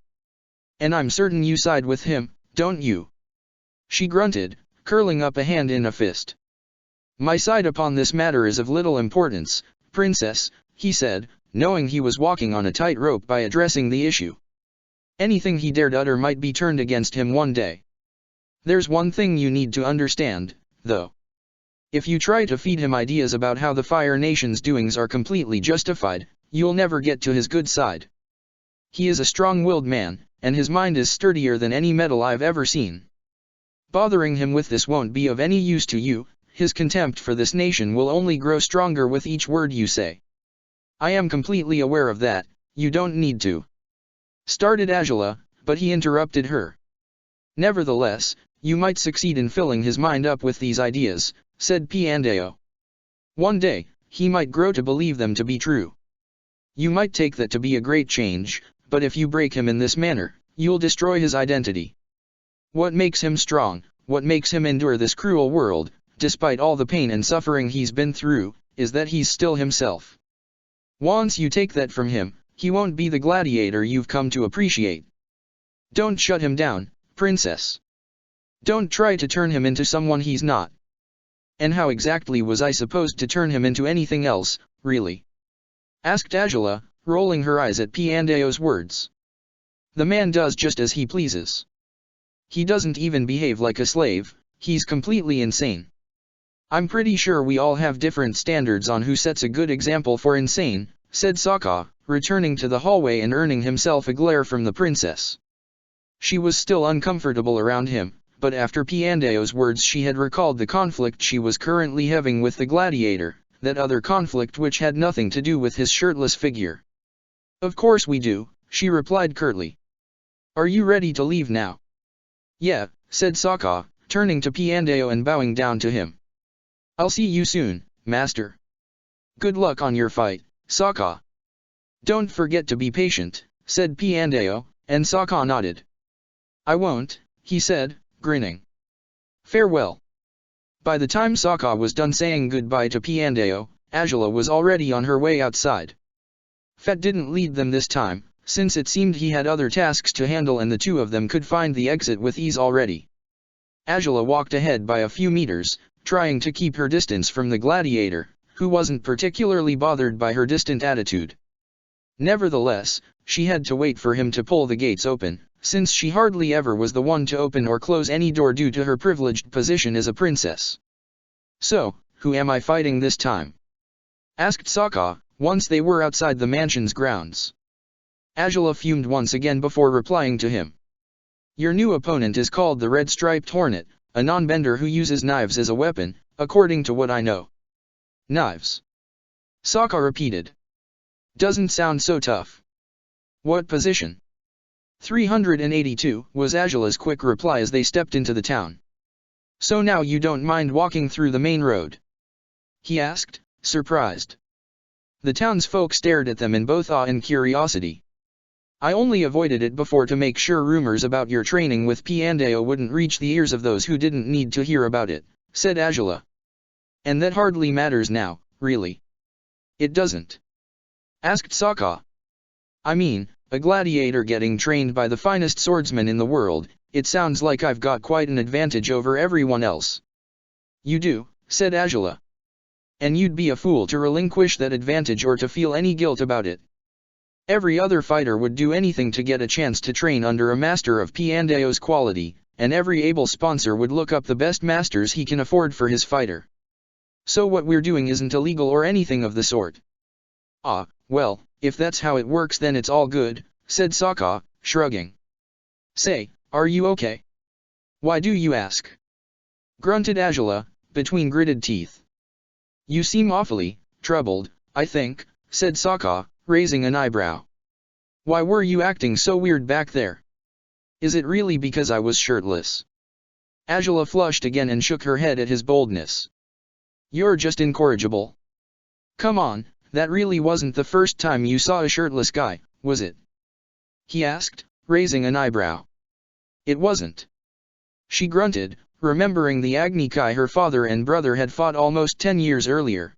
And I'm certain you side with him, don't you? She grunted, curling up a hand in a fist. My side upon this matter is of little importance, princess, he said, knowing he was walking on a tightrope by addressing the issue. Anything he dared utter might be turned against him one day. There's one thing you need to understand, though. If you try to feed him ideas about how the Fire Nation's doings are completely justified, you'll never get to his good side. He is a strong-willed man, and his mind is sturdier than any metal I've ever seen. Bothering him with this won't be of any use to you. His contempt for this nation will only grow stronger with each word you say. I am completely aware of that, you don't need to. Started Angela, but he interrupted her. Nevertheless, you might succeed in filling his mind up with these ideas, said Piandao. One day, he might grow to believe them to be true. You might take that to be a great change, but if you break him in this manner, you'll destroy his identity. What makes him strong, what makes him endure this cruel world, despite all the pain and suffering he's been through, is that he's still himself. Once you take that from him, he won't be the gladiator you've come to appreciate. Don't shut him down, princess. Don't try to turn him into someone he's not. And how exactly was I supposed to turn him into anything else, really? Asked Angela, rolling her eyes at Piandao's words. The man does just as he pleases. He doesn't even behave like a slave, he's completely insane. I'm pretty sure we all have different standards on who sets a good example for insane, said Sokka, returning to the hallway and earning himself a glare from the princess. She was still uncomfortable around him, but after Piandao's words she had recalled the conflict she was currently having with the gladiator, that other conflict which had nothing to do with his shirtless figure. Of course we do, she replied curtly. Are you ready to leave now? Yeah, said Sokka, turning to Piandao and bowing down to him. I'll see you soon, master. Good luck on your fight, Sokka. Don't forget to be patient, said Piandao, and Sokka nodded. I won't, he said, grinning. Farewell. By the time Sokka was done saying goodbye to Piandao, Angela was already on her way outside. Fett didn't lead them this time, since it seemed he had other tasks to handle and the two of them could find the exit with ease already. Angela walked ahead by a few meters, trying to keep her distance from the gladiator, who wasn't particularly bothered by her distant attitude. Nevertheless, she had to wait for him to pull the gates open, since she hardly ever was the one to open or close any door due to her privileged position as a princess. So, who am I fighting this time? Asked Sokka, once they were outside the mansion's grounds. Angela fumed once again before replying to him. Your new opponent is called the Red-Striped Hornet, a non-bender who uses knives as a weapon, according to what I know. Knives? Sokka repeated. Doesn't sound so tough. What position? 382, was Angela's quick reply as they stepped into the town. So now you don't mind walking through the main road? He asked, surprised. The townsfolk stared at them in both awe and curiosity. I only avoided it before to make sure rumors about your training with Piandao wouldn't reach the ears of those who didn't need to hear about it, said Angela. And that hardly matters now, really. It doesn't. Asked Sokka. I mean, a gladiator getting trained by the finest swordsman in the world, it sounds like I've got quite an advantage over everyone else. You do, said Azula. And you'd be a fool to relinquish that advantage or to feel any guilt about it. Every other fighter would do anything to get a chance to train under a master of Piandeo's quality, and every able sponsor would look up the best masters he can afford for his fighter. So what we're doing isn't illegal or anything of the sort. Ah, well, if that's how it works then it's all good, said Sokka, shrugging. Say, are you okay? Why do you ask? Grunted Azula, between gritted teeth. You seem awfully troubled, I think, said Sokka, raising an eyebrow. Why were you acting so weird back there? Is it really because I was shirtless? Azula flushed again and shook her head at his boldness. You're just incorrigible. Come on, that really wasn't the first time you saw a shirtless guy, was it? He asked, raising an eyebrow. It wasn't. She grunted, remembering the Agni Kai her father and brother had fought almost 10 years earlier.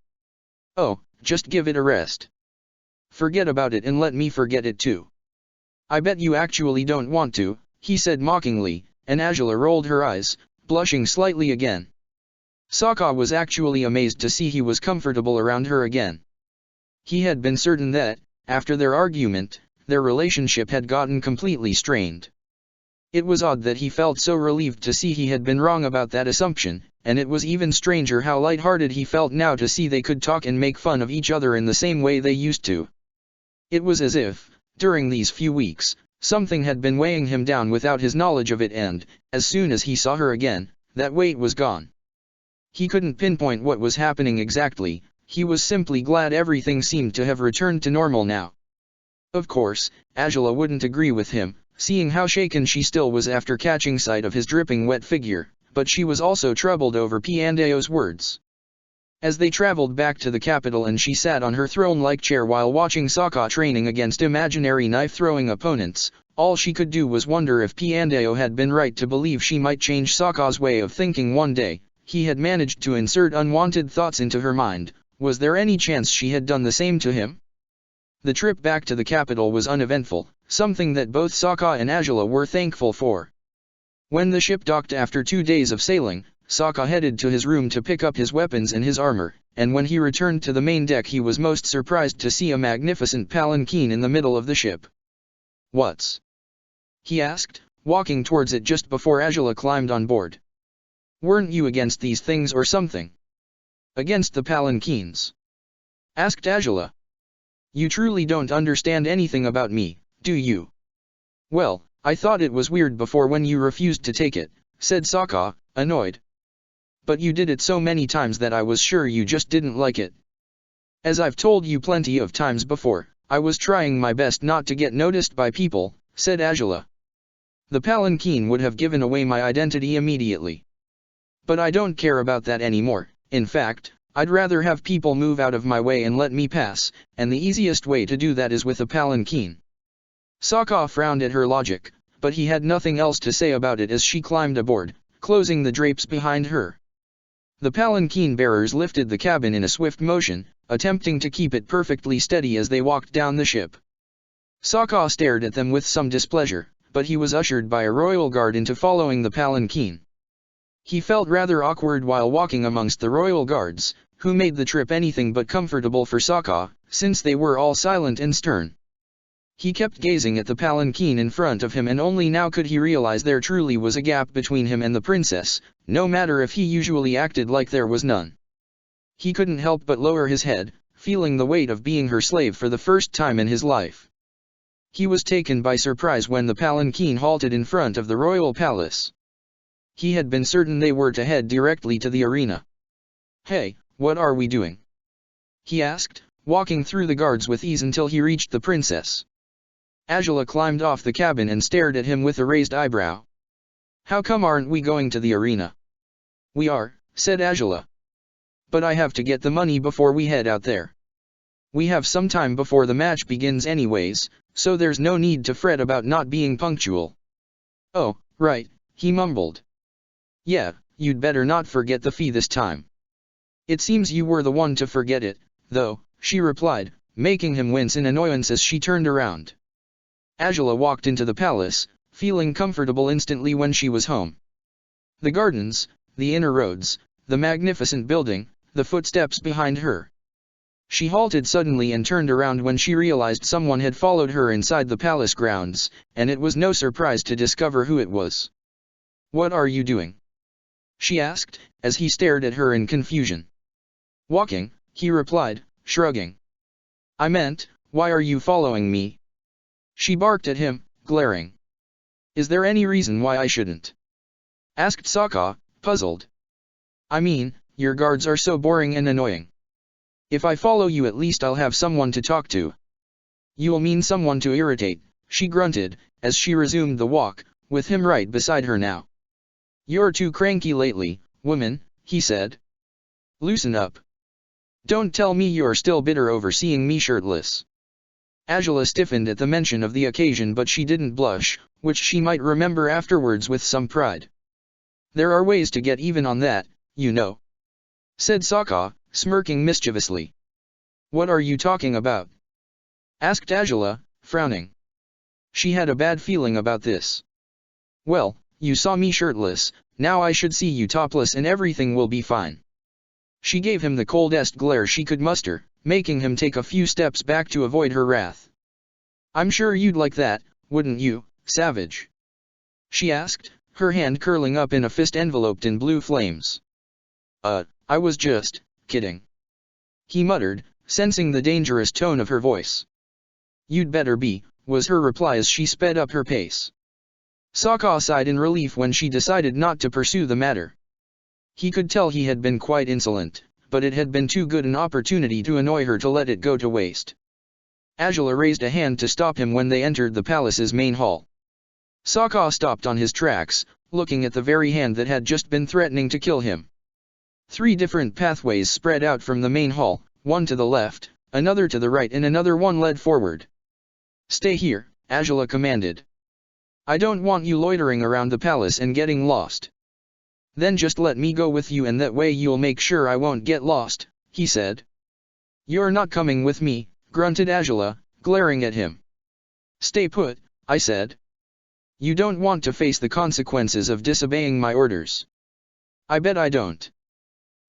Oh, just give it a rest. Forget about it and let me forget it too. I bet you actually don't want to, he said mockingly, and Azula rolled her eyes, blushing slightly again. Sokka was actually amazed to see he was comfortable around her again. He had been certain that, after their argument, their relationship had gotten completely strained. It was odd that he felt so relieved to see he had been wrong about that assumption, and it was even stranger how light-hearted he felt now to see they could talk and make fun of each other in the same way they used to. It was as if, during these few weeks, something had been weighing him down without his knowledge of it and, as soon as he saw her again, that weight was gone. He couldn't pinpoint what was happening exactly, he was simply glad everything seemed to have returned to normal now. Of course, Azula wouldn't agree with him, seeing how shaken she still was after catching sight of his dripping wet figure, but she was also troubled over Piandeo's words. As they traveled back to the capital and she sat on her throne-like chair while watching Sokka training against imaginary knife-throwing opponents, all she could do was wonder if Piandeo had been right to believe she might change Sokka's way of thinking one day. He had managed to insert unwanted thoughts into her mind. Was there any chance she had done the same to him? The trip back to the capital was uneventful, something that both Sokka and Azula were thankful for. When the ship docked after 2 days of sailing, Sokka headed to his room to pick up his weapons and his armor, and when he returned to the main deck he was most surprised to see a magnificent palanquin in the middle of the ship. What's? He asked, walking towards it just before Azula climbed on board. Weren't you against these things or something? Against the palanquins? Asked Azula. You truly don't understand anything about me, do you? Well, I thought it was weird before when you refused to take it, said Sokka, annoyed. But you did it so many times that I was sure you just didn't like it. As I've told you plenty of times before, I was trying my best not to get noticed by people, said Azula. The palanquin would have given away my identity immediately. But I don't care about that anymore. In fact, I'd rather have people move out of my way and let me pass, and the easiest way to do that is with a palanquin. Sokka frowned at her logic, but he had nothing else to say about it as she climbed aboard, closing the drapes behind her. The palanquin bearers lifted the cabin in a swift motion, attempting to keep it perfectly steady as they walked down the ship. Sokka stared at them with some displeasure, but he was ushered by a royal guard into following the palanquin. He felt rather awkward while walking amongst the royal guards, who made the trip anything but comfortable for Sokka, since they were all silent and stern. He kept gazing at the palanquin in front of him and only now could he realize there truly was a gap between him and the princess, no matter if he usually acted like there was none. He couldn't help but lower his head, feeling the weight of being her slave for the first time in his life. He was taken by surprise when the palanquin halted in front of the royal palace. He had been certain they were to head directly to the arena. Hey, what are we doing? He asked, walking through the guards with ease until he reached the princess. Azula climbed off the cabin and stared at him with a raised eyebrow. How come aren't we going to the arena? We are, said Azula. But I have to get the money before we head out there. We have some time before the match begins anyways, so there's no need to fret about not being punctual. Oh, right, he mumbled. Yeah, you'd better not forget the fee this time. It seems you were the one to forget it, though, she replied, making him wince in annoyance as she turned around. Angela walked into the palace, feeling comfortable instantly when she was home. The gardens, the inner roads, the magnificent building, the footsteps behind her. She halted suddenly and turned around when she realized someone had followed her inside the palace grounds, and it was no surprise to discover who it was. "What are you doing?" she asked, as he stared at her in confusion. "Walking," he replied, shrugging. "I meant, why are you following me?" She barked at him, glaring. "Is there any reason why I shouldn't?" asked Sokka, puzzled. "I mean, your guards are so boring and annoying. If I follow you, at least I'll have someone to talk to." "You'll mean someone to irritate," she grunted, as she resumed the walk, with him right beside her now. "You're too cranky lately, woman," he said. "Loosen up. Don't tell me you're still bitter over seeing me shirtless." Angela stiffened at the mention of the occasion, but she didn't blush, which she might remember afterwards with some pride. "There are ways to get even on that, you know," said Sokka, smirking mischievously. "What are you talking about?" asked Angela, frowning. She had a bad feeling about this. "Well, you saw me shirtless, now I should see you topless and everything will be fine." She gave him the coldest glare she could muster, making him take a few steps back to avoid her wrath. "I'm sure you'd like that, wouldn't you, savage?" she asked, her hand curling up in a fist enveloped in blue flames. I was just kidding," he muttered, sensing the dangerous tone of her voice. "You'd better be," was her reply as she sped up her pace. Sokka sighed in relief when she decided not to pursue the matter. He could tell he had been quite insolent, but it had been too good an opportunity to annoy her to let it go to waste. Angela raised a hand to stop him when they entered the palace's main hall. Sokka stopped on his tracks, looking at the very hand that had just been threatening to kill him. 3 different pathways spread out from the main hall, one to the left, another to the right and another one led forward. "Stay here," Angela commanded. "I don't want you loitering around the palace and getting lost." "Then just let me go with you and that way you'll make sure I won't get lost," he said. "You're not coming with me," grunted Angela, glaring at him. "Stay put," I said. "You don't want to face the consequences of disobeying my orders." "I bet I don't,"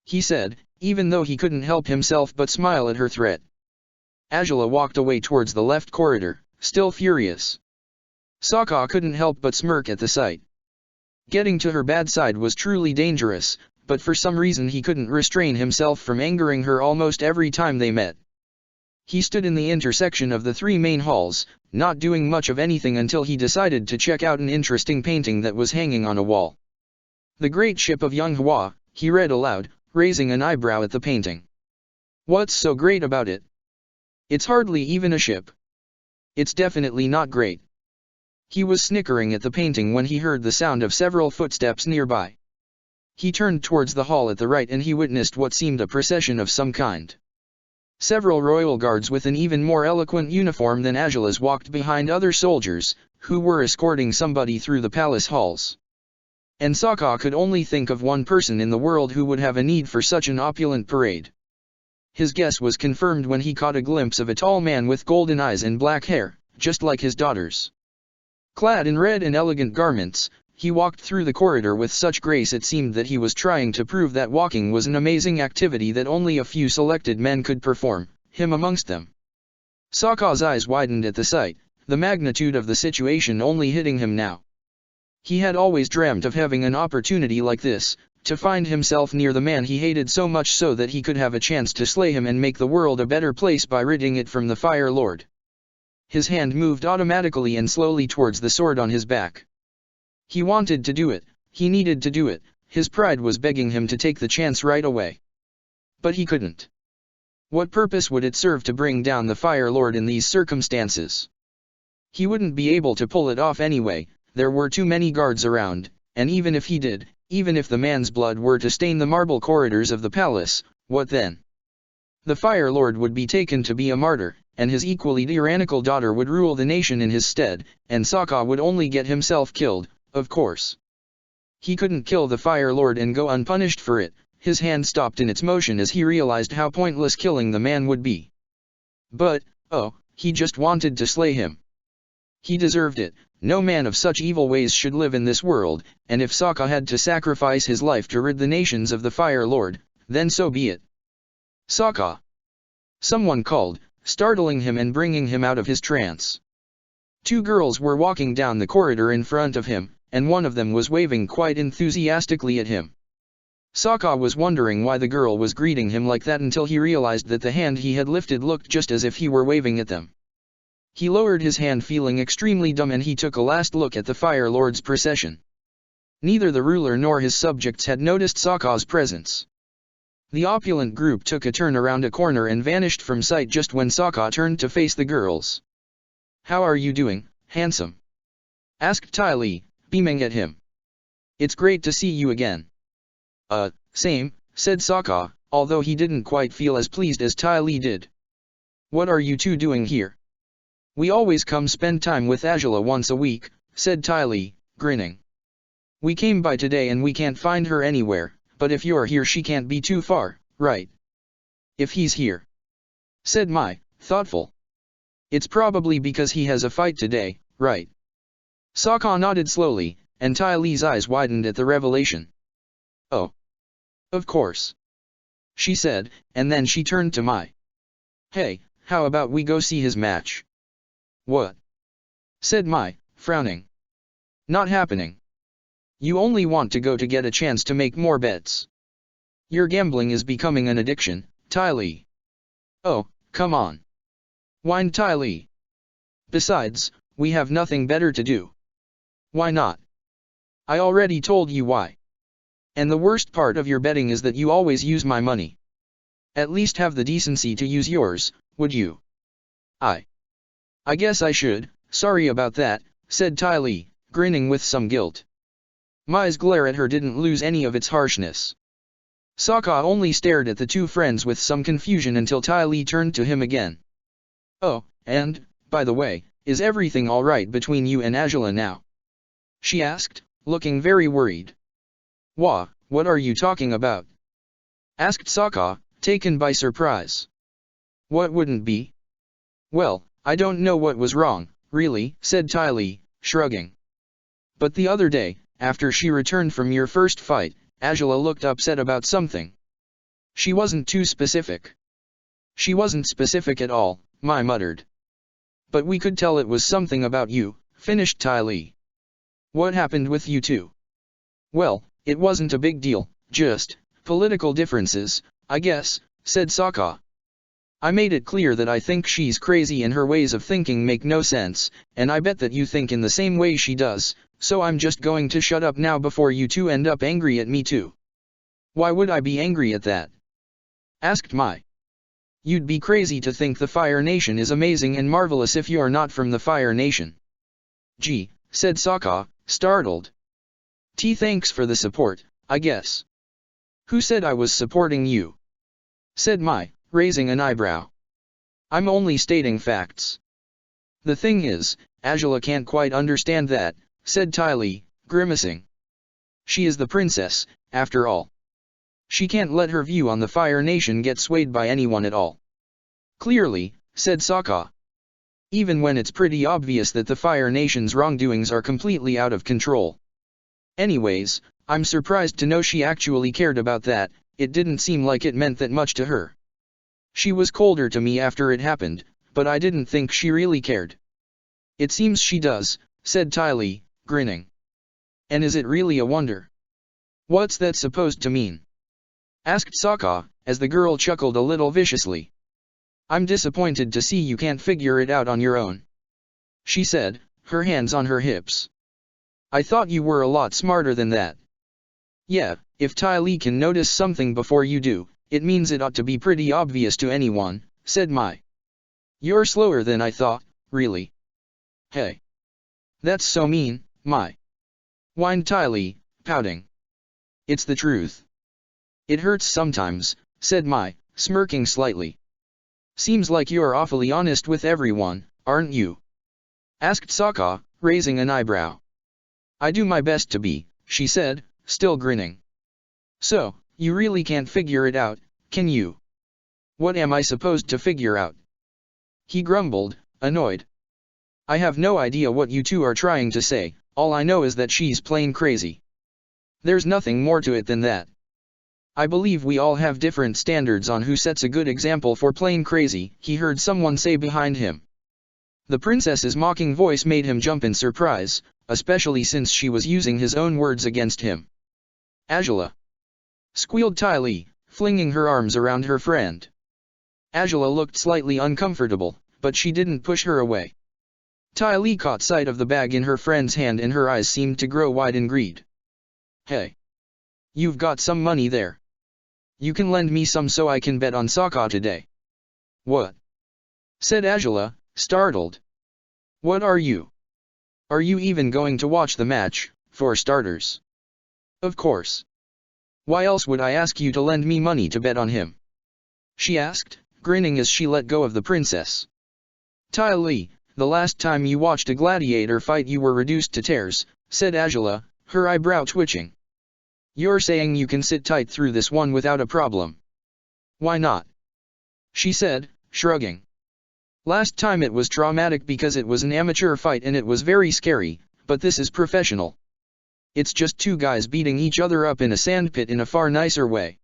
he said, even though he couldn't help himself but smile at her threat. Angela walked away towards the left corridor, still furious. Sokka couldn't help but smirk at the sight. Getting to her bad side was truly dangerous, but for some reason he couldn't restrain himself from angering her almost every time they met. He stood in the intersection of the 3 main halls, not doing much of anything until he decided to check out an interesting painting that was hanging on a wall. "The Great Ship of Young Hua," he read aloud, raising an eyebrow at the painting. "What's so great about it? It's hardly even a ship. It's definitely not great." He was snickering at the painting when he heard the sound of several footsteps nearby. He turned towards the hall at the right and he witnessed what seemed a procession of some kind. Several royal guards with an even more eloquent uniform than Angela's walked behind other soldiers, who were escorting somebody through the palace halls. And Sokka could only think of one person in the world who would have a need for such an opulent parade. His guess was confirmed when he caught a glimpse of a tall man with golden eyes and black hair, just like his daughter's. Clad in red and elegant garments, he walked through the corridor with such grace it seemed that he was trying to prove that walking was an amazing activity that only a few selected men could perform, him amongst them. Sokka's eyes widened at the sight, the magnitude of the situation only hitting him now. He had always dreamt of having an opportunity like this, to find himself near the man he hated so much so that he could have a chance to slay him and make the world a better place by ridding it from the Fire Lord. His hand moved automatically and slowly towards the sword on his back. He wanted to do it, he needed to do it, his pride was begging him to take the chance right away. But he couldn't. What purpose would it serve to bring down the Fire Lord in these circumstances? He wouldn't be able to pull it off anyway. There were too many guards around, and even if he did, even if the man's blood were to stain the marble corridors of the palace, what then? The Fire Lord would be taken to be a martyr, and his equally tyrannical daughter would rule the nation in his stead, and Sokka would only get himself killed, of course. He couldn't kill the Fire Lord and go unpunished for it. His hand stopped in its motion as he realized how pointless killing the man would be. But, oh, he just wanted to slay him. He deserved it. No man of such evil ways should live in this world, and if Sokka had to sacrifice his life to rid the nations of the Fire Lord, then so be it. Sokka! Someone called, startling him and bringing him out of his trance. Two girls were walking down the corridor in front of him, and one of them was waving quite enthusiastically at him. Sokka was wondering why the girl was greeting him like that until he realized that the hand he had lifted looked just as if he were waving at them. He lowered his hand feeling extremely dumb, and he took a last look at the Fire Lord's procession. Neither the ruler nor his subjects had noticed Sokka's presence. The opulent group took a turn around a corner and vanished from sight just when Sokka turned to face the girls. "How are you doing, handsome?" asked Ty Lee, beaming at him. "It's great to see you again." Same," said Sokka, although he didn't quite feel as pleased as Ty Lee did. "What are you two doing here?" "We always come spend time with Azula once a week," said Ty Lee, grinning. "We came by today and we can't find her anywhere, but if you're here she can't be too far, right?" "If he's here," said Mai, thoughtful. "It's probably because he has a fight today, right?" Sokka nodded slowly, and Ty Lee's eyes widened at the revelation. "Oh. Of course," she said, and then she turned to Mai. "Hey, how about we go see his match?" "What?" said Mai, frowning. "Not happening. You only want to go to get a chance to make more bets. Your gambling is becoming an addiction, Ty Lee." "Oh, come on," whined Ty Lee. "Besides, we have nothing better to do." "Why not?" "I already told you why. And the worst part of your betting is that you always use my money. At least have the decency to use yours, would you?" I guess I should, sorry about that," said Ty Lee, grinning with some guilt. Mai's glare at her didn't lose any of its harshness. Sokka only stared at the two friends with some confusion until Ty Lee turned to him again. "Oh, and, by the way, is everything alright between you and Azula now?" she asked, looking very worried. What are you talking about?" asked Sokka, taken by surprise. "What wouldn't be?" "Well, I don't know what was wrong, really," said Ty Lee, shrugging. "But the other day, after she returned from your first fight, Azula looked upset about something. She wasn't too specific." "She wasn't specific at all," Mai muttered. "But we could tell it was something about you," finished Ty Lee. "What happened with you two?" "Well, it wasn't a big deal, just political differences, I guess," said Sokka. "I made it clear that I think she's crazy and her ways of thinking make no sense, and I bet that you think in the same way she does, so I'm just going to shut up now before you two end up angry at me too." "Why would I be angry at that?" asked Mai. "You'd be crazy to think the Fire Nation is amazing and marvelous if you're not from the Fire Nation." "Gee," said Sokka, startled. Thanks for the support, I guess." "Who said I was supporting you?" said Mai, raising an eyebrow. "I'm only stating facts." "The thing is, Azula can't quite understand that," said Ty Lee, grimacing. "She is the princess, after all. She can't let her view on the Fire Nation get swayed by anyone at all." "Clearly," said Sokka. "Even when it's pretty obvious that the Fire Nation's wrongdoings are completely out of control. Anyways, I'm surprised to know she actually cared about that. It didn't seem like it meant that much to her. She was colder to me after it happened, but I didn't think she really cared." "It seems she does," said Ty Lee, grinning. "And is it really a wonder?" "What's that supposed to mean?" asked Sokka, as the girl chuckled a little viciously. "I'm disappointed to see you can't figure it out on your own," she said, her hands on her hips. "I thought you were a lot smarter than that." "Yeah, if Ty Lee can notice something before you do, it means it ought to be pretty obvious to anyone," said Mai. "You're slower than I thought, really." "Hey. That's so mean, Mai," whined Ty Lee, pouting. "It's the truth." "It hurts sometimes," said Mai, smirking slightly. "Seems like you're awfully honest with everyone, aren't you?" asked Sokka, raising an eyebrow. "I do my best to be," she said, still grinning. "So, you really can't figure it out, can you?" "What am I supposed to figure out?" He grumbled, annoyed. I have no idea what you two are trying to say, all I know is that she's plain crazy. There's nothing more to it than that. I believe we all have different standards on who sets a good example for plain crazy, he heard someone say behind him. The princess's mocking voice made him jump in surprise, especially since she was using his own words against him. Angela! Squealed Ty Lee, flinging her arms around her friend. Angela looked slightly uncomfortable, but she didn't push her away. Ty Lee caught sight of the bag in her friend's hand and her eyes seemed to grow wide in greed. Hey! You've got some money there. You can lend me some so I can bet on soccer today. What? Said Angela, startled. What are you? Are you even going to watch the match, for starters? Of course. Why else would I ask you to lend me money to bet on him? She asked, grinning as she let go of the princess. Ty Lee, the last time you watched a gladiator fight you were reduced to tears, said Angela, her eyebrow twitching. You're saying you can sit tight through this one without a problem? Why not? She said, shrugging. Last time it was traumatic because it was an amateur fight and it was very scary, but this is professional. It's just two guys beating each other up in a sandpit in a far nicer way.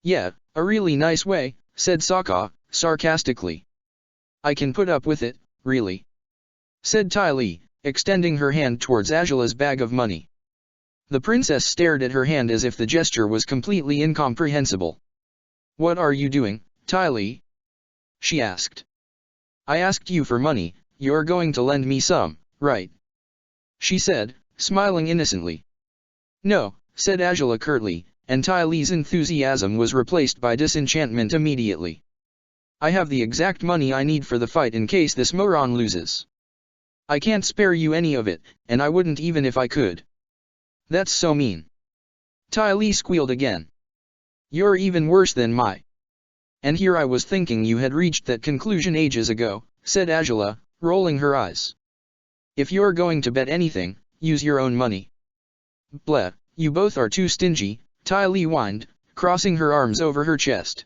Yeah, a really nice way, said Sokka, sarcastically. I can put up with it, really. Said Ty Lee, extending her hand towards Angela's bag of money. The princess stared at her hand as if the gesture was completely incomprehensible. What are you doing, Ty Lee? She asked. I asked you for money, you're going to lend me some, right? She said, smiling innocently. No, said Angela curtly, and Ty Lee's enthusiasm was replaced by disenchantment immediately. I have the exact money I need for the fight in case this moron loses. I can't spare you any of it, and I wouldn't even if I could. That's so mean. Ty Lee squealed again. You're even worse than my. And here I was thinking you had reached that conclusion ages ago, said Angela, rolling her eyes. If you're going to bet anything, use your own money. Bleh, you both are too stingy, Ty Lee whined, crossing her arms over her chest.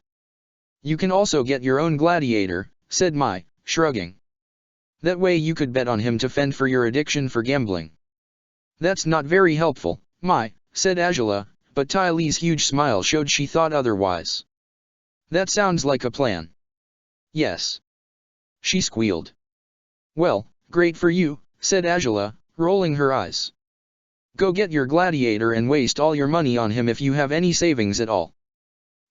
You can also get your own gladiator, said Mai, shrugging. That way you could bet on him to fend for your addiction for gambling. That's not very helpful, Mai, said Angela, but Ty Lee's huge smile showed she thought otherwise. That sounds like a plan. Yes. She squealed. Well, great for you, said Angela, rolling her eyes. Go get your gladiator and waste all your money on him if you have any savings at all.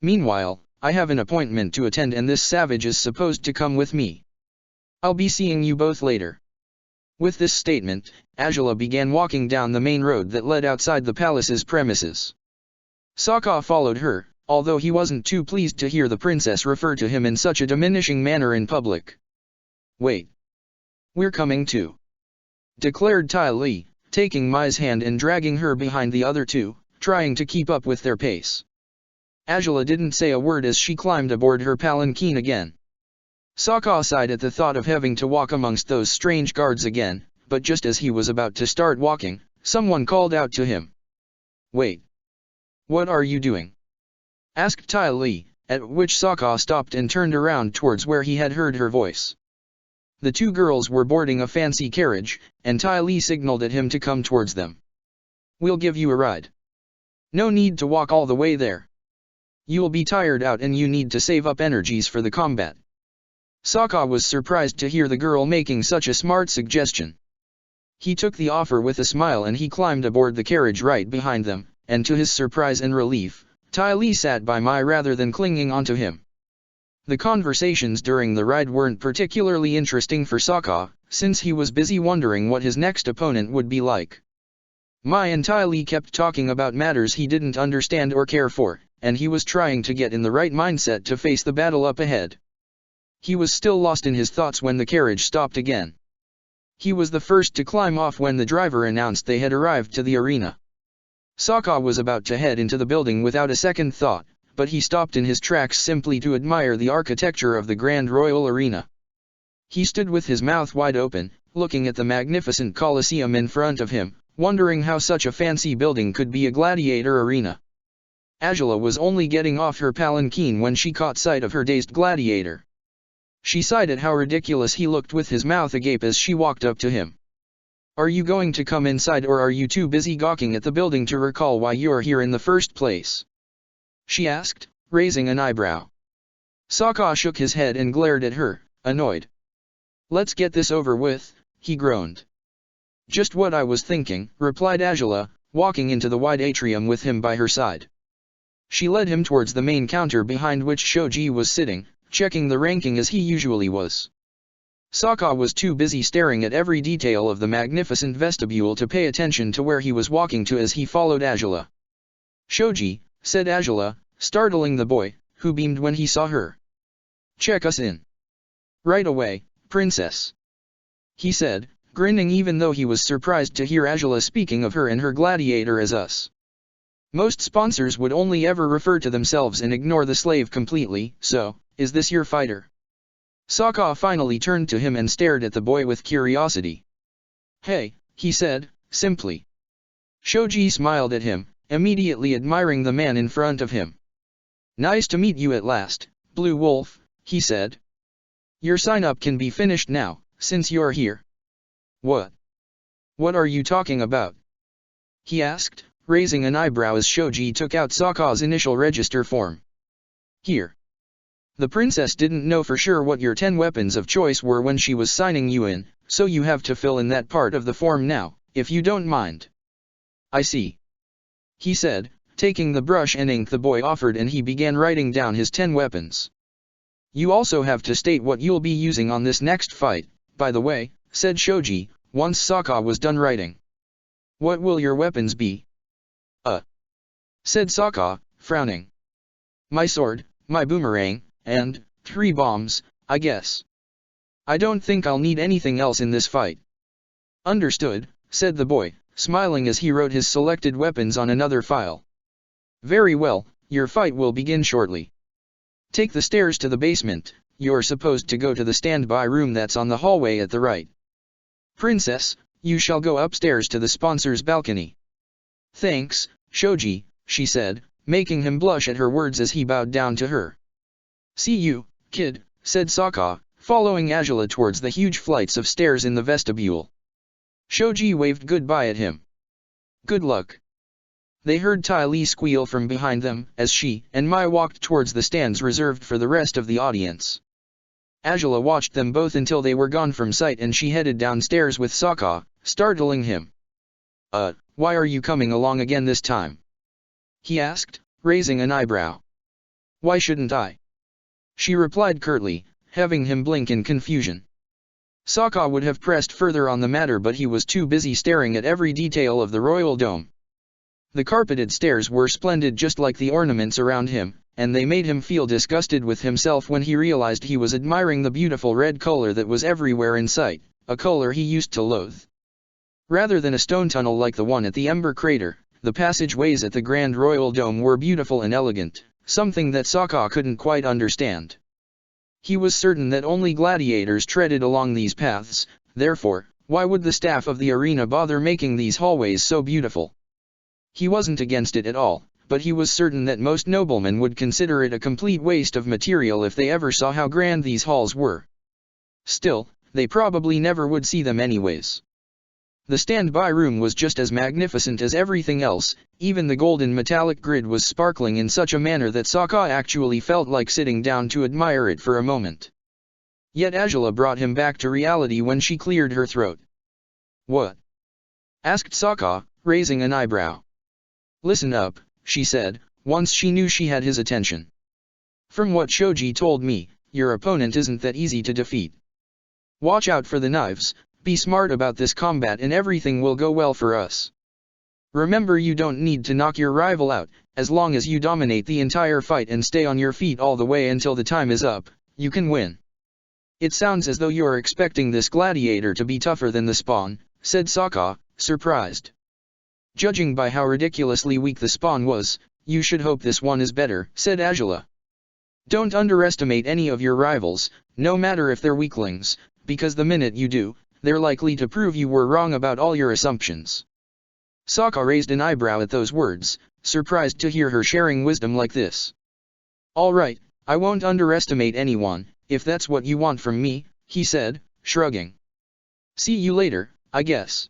Meanwhile, I have an appointment to attend and this savage is supposed to come with me. I'll be seeing you both later. With this statement, Angela began walking down the main road that led outside the palace's premises. Sokka followed her, although he wasn't too pleased to hear the princess refer to him in such a diminishing manner in public. Wait. We're coming too. Declared Ty Lee, taking Mai's hand and dragging her behind the other two, trying to keep up with their pace. Angela didn't say a word as she climbed aboard her palanquin again. Sokka sighed at the thought of having to walk amongst those strange guards again, but just as he was about to start walking, someone called out to him. Wait. What are you doing? Asked Ty Lee, at which Sokka stopped and turned around towards where he had heard her voice. The two girls were boarding a fancy carriage, and Ty Lee signaled at him to come towards them. We'll give you a ride. No need to walk all the way there. You'll be tired out and you need to save up energies for the combat. Sokka was surprised to hear the girl making such a smart suggestion. He took the offer with a smile and he climbed aboard the carriage right behind them, and to his surprise and relief, Ty Lee sat by Mai rather than clinging onto him. The conversations during the ride weren't particularly interesting for Sokka, since he was busy wondering what his next opponent would be like. Mai and Ty Lee kept talking about matters he didn't understand or care for, and he was trying to get in the right mindset to face the battle up ahead. He was still lost in his thoughts when the carriage stopped again. He was the first to climb off when the driver announced they had arrived to the arena. Sokka was about to head into the building without a second thought, but he stopped in his tracks simply to admire the architecture of the Grand Royal Arena. He stood with his mouth wide open, looking at the magnificent Colosseum in front of him, wondering how such a fancy building could be a gladiator arena. Angela was only getting off her palanquin when she caught sight of her dazed gladiator. She sighed at how ridiculous he looked with his mouth agape as she walked up to him. Are you going to come inside or are you too busy gawking at the building to recall why you're here in the first place? She asked, raising an eyebrow. Sokka shook his head and glared at her, annoyed. Let's get this over with, he groaned. Just what I was thinking, replied Azula, walking into the wide atrium with him by her side. She led him towards the main counter behind which Shoji was sitting, checking the ranking as he usually was. Sokka was too busy staring at every detail of the magnificent vestibule to pay attention to where he was walking to as he followed Azula. Shoji, said Azula, startling the boy, who beamed when he saw her. Check us in. Right away, princess. He said, grinning even though he was surprised to hear Azula speaking of her and her gladiator as us. Most sponsors would only ever refer to themselves and ignore the slave completely, so, is this your fighter? Sokka finally turned to him and stared at the boy with curiosity. Hey, he said, simply. Shoji smiled at him, immediately admiring the man in front of him. Nice to meet you at last, Blue Wolf, he said. Your sign-up can be finished now, since you're here. What? What are you talking about? He asked, raising an eyebrow as Shoji took out Sokka's initial register form. Here. The princess didn't know for sure what your 10 weapons of choice were when she was signing you in, so you have to fill in that part of the form now, if you don't mind. I see. He said, taking the brush and ink the boy offered, and he began writing down his 10 weapons. You also have to state what you'll be using on this next fight, by the way, said Shoji, once Sokka was done writing. What will your weapons be? Said Sokka, frowning. My sword, my boomerang, and 3 bombs, I guess. I don't think I'll need anything else in this fight. Understood, said the boy, smiling as he wrote his selected weapons on another file. Very well, your fight will begin shortly. Take the stairs to the basement, you're supposed to go to the standby room that's on the hallway at the right. Princess, you shall go upstairs to the sponsor's balcony. Thanks, Shoji, she said, making him blush at her words as he bowed down to her. See you, kid, said Sokka, following Azula towards the huge flights of stairs in the vestibule. Shoji waved goodbye at him. Good luck. They heard Ty Lee squeal from behind them as she and Mai walked towards the stands reserved for the rest of the audience. Azula watched them both until they were gone from sight, and she headed downstairs with Sokka, startling him. Why are you coming along again this time? He asked, raising an eyebrow. Why shouldn't I? She replied curtly, having him blink in confusion. Sokka would have pressed further on the matter, but he was too busy staring at every detail of the royal dome. The carpeted stairs were splendid, just like the ornaments around him, and they made him feel disgusted with himself when he realized he was admiring the beautiful red color that was everywhere in sight, a color he used to loathe. Rather than a stone tunnel like the one at the Ember Crater, the passageways at the Grand Royal Dome were beautiful and elegant, something that Sokka couldn't quite understand. He was certain that only gladiators treaded along these paths, therefore, why would the staff of the arena bother making these hallways so beautiful? He wasn't against it at all, but he was certain that most noblemen would consider it a complete waste of material if they ever saw how grand these halls were. Still, they probably never would see them anyways. The standby room was just as magnificent as everything else, even the golden metallic grid was sparkling in such a manner that Sokka actually felt like sitting down to admire it for a moment. Yet Azula brought him back to reality when she cleared her throat. What? Asked Sokka, raising an eyebrow. Listen up, she said, once she knew she had his attention. From what Shoji told me, your opponent isn't that easy to defeat. Watch out for the knives, be smart about this combat, and everything will go well for us. Remember, you don't need to knock your rival out, as long as you dominate the entire fight and stay on your feet all the way until the time is up, you can win. It sounds as though you're expecting this gladiator to be tougher than the Spawn, said Sokka, surprised. Judging by how ridiculously weak the Spawn was, you should hope this one is better, said Azula. Don't underestimate any of your rivals, no matter if they're weaklings, because the minute you do, they're likely to prove you were wrong about all your assumptions. Sokka raised an eyebrow at those words, surprised to hear her sharing wisdom like this. All right, I won't underestimate anyone, if that's what you want from me, he said, shrugging. See you later, I guess.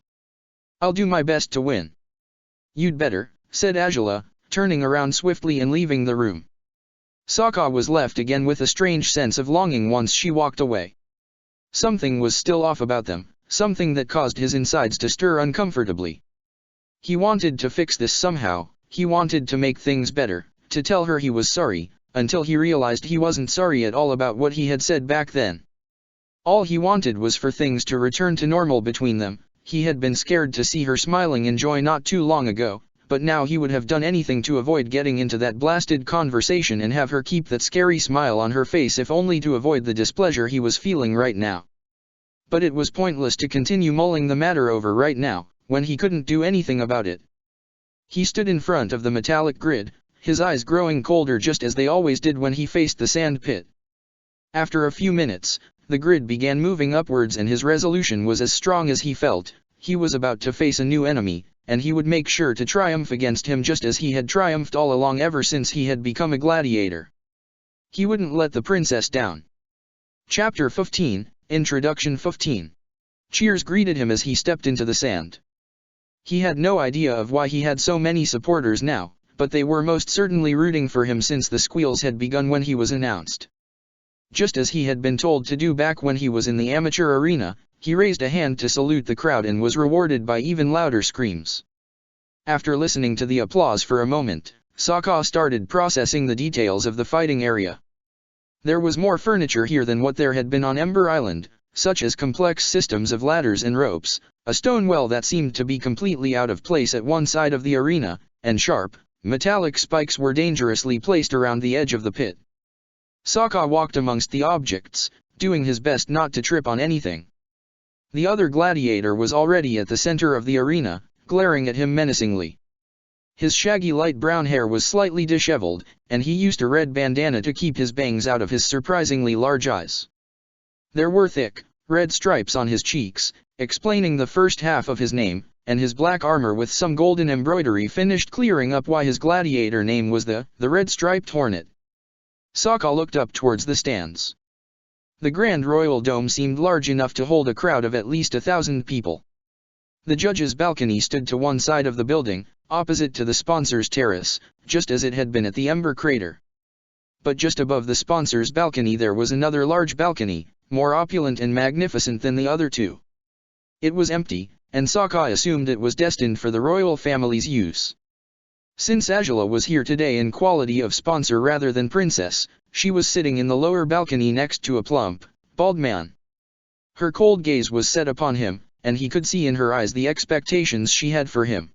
I'll do my best to win. You'd better, said Angela, turning around swiftly and leaving the room. Sokka was left again with a strange sense of longing once she walked away. Something was still off about them, something that caused his insides to stir uncomfortably. He wanted to fix this somehow, he wanted to make things better, to tell her he was sorry, until he realized he wasn't sorry at all about what he had said back then. All he wanted was for things to return to normal between them. He had been scared to see her smiling in joy not too long ago, but now he would have done anything to avoid getting into that blasted conversation and have her keep that scary smile on her face if only to avoid the displeasure he was feeling right now. But it was pointless to continue mulling the matter over right now, when he couldn't do anything about it. He stood in front of the metallic grid, his eyes growing colder just as they always did when he faced the sand pit. After a few minutes, the grid began moving upwards and his resolution was as strong as he felt. He was about to face a new enemy, and he would make sure to triumph against him just as he had triumphed all along ever since he had become a gladiator. He wouldn't let the princess down. Chapter 15, Introduction 15. Cheers greeted him as he stepped into the sand. He had no idea of why he had so many supporters now, but they were most certainly rooting for him since the squeals had begun when he was announced. Just as he had been told to do back when he was in the amateur arena, he raised a hand to salute the crowd and was rewarded by even louder screams. After listening to the applause for a moment, Sokka started processing the details of the fighting area. There was more furniture here than what there had been on Ember Island, such as complex systems of ladders and ropes, a stone well that seemed to be completely out of place at one side of the arena, and sharp, metallic spikes were dangerously placed around the edge of the pit. Sokka walked amongst the objects, doing his best not to trip on anything. The other gladiator was already at the center of the arena, glaring at him menacingly. His shaggy light brown hair was slightly disheveled, and he used a red bandana to keep his bangs out of his surprisingly large eyes. There were thick, red stripes on his cheeks, explaining the first half of his name, and his black armor with some golden embroidery finished clearing up why his gladiator name was the Red-Striped Hornet. Sokka looked up towards the stands. The Grand Royal Dome seemed large enough to hold a crowd of at least 1,000 people. The judge's balcony stood to one side of the building, opposite to the sponsor's terrace, just as it had been at the Ember Crater. But just above the sponsor's balcony there was another large balcony, more opulent and magnificent than the other two. It was empty, and Sokka assumed it was destined for the royal family's use. Since Angela was here today in quality of sponsor rather than princess, she was sitting in the lower balcony next to a plump, bald man. Her cold gaze was set upon him, and he could see in her eyes the expectations she had for him.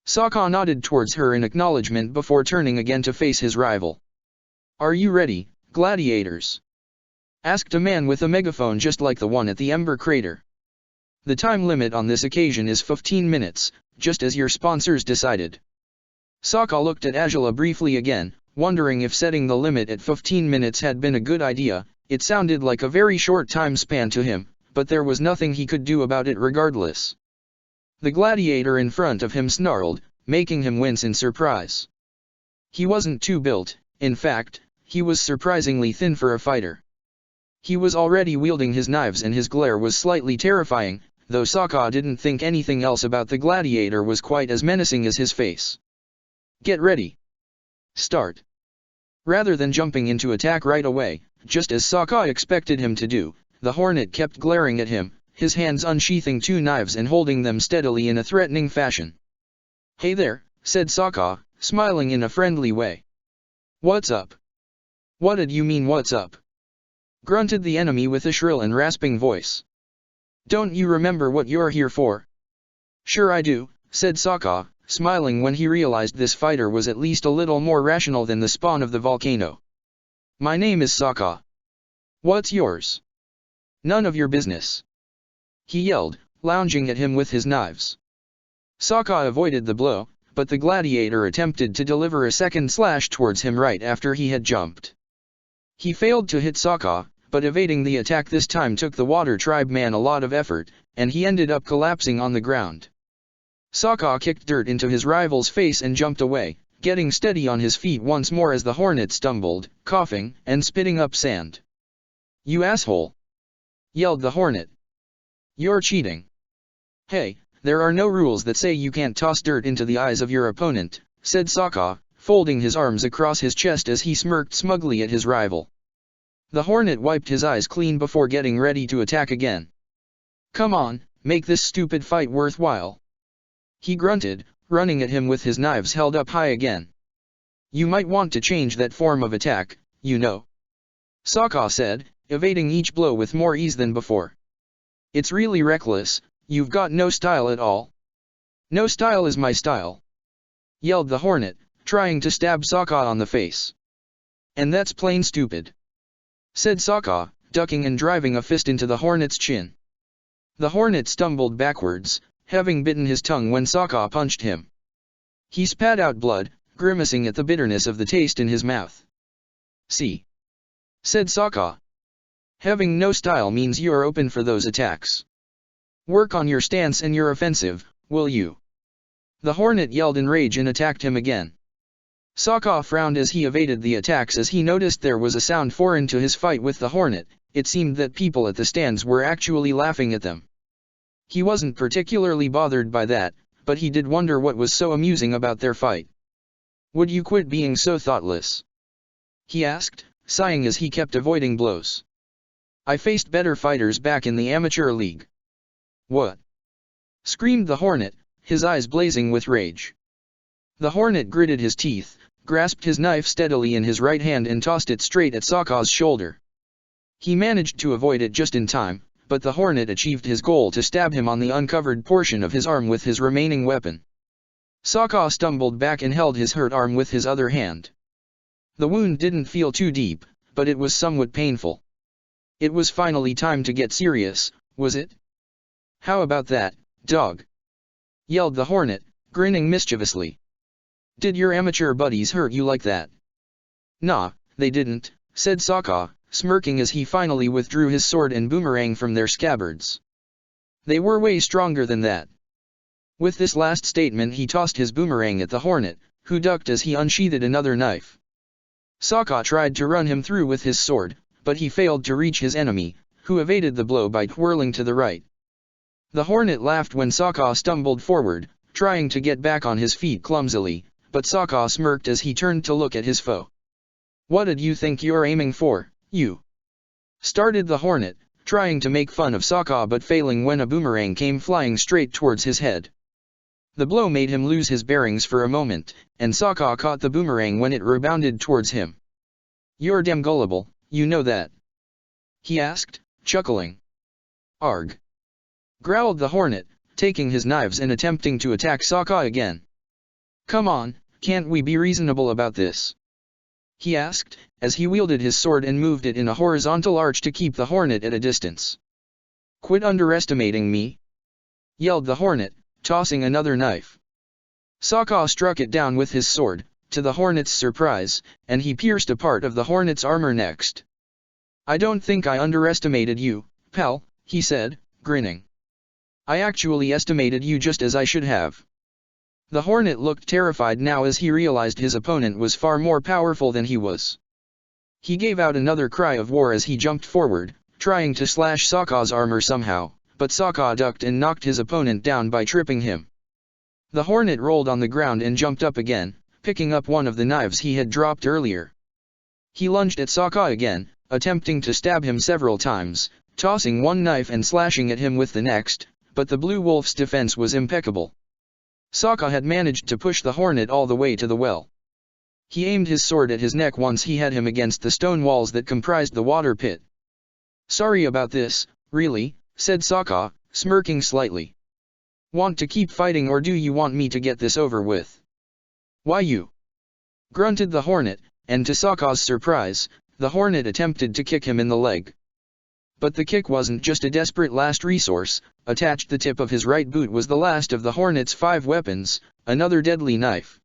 Sokka nodded towards her in acknowledgement before turning again to face his rival. "Are you ready, gladiators?" asked a man with a megaphone just like the one at the Ember Crater. "The time limit on this occasion is 15 minutes, just as your sponsors decided." Sokka looked at Angela briefly again, wondering if setting the limit at 15 minutes had been a good idea. It sounded like a very short time span to him, but there was nothing he could do about it regardless. The gladiator in front of him snarled, making him wince in surprise. He wasn't too built, in fact, he was surprisingly thin for a fighter. He was already wielding his knives and his glare was slightly terrifying, though Sokka didn't think anything else about the gladiator was quite as menacing as his face. "Get ready. Start." Rather than jumping into attack right away, just as Sokka expected him to do, the Hornet kept glaring at him, his hands unsheathing two knives and holding them steadily in a threatening fashion. "Hey there," said Sokka, smiling in a friendly way. "What's up?" "What did you mean what's up?" grunted the enemy with a shrill and rasping voice. "Don't you remember what you're here for?" "Sure I do," said Sokka, smiling when he realized this fighter was at least a little more rational than the spawn of the volcano. "My name is Sokka. What's yours?" "None of your business," he yelled, lounging at him with his knives. Sokka avoided the blow, but the gladiator attempted to deliver a second slash towards him right after he had jumped. He failed to hit Sokka, but evading the attack this time took the Water Tribe man a lot of effort, and he ended up collapsing on the ground. Sokka kicked dirt into his rival's face and jumped away, getting steady on his feet once more as the Hornet stumbled, coughing, and spitting up sand. You asshole! Yelled the hornet. You're cheating. Hey, there are no rules that say you can't toss dirt into the eyes of your opponent, said Sokka, folding his arms across his chest as he smirked smugly at his rival. The hornet wiped his eyes clean before getting ready to attack again. Come on, make this stupid fight worthwhile. He grunted, running at him with his knives held up high again. You might want to change that form of attack, you know. Sokka said, evading each blow with more ease than before. It's really reckless, you've got no style at all. No style is my style. Yelled the hornet, trying to stab Sokka on the face. And that's plain stupid. Said Sokka, ducking and driving a fist into the hornet's chin. The hornet stumbled backwards, having bitten his tongue when Sokka punched him. He spat out blood, grimacing at the bitterness of the taste in his mouth. See? Said Sokka. Having no style means you're open for those attacks. Work on your stance and your offensive, will you? The hornet yelled in rage and attacked him again. Sokka frowned as he evaded the attacks as he noticed there was a sound foreign to his fight with the hornet. It seemed that people at the stands were actually laughing at them. He wasn't particularly bothered by that, but he did wonder what was so amusing about their fight. Would you quit being so thoughtless? He asked, sighing as he kept avoiding blows. I faced better fighters back in the amateur league. What? Screamed the hornet, his eyes blazing with rage. The hornet gritted his teeth, grasped his knife steadily in his right hand and tossed it straight at Sokka's shoulder. He managed to avoid it just in time, but the hornet achieved his goal to stab him on the uncovered portion of his arm with his remaining weapon. Sokka stumbled back and held his hurt arm with his other hand. The wound didn't feel too deep, but it was somewhat painful. It was finally time to get serious, was it? How about that, dog? Yelled the hornet, grinning mischievously. Did your amateur buddies hurt you like that? Nah, they didn't, said Sokka, smirking as he finally withdrew his sword and boomerang from their scabbards. They were way stronger than that. With this last statement he tossed his boomerang at the hornet, who ducked as he unsheathed another knife. Sokka tried to run him through with his sword, but he failed to reach his enemy, who evaded the blow by twirling to the right. The hornet laughed when Sokka stumbled forward, trying to get back on his feet clumsily, but Sokka smirked as he turned to look at his foe. What did you think you're aiming for, you? Started the hornet, trying to make fun of Sokka but failing when a boomerang came flying straight towards his head. The blow made him lose his bearings for a moment, and Sokka caught the boomerang when it rebounded towards him. You're damn gullible, you know that? He asked, chuckling. Arg! Growled the hornet, taking his knives and attempting to attack Sokka again. Come on, can't we be reasonable about this? He asked, as he wielded his sword and moved it in a horizontal arch to keep the hornet at a distance. Quit underestimating me! Yelled the hornet, tossing another knife. Sokka struck it down with his sword, to the hornet's surprise, and he pierced a part of the hornet's armor next. I don't think I underestimated you, pal, he said, grinning. I actually estimated you just as I should have. The hornet looked terrified now as he realized his opponent was far more powerful than he was. He gave out another cry of war as he jumped forward, trying to slash Sokka's armor somehow, but Sokka ducked and knocked his opponent down by tripping him. The hornet rolled on the ground and jumped up again, picking up one of the knives he had dropped earlier. He lunged at Sokka again, attempting to stab him several times, tossing one knife and slashing at him with the next, but the Blue Wolf's defense was impeccable. Sokka had managed to push the hornet all the way to the well. He aimed his sword at his neck once he had him against the stone walls that comprised the water pit. Sorry about this, really, said Sokka, smirking slightly. Want to keep fighting or do you want me to get this over with? Why you? Grunted the hornet, and to Sokka's surprise, the hornet attempted to kick him in the leg. But the kick wasn't just a desperate last resource. Attached the tip of his right boot was the last of the hornet's 5 weapons, another deadly knife.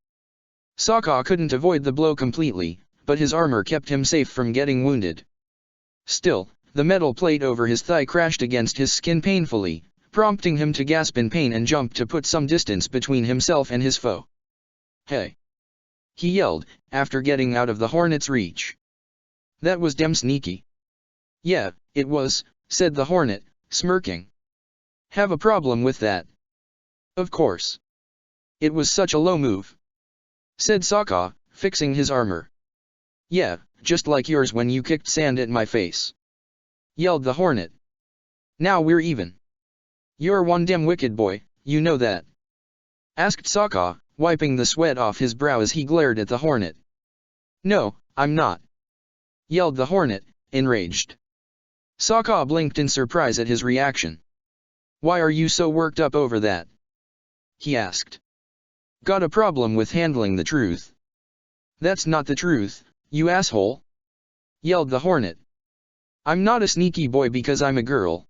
Sokka couldn't avoid the blow completely, but his armor kept him safe from getting wounded. Still, the metal plate over his thigh crashed against his skin painfully, prompting him to gasp in pain and jump to put some distance between himself and his foe. Hey! He yelled, after getting out of the hornet's reach. That was damn sneaky. Yeah, it was, said the hornet, smirking. Have a problem with that? Of course. It was such a low move, said Sokka, fixing his armor. Yeah, just like yours when you kicked sand at my face, yelled the hornet. Now we're even. You're one damn wicked boy, you know that, asked Sokka, wiping the sweat off his brow as he glared at the hornet. No, I'm not, yelled the hornet, enraged. Sokka blinked in surprise at his reaction. Why are you so worked up over that? He asked. Got a problem with handling the truth? That's not the truth, you asshole, yelled the hornet. I'm not a sneaky boy because I'm a girl.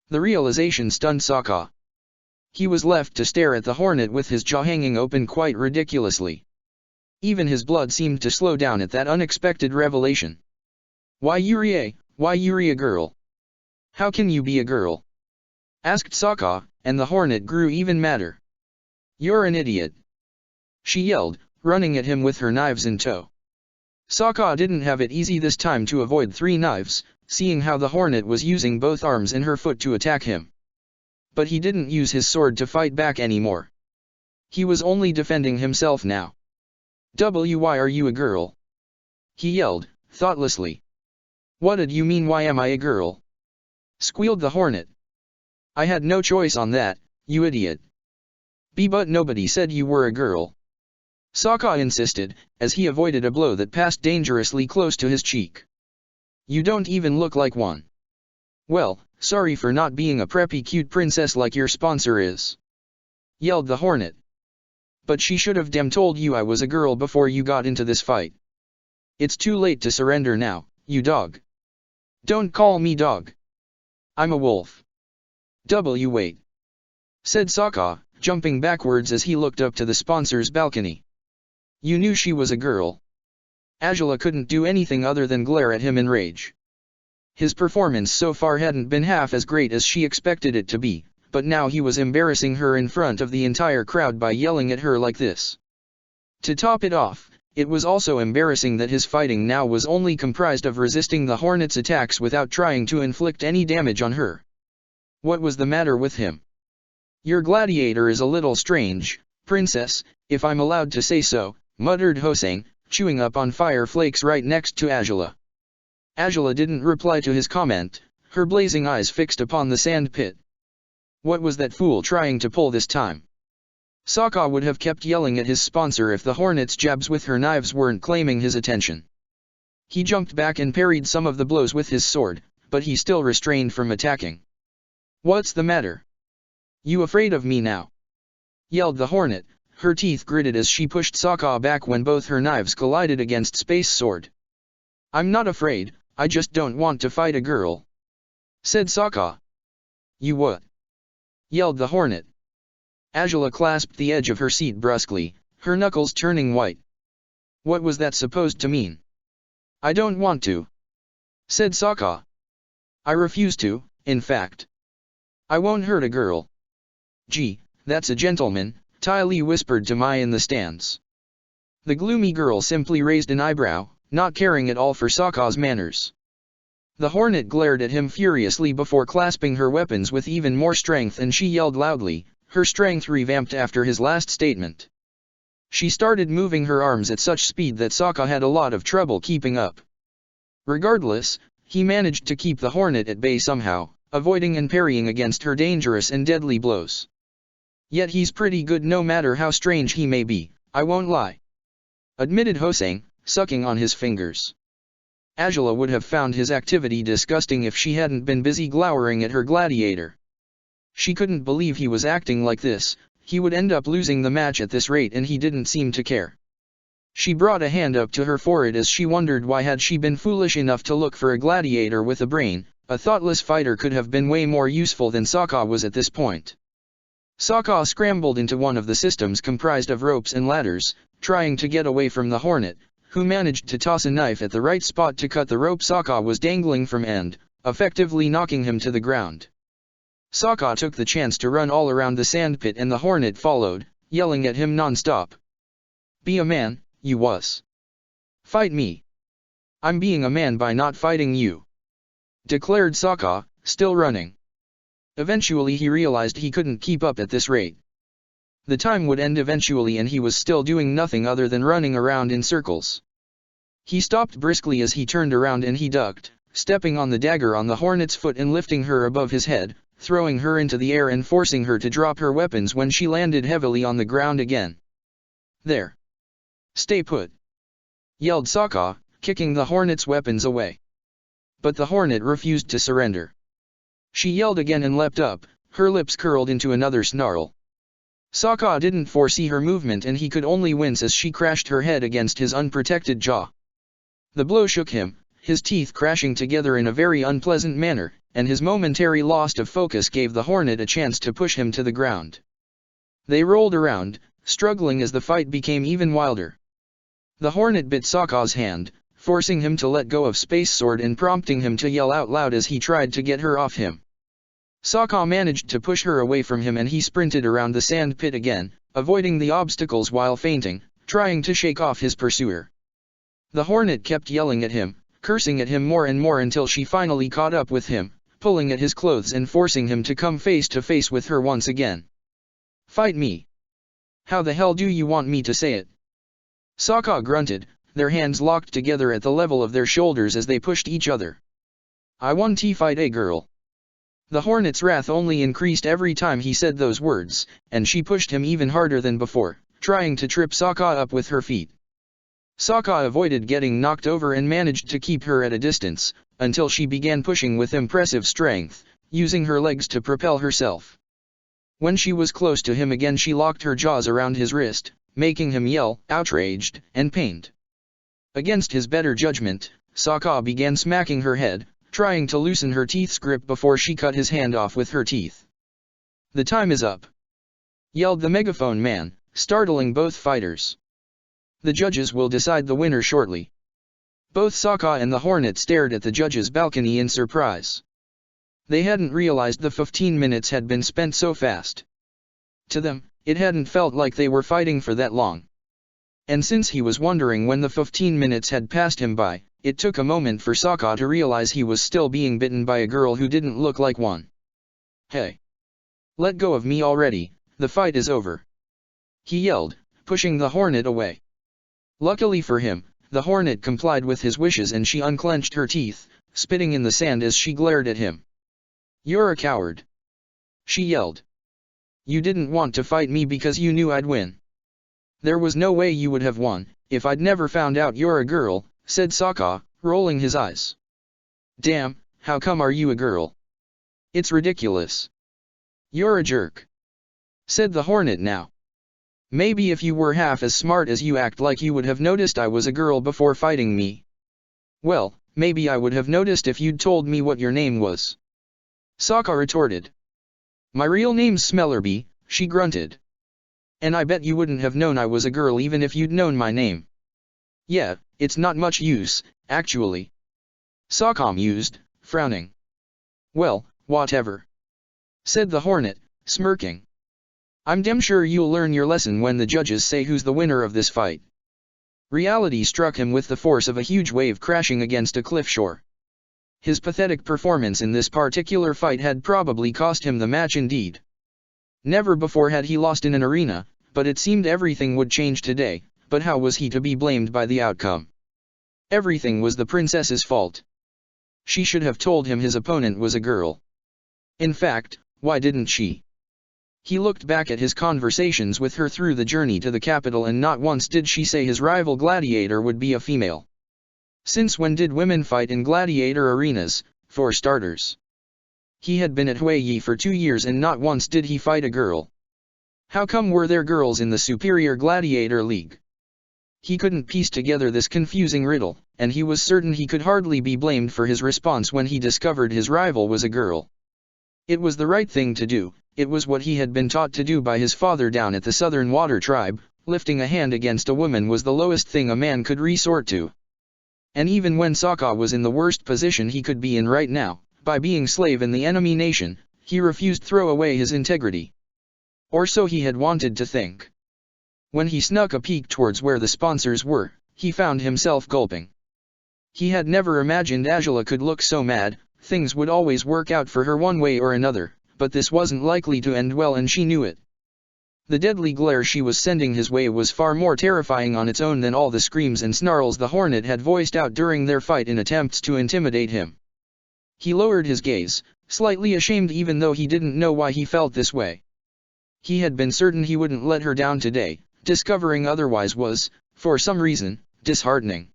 The realization stunned Sokka. He was left to stare at the hornet with his jaw hanging open quite ridiculously. Even his blood seemed to slow down at that unexpected revelation. Why Yuri a girl? How can you be a girl? Asked Sokka, and the hornet grew even madder. You're an idiot, she yelled, running at him with her knives in tow. Sokka didn't have it easy this time to avoid 3 knives, seeing how the hornet was using both arms and her foot to attack him. But he didn't use his sword to fight back anymore. He was only defending himself now. Why are you a girl? He yelled, thoughtlessly. What did you mean why am I a girl? Squealed the hornet. I had no choice on that, you idiot. But nobody said you were a girl, Sokka insisted, as he avoided a blow that passed dangerously close to his cheek. You don't even look like one. Well, sorry for not being a preppy cute princess like your sponsor is, yelled the hornet. But she should have damn told you I was a girl before you got into this fight. It's too late to surrender now, you dog. Don't call me dog. I'm a wolf. Wait, said Sokka, jumping backwards as he looked up to the sponsor's balcony. You knew she was a girl. Azula couldn't do anything other than glare at him in rage. His performance so far hadn't been half as great as she expected it to be, but now he was embarrassing her in front of the entire crowd by yelling at her like this. To top it off, it was also embarrassing that his fighting now was only comprised of resisting the hornet's attacks without trying to inflict any damage on her. What was the matter with him? Your gladiator is a little strange, princess, if I'm allowed to say so, muttered Hossein, chewing up on fire flakes right next to Azula. Azula didn't reply to his comment, her blazing eyes fixed upon the sand pit. What was that fool trying to pull this time? Sokka would have kept yelling at his sponsor if the hornet's jabs with her knives weren't claiming his attention. He jumped back and parried some of the blows with his sword, but he still restrained from attacking. What's the matter? You afraid of me now? Yelled the hornet, her teeth gritted as she pushed Sokka back when both her knives collided against Space Sword. I'm not afraid, I just don't want to fight a girl, said Sokka. You what? Yelled the hornet. Azula clasped the edge of her seat brusquely, her knuckles turning white. What was that supposed to mean? I don't want to, said Sokka. I refuse to, in fact. I won't hurt a girl. Gee, that's a gentleman, Ty Lee whispered to Mai in the stands. The gloomy girl simply raised an eyebrow, not caring at all for Sokka's manners. The hornet glared at him furiously before clasping her weapons with even more strength, and she yelled loudly, her strength revamped after his last statement. She started moving her arms at such speed that Sokka had a lot of trouble keeping up. Regardless, he managed to keep the hornet at bay somehow, avoiding and parrying against her dangerous and deadly blows. Yet he's pretty good no matter how strange he may be, I won't lie, admitted Hossein, sucking on his fingers. Azula would have found his activity disgusting if she hadn't been busy glowering at her gladiator. She couldn't believe he was acting like this, he would end up losing the match at this rate and he didn't seem to care. She brought a hand up to her forehead as she wondered why had she been foolish enough to look for a gladiator with a brain. A thoughtless fighter could have been way more useful than Sokka was at this point. Sokka scrambled into one of the systems comprised of ropes and ladders, trying to get away from the hornet, who managed to toss a knife at the right spot to cut the rope Sokka was dangling from and, effectively knocking him to the ground. Sokka took the chance to run all around the sandpit and the hornet followed, yelling at him non-stop. Be a man, you wuss. Fight me. I'm being a man by not fighting you. declared Sokka, still running. Eventually he realized he couldn't keep up at this rate. The time would end eventually and he was still doing nothing other than running around in circles. He stopped briskly as he turned around and he ducked, stepping on the dagger on the hornet's foot and lifting her above his head, throwing her into the air and forcing her to drop her weapons when she landed heavily on the ground again. There. Stay put. Yelled Sokka, kicking the hornet's weapons away. But the hornet refused to surrender. She yelled again and leapt up, her lips curled into another snarl. Sokka didn't foresee her movement and he could only wince as she crashed her head against his unprotected jaw. The blow shook him, his teeth crashing together in a very unpleasant manner, and his momentary loss of focus gave the hornet a chance to push him to the ground. They rolled around, struggling as the fight became even wilder. The hornet bit Sokka's hand, forcing him to let go of Space Sword and prompting him to yell out loud as he tried to get her off him. Sokka managed to push her away from him and he sprinted around the sand pit again, avoiding the obstacles while feinting, trying to shake off his pursuer. The hornet kept yelling at him, cursing at him more and more until she finally caught up with him, pulling at his clothes and forcing him to come face to face with her once again. "Fight me. How the hell do you want me to say it?" Sokka grunted, their hands locked together at the level of their shoulders as they pushed each other. "I want to fight a girl." The hornet's wrath only increased every time he said those words, and she pushed him even harder than before, trying to trip Sokka up with her feet. Sokka avoided getting knocked over and managed to keep her at a distance, until she began pushing with impressive strength, using her legs to propel herself. When she was close to him again she locked her jaws around his wrist, making him yell, outraged, and pained. Against his better judgment, Sokka began smacking her head, trying to loosen her teeth's grip before she cut his hand off with her teeth. "The time is up!" yelled the megaphone man, startling both fighters. "The judges will decide the winner shortly." Both Sokka and the hornet stared at the judges' balcony in surprise. They hadn't realized the 15 minutes had been spent so fast. To them, it hadn't felt like they were fighting for that long. And since he was wondering when the 15 minutes had passed him by, it took a moment for Sokka to realize he was still being bitten by a girl who didn't look like one. "Hey! Let go of me already, the fight is over!" he yelled, pushing the hornet away. Luckily for him, the hornet complied with his wishes and she unclenched her teeth, spitting in the sand as she glared at him. "You're a coward!" she yelled. "You didn't want to fight me because you knew I'd win." "There was no way you would have won, if I'd never found out you're a girl," said Sokka, rolling his eyes. "Damn, how come are you a girl? It's ridiculous." "You're a jerk," said the hornet now. "Maybe if you were half as smart as you act like you would have noticed I was a girl before fighting me." "Well, maybe I would have noticed if you'd told me what your name was," Sokka retorted. "My real name's Smellerby," she grunted. "And I bet you wouldn't have known I was a girl even if you'd known my name." "Yeah, it's not much use, actually," Sokka mused, frowning. "Well, whatever," said the hornet, smirking. "I'm damn sure you'll learn your lesson when the judges say who's the winner of this fight." Reality struck him with the force of a huge wave crashing against a cliff shore. His pathetic performance in this particular fight had probably cost him the match indeed. Never before had he lost in an arena, but it seemed everything would change today, but how was he to be blamed by the outcome? Everything was the princess's fault. She should have told him his opponent was a girl. In fact, why didn't she? He looked back at his conversations with her through the journey to the capital and not once did she say his rival Gladiator would be a female. Since when did women fight in gladiator arenas, for starters? He had been at Huiyi for 2 years and not once did he fight a girl. How come were there girls in the superior gladiator league? He couldn't piece together this confusing riddle, and he was certain he could hardly be blamed for his response when he discovered his rival was a girl. It was the right thing to do, it was what he had been taught to do by his father down at the Southern Water Tribe. Lifting a hand against a woman was the lowest thing a man could resort to. And even when Sokka was in the worst position he could be in right now, by being slave in the enemy nation, he refused to throw away his integrity. Or so he had wanted to think. When he snuck a peek towards where the sponsors were, he found himself gulping. He had never imagined Angela could look so mad, things would always work out for her one way or another, but this wasn't likely to end well and she knew it. The deadly glare she was sending his way was far more terrifying on its own than all the screams and snarls the Hornet had voiced out during their fight in attempts to intimidate him. He lowered his gaze, slightly ashamed even though he didn't know why he felt this way. He had been certain he wouldn't let her down today, discovering otherwise was, for some reason, disheartening.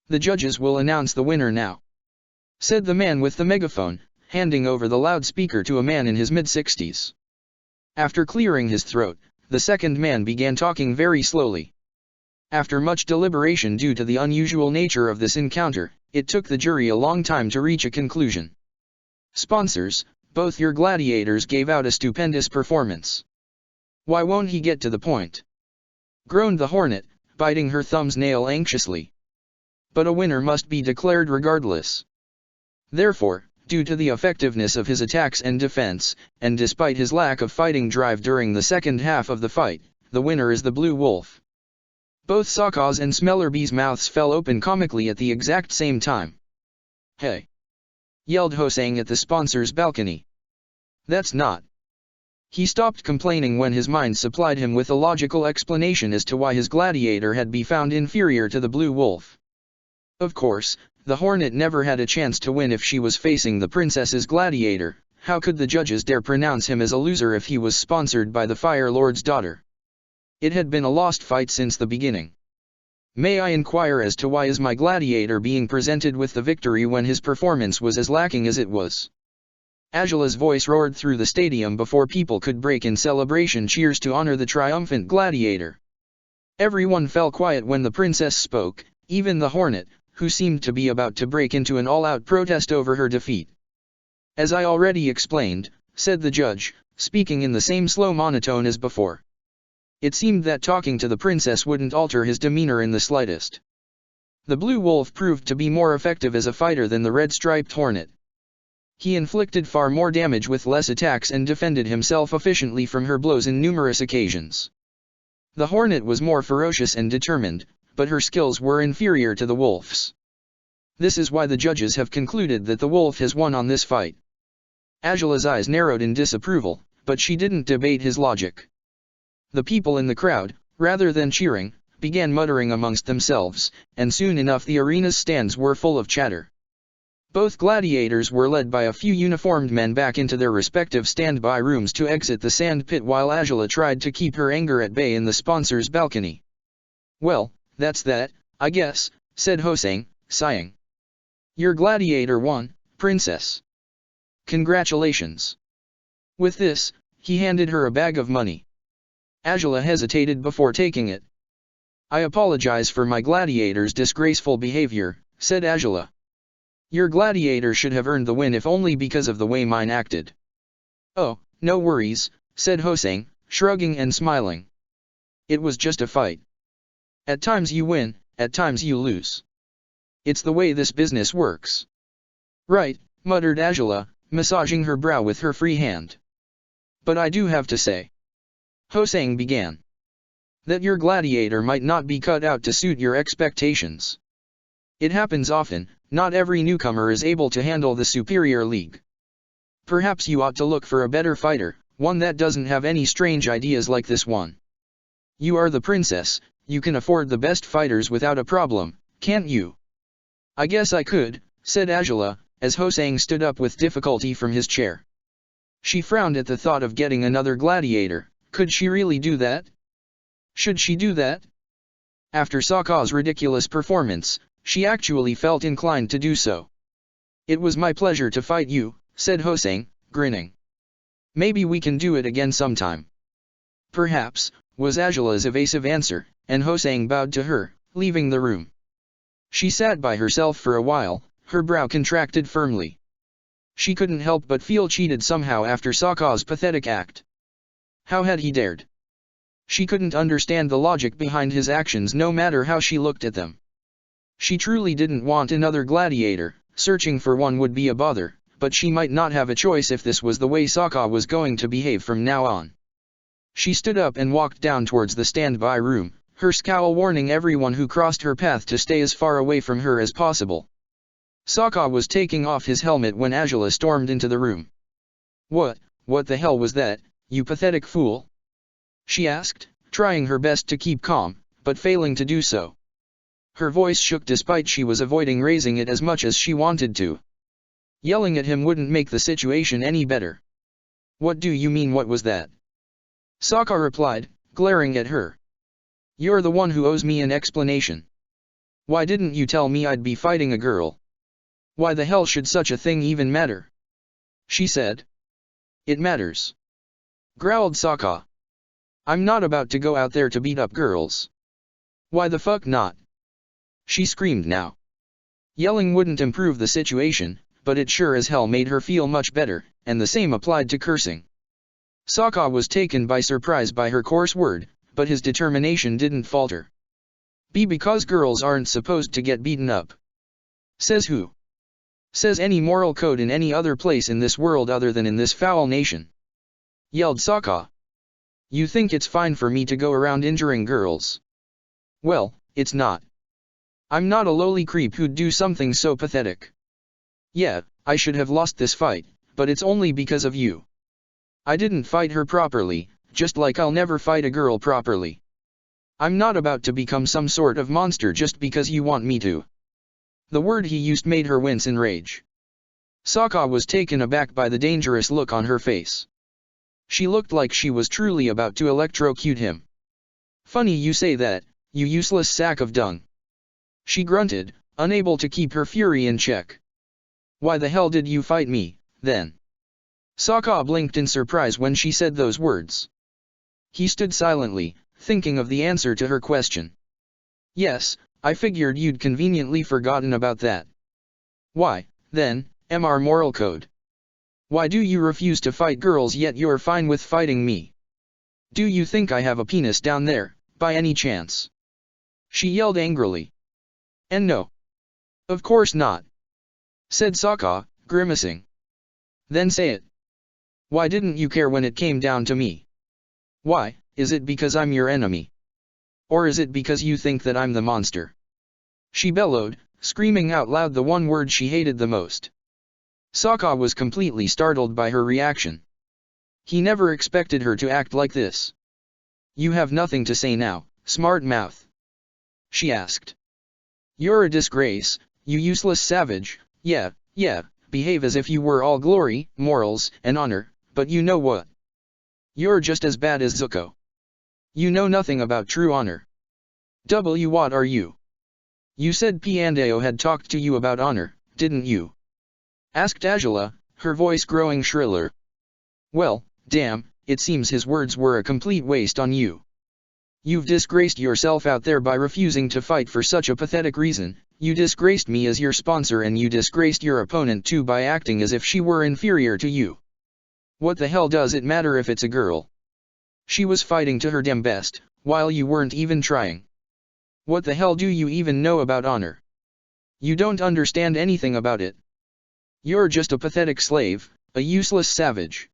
"The judges will announce the winner now," said the man with the megaphone, handing over the loudspeaker to a man in his mid-60s. After clearing his throat, the second man began talking very slowly. After much deliberation due to the unusual nature of this encounter, it took the jury a long time to reach a conclusion. "Sponsors, both your gladiators gave out a stupendous performance. Why won't he get to the point?" groaned the Hornet, biting her thumb's nail anxiously. "But a winner must be declared regardless. Therefore, due to the effectiveness of his attacks and defense, and despite his lack of fighting drive during the second half of the fight, the winner is the Blue Wolf." Both Sokka's and Smellerby's mouths fell open comically at the exact same time. "Hey!" yelled Hosang at the sponsor's balcony. "That's not." He stopped complaining when his mind supplied him with a logical explanation as to why his gladiator had been found inferior to the Blue Wolf. Of course, the Hornet never had a chance to win if she was facing the princess's gladiator. How could the judges dare pronounce him as a loser if he was sponsored by the Fire Lord's daughter? It had been a lost fight since the beginning. "May I inquire as to why is my gladiator being presented with the victory when his performance was as lacking as it was?" Agela's voice roared through the stadium before people could break in celebration cheers to honor the triumphant gladiator. Everyone fell quiet when the princess spoke, even the Hornet, who seemed to be about to break into an all-out protest over her defeat. "As I already explained," said the judge, speaking in the same slow monotone as before. It seemed that talking to the princess wouldn't alter his demeanor in the slightest. The Blue Wolf proved to be more effective as a fighter than the red-striped Hornet. He inflicted far more damage with less attacks and defended himself efficiently from her blows in numerous occasions. The Hornet was more ferocious and determined, but her skills were inferior to the Wolf's. This is why the judges have concluded that the Wolf has won on this fight. Agela's eyes narrowed in disapproval, but she didn't debate his logic. The people in the crowd, rather than cheering, began muttering amongst themselves, and soon enough the arena's stands were full of chatter. Both gladiators were led by a few uniformed men back into their respective standby rooms to exit the sand pit while Agela tried to keep her anger at bay in the sponsor's balcony. "Well, that's that, I guess," said Hosang, sighing. "Your gladiator won, princess. Congratulations." With this, he handed her a bag of money. Agela hesitated before taking it. "I apologize for my gladiator's disgraceful behavior," said Agela. "Your gladiator should have earned the win if only because of the way mine acted." "Oh, no worries," said Hosang, shrugging and smiling. "It was just a fight. At times you win, at times you lose. It's the way this business works." "Right," muttered Agela, massaging her brow with her free hand. "But I do have to say," Hosang began, "that your gladiator might not be cut out to suit your expectations. It happens often, not every newcomer is able to handle the superior league. Perhaps you ought to look for a better fighter, one that doesn't have any strange ideas like this one. You are the princess, you can afford the best fighters without a problem, can't you?" "I guess I could," said Agela, as Hosang stood up with difficulty from his chair. She frowned at the thought of getting another gladiator. Could she really do that? Should she do that? After Sokka's ridiculous performance, she actually felt inclined to do so. "It was my pleasure to fight you," said Hosang, grinning. "Maybe we can do it again sometime." "Perhaps," was Agela's evasive answer, and Hosang bowed to her, leaving the room. She sat by herself for a while, her brow contracted firmly. She couldn't help but feel cheated somehow after Sokka's pathetic act. How had he dared? She couldn't understand the logic behind his actions no matter how she looked at them. She truly didn't want another gladiator, searching for one would be a bother, but she might not have a choice if this was the way Sokka was going to behave from now on. She stood up and walked down towards the standby room, her scowl warning everyone who crossed her path to stay as far away from her as possible. Sokka was taking off his helmet when Azula stormed into the room. What the hell was that, you pathetic fool? She asked, trying her best to keep calm, but failing to do so. Her voice shook despite she was avoiding raising it as much as she wanted to. Yelling at him wouldn't make the situation any better. What do you mean, what was that? Sokka replied, glaring at her. You're the one who owes me an explanation. Why didn't you tell me I'd be fighting a girl? Why the hell should such a thing even matter? She said. It matters. Growled Sokka. I'm not about to go out there to beat up girls. Why the fuck not? She screamed now. Yelling wouldn't improve the situation, but it sure as hell made her feel much better, and the same applied to cursing. Sokka was taken by surprise by her coarse word, but his determination didn't falter. Because girls aren't supposed to get beaten up. Says who? Says any moral code in any other place in this world other than in this foul nation. Yelled Sokka. You think it's fine for me to go around injuring girls? Well, it's not. I'm not a lowly creep who'd do something so pathetic. Yeah, I should have lost this fight, but it's only because of you. I didn't fight her properly, just like I'll never fight a girl properly. I'm not about to become some sort of monster just because you want me to. The word he used made her wince in rage. Sokka was taken aback by the dangerous look on her face. She looked like she was truly about to electrocute him. Funny you say that, you useless sack of dung. She grunted, unable to keep her fury in check. Why the hell did you fight me, then? Sokka blinked in surprise when she said those words. He stood silently, thinking of the answer to her question. Yes, I figured you'd conveniently forgotten about that. Why, then, our moral code? Why do you refuse to fight girls yet you're fine with fighting me? Do you think I have a penis down there, by any chance? She yelled angrily. And no. Of course not. Said Sokka, grimacing. Then say it. Why didn't you care when it came down to me? Why, is it because I'm your enemy? Or is it because you think that I'm the monster? She bellowed, screaming out loud the one word she hated the most. Sokka was completely startled by her reaction. He never expected her to act like this. You have nothing to say now, smart mouth? She asked. You're a disgrace, you useless savage. Yeah, behave as if you were all glory, morals, and honor, but you know what? You're just as bad as Zuko. You know nothing about true honor. What are you? You said Piandao had talked to you about honor, didn't you? Asked Azula, her voice growing shriller. Well, damn, it seems his words were a complete waste on you. You've disgraced yourself out there by refusing to fight for such a pathetic reason. You disgraced me as your sponsor and you disgraced your opponent too by acting as if she were inferior to you. What the hell does it matter if it's a girl? She was fighting to her damn best, while you weren't even trying. What the hell do you even know about honor? You don't understand anything about it. You're just a pathetic slave, a useless savage.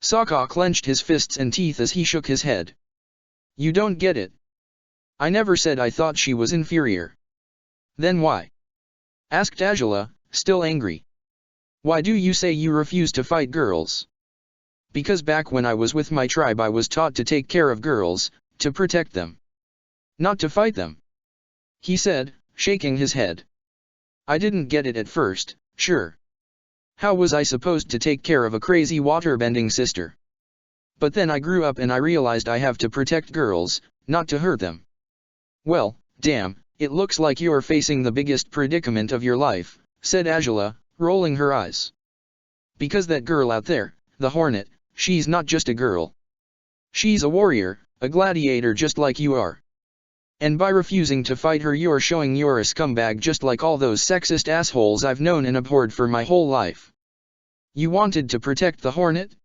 Sokka clenched his fists and teeth as he shook his head. You don't get it. I never said I thought she was inferior. Then why? Asked Azula, still angry. Why do you say you refuse to fight girls? Because back when I was with my tribe I was taught to take care of girls, to protect them. Not to fight them. He said, shaking his head. I didn't get it at first, sure. How was I supposed to take care of a crazy waterbending sister? But then I grew up and I realized I have to protect girls, not to hurt them. Well, damn, it looks like you're facing the biggest predicament of your life, said Azula, rolling her eyes. Because that girl out there, the Hornet, she's not just a girl. She's a warrior, a gladiator just like you are. And by refusing to fight her you're showing you're a scumbag just like all those sexist assholes I've known and abhorred for my whole life. You wanted to protect the Hornet?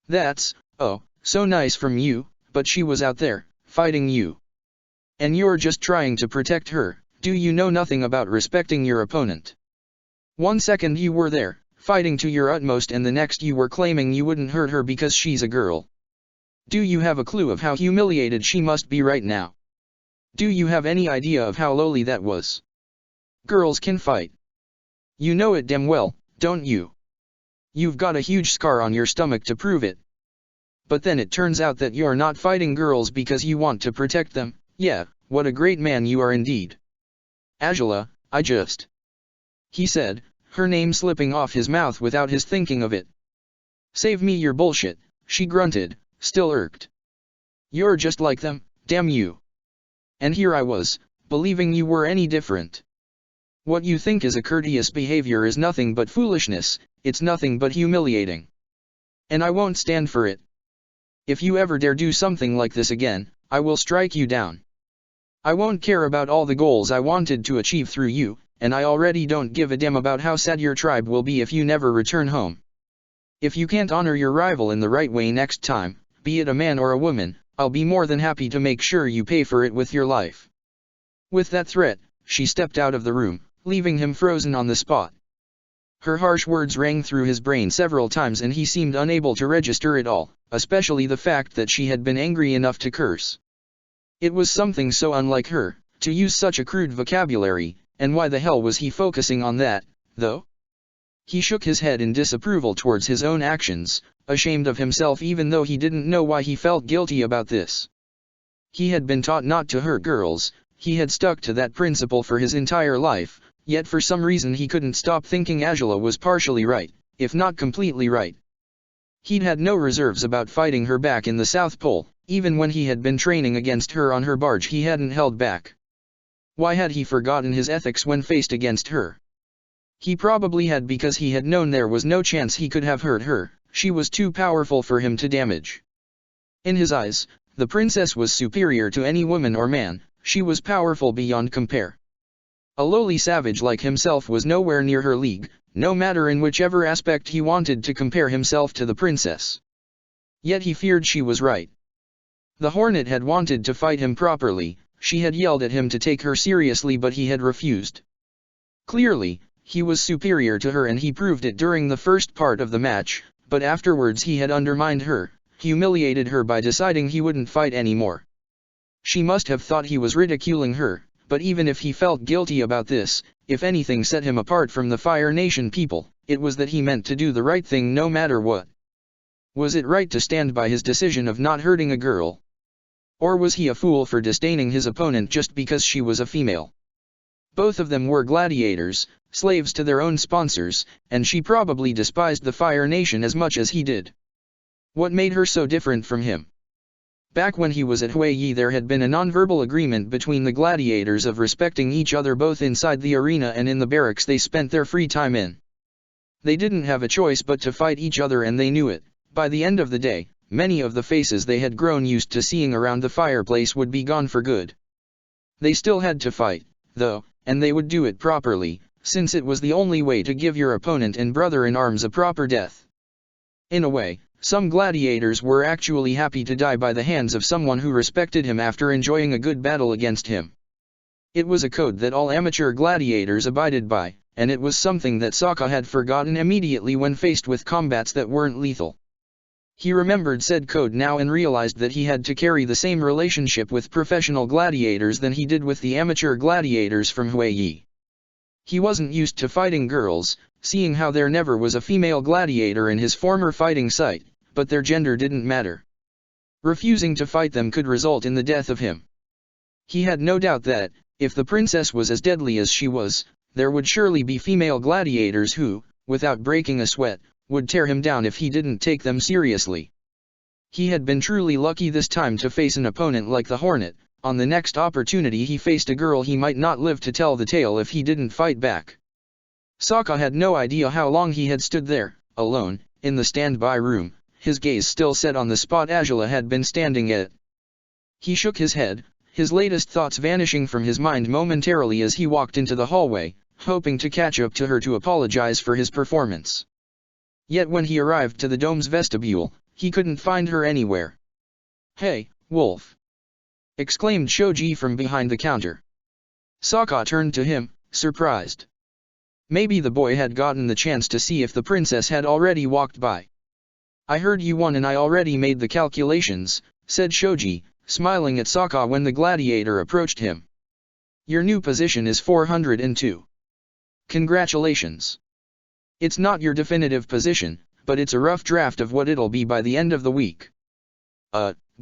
That's, oh, so nice from you, but she was out there, fighting you. And you're just trying to protect her. Do you know nothing about respecting your opponent? 1 second you were there, fighting to your utmost and the next you were claiming you wouldn't hurt her because she's a girl. Do you have a clue of how humiliated she must be right now? Do you have any idea of how lowly that was? Girls can fight. You know it damn well, don't you? You've got a huge scar on your stomach to prove it. But then it turns out that you're not fighting girls because you want to protect them. Yeah, what a great man you are indeed. Angela, he said, her name slipping off his mouth without his thinking of it. Save me your bullshit, she grunted, still irked. You're just like them, damn you. And here I was, believing you were any different. What you think is a courteous behavior is nothing but foolishness, it's nothing but humiliating. And I won't stand for it. If you ever dare do something like this again, I will strike you down. I won't care about all the goals I wanted to achieve through you, and I already don't give a damn about how sad your tribe will be if you never return home. If you can't honor your rival in the right way next time, be it a man or a woman, I'll be more than happy to make sure you pay for it with your life. With that threat, she stepped out of the room, leaving him frozen on the spot. Her harsh words rang through his brain several times and he seemed unable to register it all, especially the fact that she had been angry enough to curse. It was something so unlike her, to use such a crude vocabulary, and why the hell was he focusing on that, though? He shook his head in disapproval towards his own actions, ashamed of himself even though he didn't know why he felt guilty about this. He had been taught not to hurt girls, he had stuck to that principle for his entire life, yet for some reason he couldn't stop thinking Angela was partially right, if not completely right. He'd had no reserves about fighting her back in the South Pole, even when he had been training against her on her barge he hadn't held back. Why had he forgotten his ethics when faced against her? He probably had because he had known there was no chance he could have hurt her, she was too powerful for him to damage. In his eyes, the princess was superior to any woman or man, she was powerful beyond compare. A lowly savage like himself was nowhere near her league, no matter in whichever aspect he wanted to compare himself to the princess. Yet he feared she was right. The Hornet had wanted to fight him properly, she had yelled at him to take her seriously but he had refused. Clearly, he was superior to her and he proved it during the first part of the match, but afterwards he had undermined her, humiliated her by deciding he wouldn't fight anymore. She must have thought he was ridiculing her, but even if he felt guilty about this, if anything set him apart from the Fire Nation people, it was that he meant to do the right thing no matter what. Was it right to stand by his decision of not hurting a girl? Or was he a fool for disdaining his opponent just because she was a female? Both of them were gladiators, slaves to their own sponsors, and she probably despised the Fire Nation as much as he did. What made her so different from him? Back when he was at Huiyi there had been a nonverbal agreement between the gladiators of respecting each other both inside the arena and in the barracks they spent their free time in. They didn't have a choice but to fight each other and they knew it. By the end of the day, many of the faces they had grown used to seeing around the fireplace would be gone for good. They still had to fight, though, and they would do it properly, since it was the only way to give your opponent and brother-in-arms a proper death. In a way, some gladiators were actually happy to die by the hands of someone who respected him after enjoying a good battle against him. It was a code that all amateur gladiators abided by, and it was something that Sokka had forgotten immediately when faced with combats that weren't lethal. He remembered said code now and realized that he had to carry the same relationship with professional gladiators than he did with the amateur gladiators from Huiyi. He wasn't used to fighting girls, seeing how there never was a female gladiator in his former fighting site, but their gender didn't matter. Refusing to fight them could result in the death of him. He had no doubt that, if the princess was as deadly as she was, there would surely be female gladiators who, without breaking a sweat, would tear him down if he didn't take them seriously. He had been truly lucky this time to face an opponent like the Hornet. On the next opportunity he faced a girl he might not live to tell the tale if he didn't fight back. Sokka had no idea how long he had stood there, alone, in the standby room, his gaze still set on the spot Angela had been standing at. He shook his head, his latest thoughts vanishing from his mind momentarily as he walked into the hallway, hoping to catch up to her to apologize for his performance. Yet when he arrived to the dome's vestibule, he couldn't find her anywhere. "Hey, Wolf!" exclaimed Shoji from behind the counter. Sokka turned to him, surprised. Maybe the boy had gotten the chance to see if the princess had already walked by. "I heard you won and I already made the calculations," said Shoji, smiling at Sokka when the gladiator approached him. "Your new position is 402. Congratulations. It's not your definitive position, but it's a rough draft of what it'll be by the end of the week.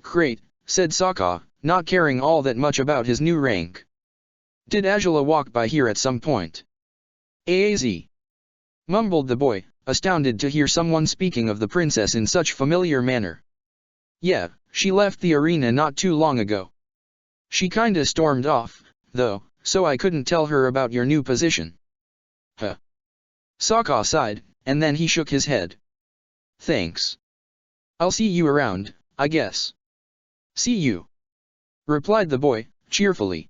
Great, said Sokka, not caring all that much about his new rank. Did Azula walk by here at some point? Aaz, mumbled the boy, astounded to hear someone speaking of the princess in such familiar manner. Yeah, she left the arena not too long ago. She kinda stormed off, though, so I couldn't tell her about your new position. Huh. Sokka sighed, and then he shook his head. Thanks. I'll see you around, I guess. See you, replied the boy, cheerfully.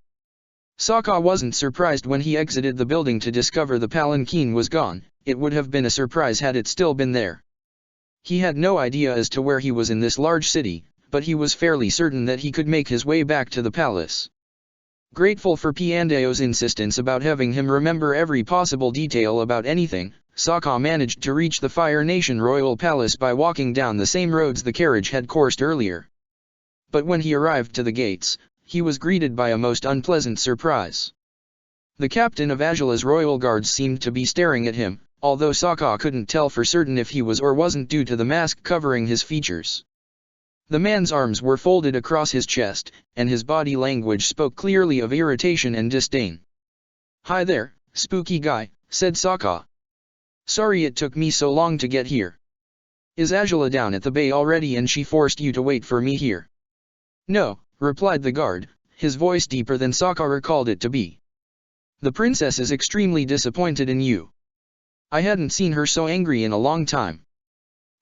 Sokka wasn't surprised when he exited the building to discover the palanquin was gone. It would have been a surprise had it still been there. He had no idea as to where he was in this large city, but he was fairly certain that he could make his way back to the palace. Grateful for Piandeo's insistence about having him remember every possible detail about anything, Sokka managed to reach the Fire Nation royal palace by walking down the same roads the carriage had coursed earlier. But when he arrived to the gates, he was greeted by a most unpleasant surprise. The captain of Azula's royal guards seemed to be staring at him, although Sokka couldn't tell for certain if he was or wasn't due to the mask covering his features. The man's arms were folded across his chest, and his body language spoke clearly of irritation and disdain. Hi there, spooky guy, said Sokka. Sorry it took me so long to get here. Is Azula down at the bay already and she forced you to wait for me here? No, replied the guard, his voice deeper than Sokka recalled it to be. The princess is extremely disappointed in you. I hadn't seen her so angry in a long time.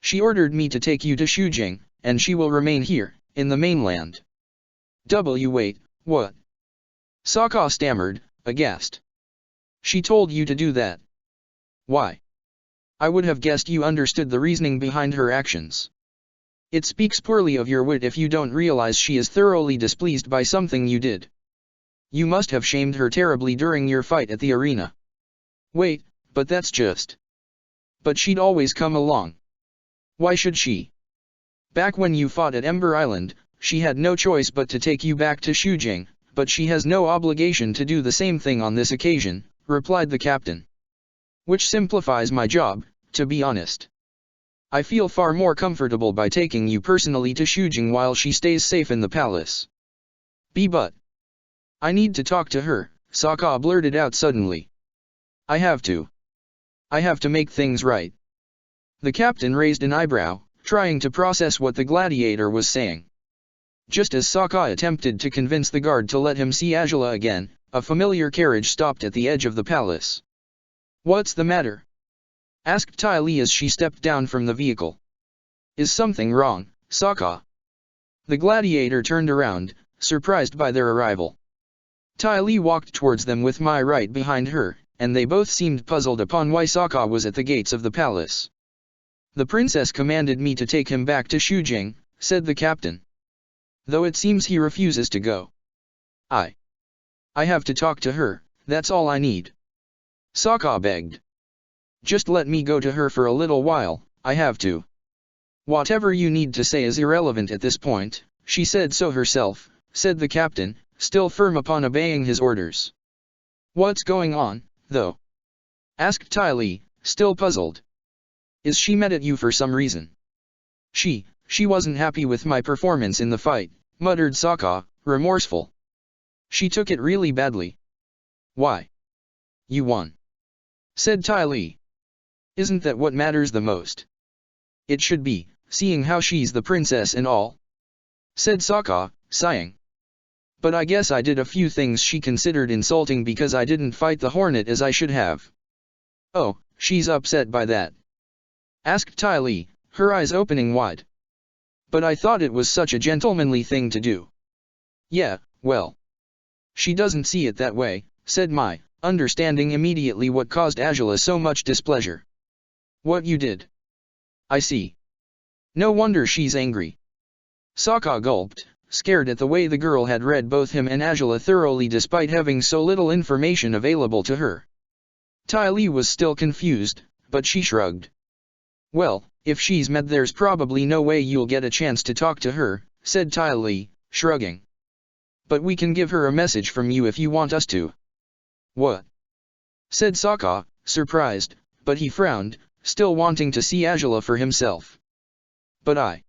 She ordered me to take you to Shujing, and she will remain here, in the mainland. Wait, what? Sokka stammered, aghast. She told you to do that. Why? I would have guessed you understood the reasoning behind her actions. It speaks poorly of your wit if you don't realize she is thoroughly displeased by something you did. You must have shamed her terribly during your fight at the arena. Wait, but that's just. But she'd always come along. Why should she? Back when you fought at Ember Island, she had no choice but to take you back to Shujing, but she has no obligation to do the same thing on this occasion, replied the captain. Which simplifies my job, to be honest. I feel far more comfortable by taking you personally to Shujing while she stays safe in the palace. But I need to talk to her, Sokka blurted out suddenly. I have to make things right. The captain raised an eyebrow, trying to process what the gladiator was saying. Just as Sokka attempted to convince the guard to let him see Azula again, a familiar carriage stopped at the edge of the palace. What's the matter? Asked Ty Lee as she stepped down from the vehicle. Is something wrong, Sokka? The gladiator turned around, surprised by their arrival. Ty Lee walked towards them with Mai right behind her, and they both seemed puzzled upon why Sokka was at the gates of the palace. The princess commanded me to take him back to Shujing, said the captain. Though it seems he refuses to go. I have to talk to her, that's all I need. Sokka begged. Just let me go to her for a little while, I have to. Whatever you need to say is irrelevant at this point, she said so herself, said the captain, still firm upon obeying his orders. What's going on, though? Asked Ty Lee, still puzzled. Is she mad at you for some reason? She wasn't happy with my performance in the fight, muttered Sokka, remorseful. She took it really badly. Why? You won, said Ty Lee. Isn't that what matters the most? It should be, seeing how she's the princess and all, said Sokka, sighing. But I guess I did a few things she considered insulting because I didn't fight the hornet as I should have. Oh, she's upset by that? Asked Ty Lee, her eyes opening wide. But I thought it was such a gentlemanly thing to do. Yeah, well. She doesn't see it that way, said Mai, understanding immediately what caused Azula so much displeasure. What you did? I see. No wonder she's angry. Sokka gulped, scared at the way the girl had read both him and Azula thoroughly despite having so little information available to her. Ty Lee was still confused, but she shrugged. Well, if she's mad there's probably no way you'll get a chance to talk to her, said Ty Lee, shrugging. But we can give her a message from you if you want us to. What? said Sokka, surprised, but he frowned, still wanting to see Azula for himself. But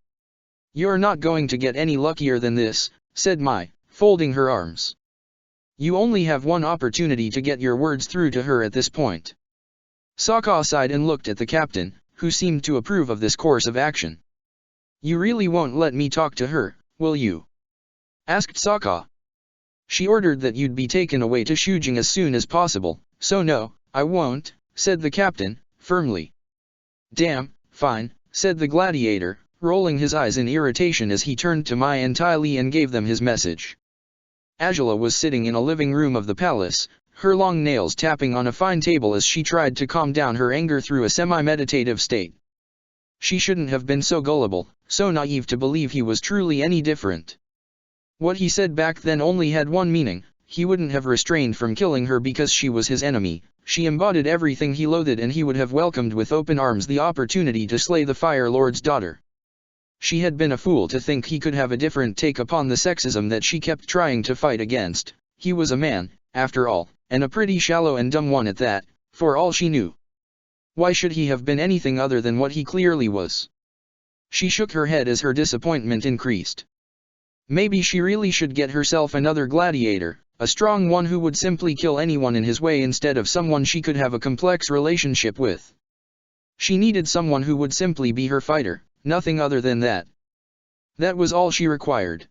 You're not going to get any luckier than this, said Mai, folding her arms. You only have one opportunity to get your words through to her at this point. Sokka sighed and looked at the captain, who seemed to approve of this course of action. You really won't let me talk to her, will you? Asked Sokka. She ordered that you'd be taken away to Shujing as soon as possible, so no, I won't, said the captain, firmly. Damn, fine, said the gladiator, rolling his eyes in irritation as he turned to Mai and Ty Lee and gave them his message. Azula was sitting in a living room of the palace, her long nails tapping on a fine table as she tried to calm down her anger through a semi-meditative state. She shouldn't have been so gullible, so naive to believe he was truly any different. What he said back then only had one meaning: he wouldn't have restrained from killing her because she was his enemy. She embodied everything he loathed, and he would have welcomed with open arms the opportunity to slay the Fire Lord's daughter. She had been a fool to think he could have a different take upon the sexism that she kept trying to fight against. He was a man, after all, and a pretty shallow and dumb one at that, for all she knew. Why should he have been anything other than what he clearly was? She shook her head as her disappointment increased. Maybe she really should get herself another gladiator, a strong one who would simply kill anyone in his way instead of someone she could have a complex relationship with. She needed someone who would simply be her fighter, nothing other than that. That was all she required.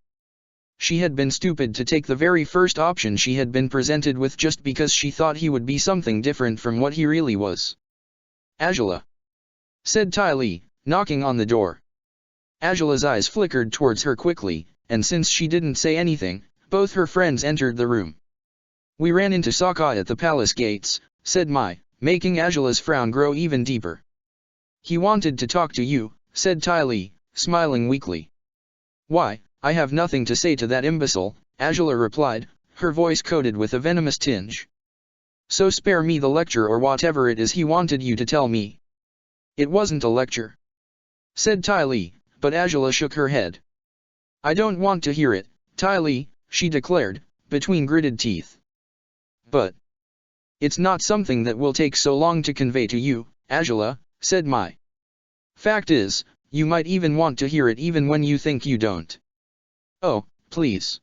She had been stupid to take the very first option she had been presented with just because she thought he would be something different from what he really was. Azula, said Ty Lee, knocking on the door. Azula's eyes flickered towards her quickly, and since she didn't say anything, both her friends entered the room. We ran into Sokka at the palace gates, said Mai, making Azula's frown grow even deeper. He wanted to talk to you, said Ty Lee, smiling weakly. Why, I have nothing to say to that imbecile, Azula replied, her voice coated with a venomous tinge. So spare me the lecture or whatever it is he wanted you to tell me. It wasn't a lecture, said Ty Lee, but Azula shook her head. I don't want to hear it, Ty Lee, she declared, between gritted teeth. But it's not something that will take so long to convey to you, Azula, said Mai. Fact is, you might even want to hear it even when you think you don't. Oh, please,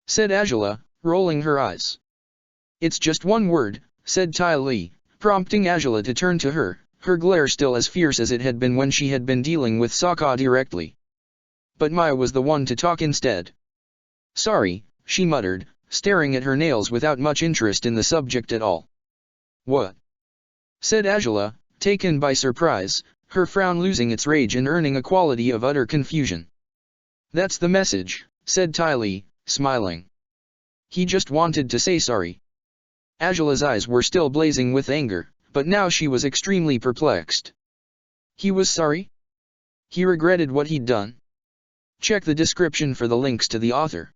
said Azula, rolling her eyes. It's just one word, said Ty Lee, prompting Azula to turn to her, her glare still as fierce as it had been when she had been dealing with Sokka directly. But Mai was the one to talk instead. Sorry, she muttered, staring at her nails without much interest in the subject at all. What? Said Azula, taken by surprise, her frown losing its rage and earning a quality of utter confusion. That's the message, said Ty Lee, smiling. He just wanted to say sorry. Azula's eyes were still blazing with anger, but now she was extremely perplexed. He was sorry? He regretted what he'd done? Check the description for the links to the author.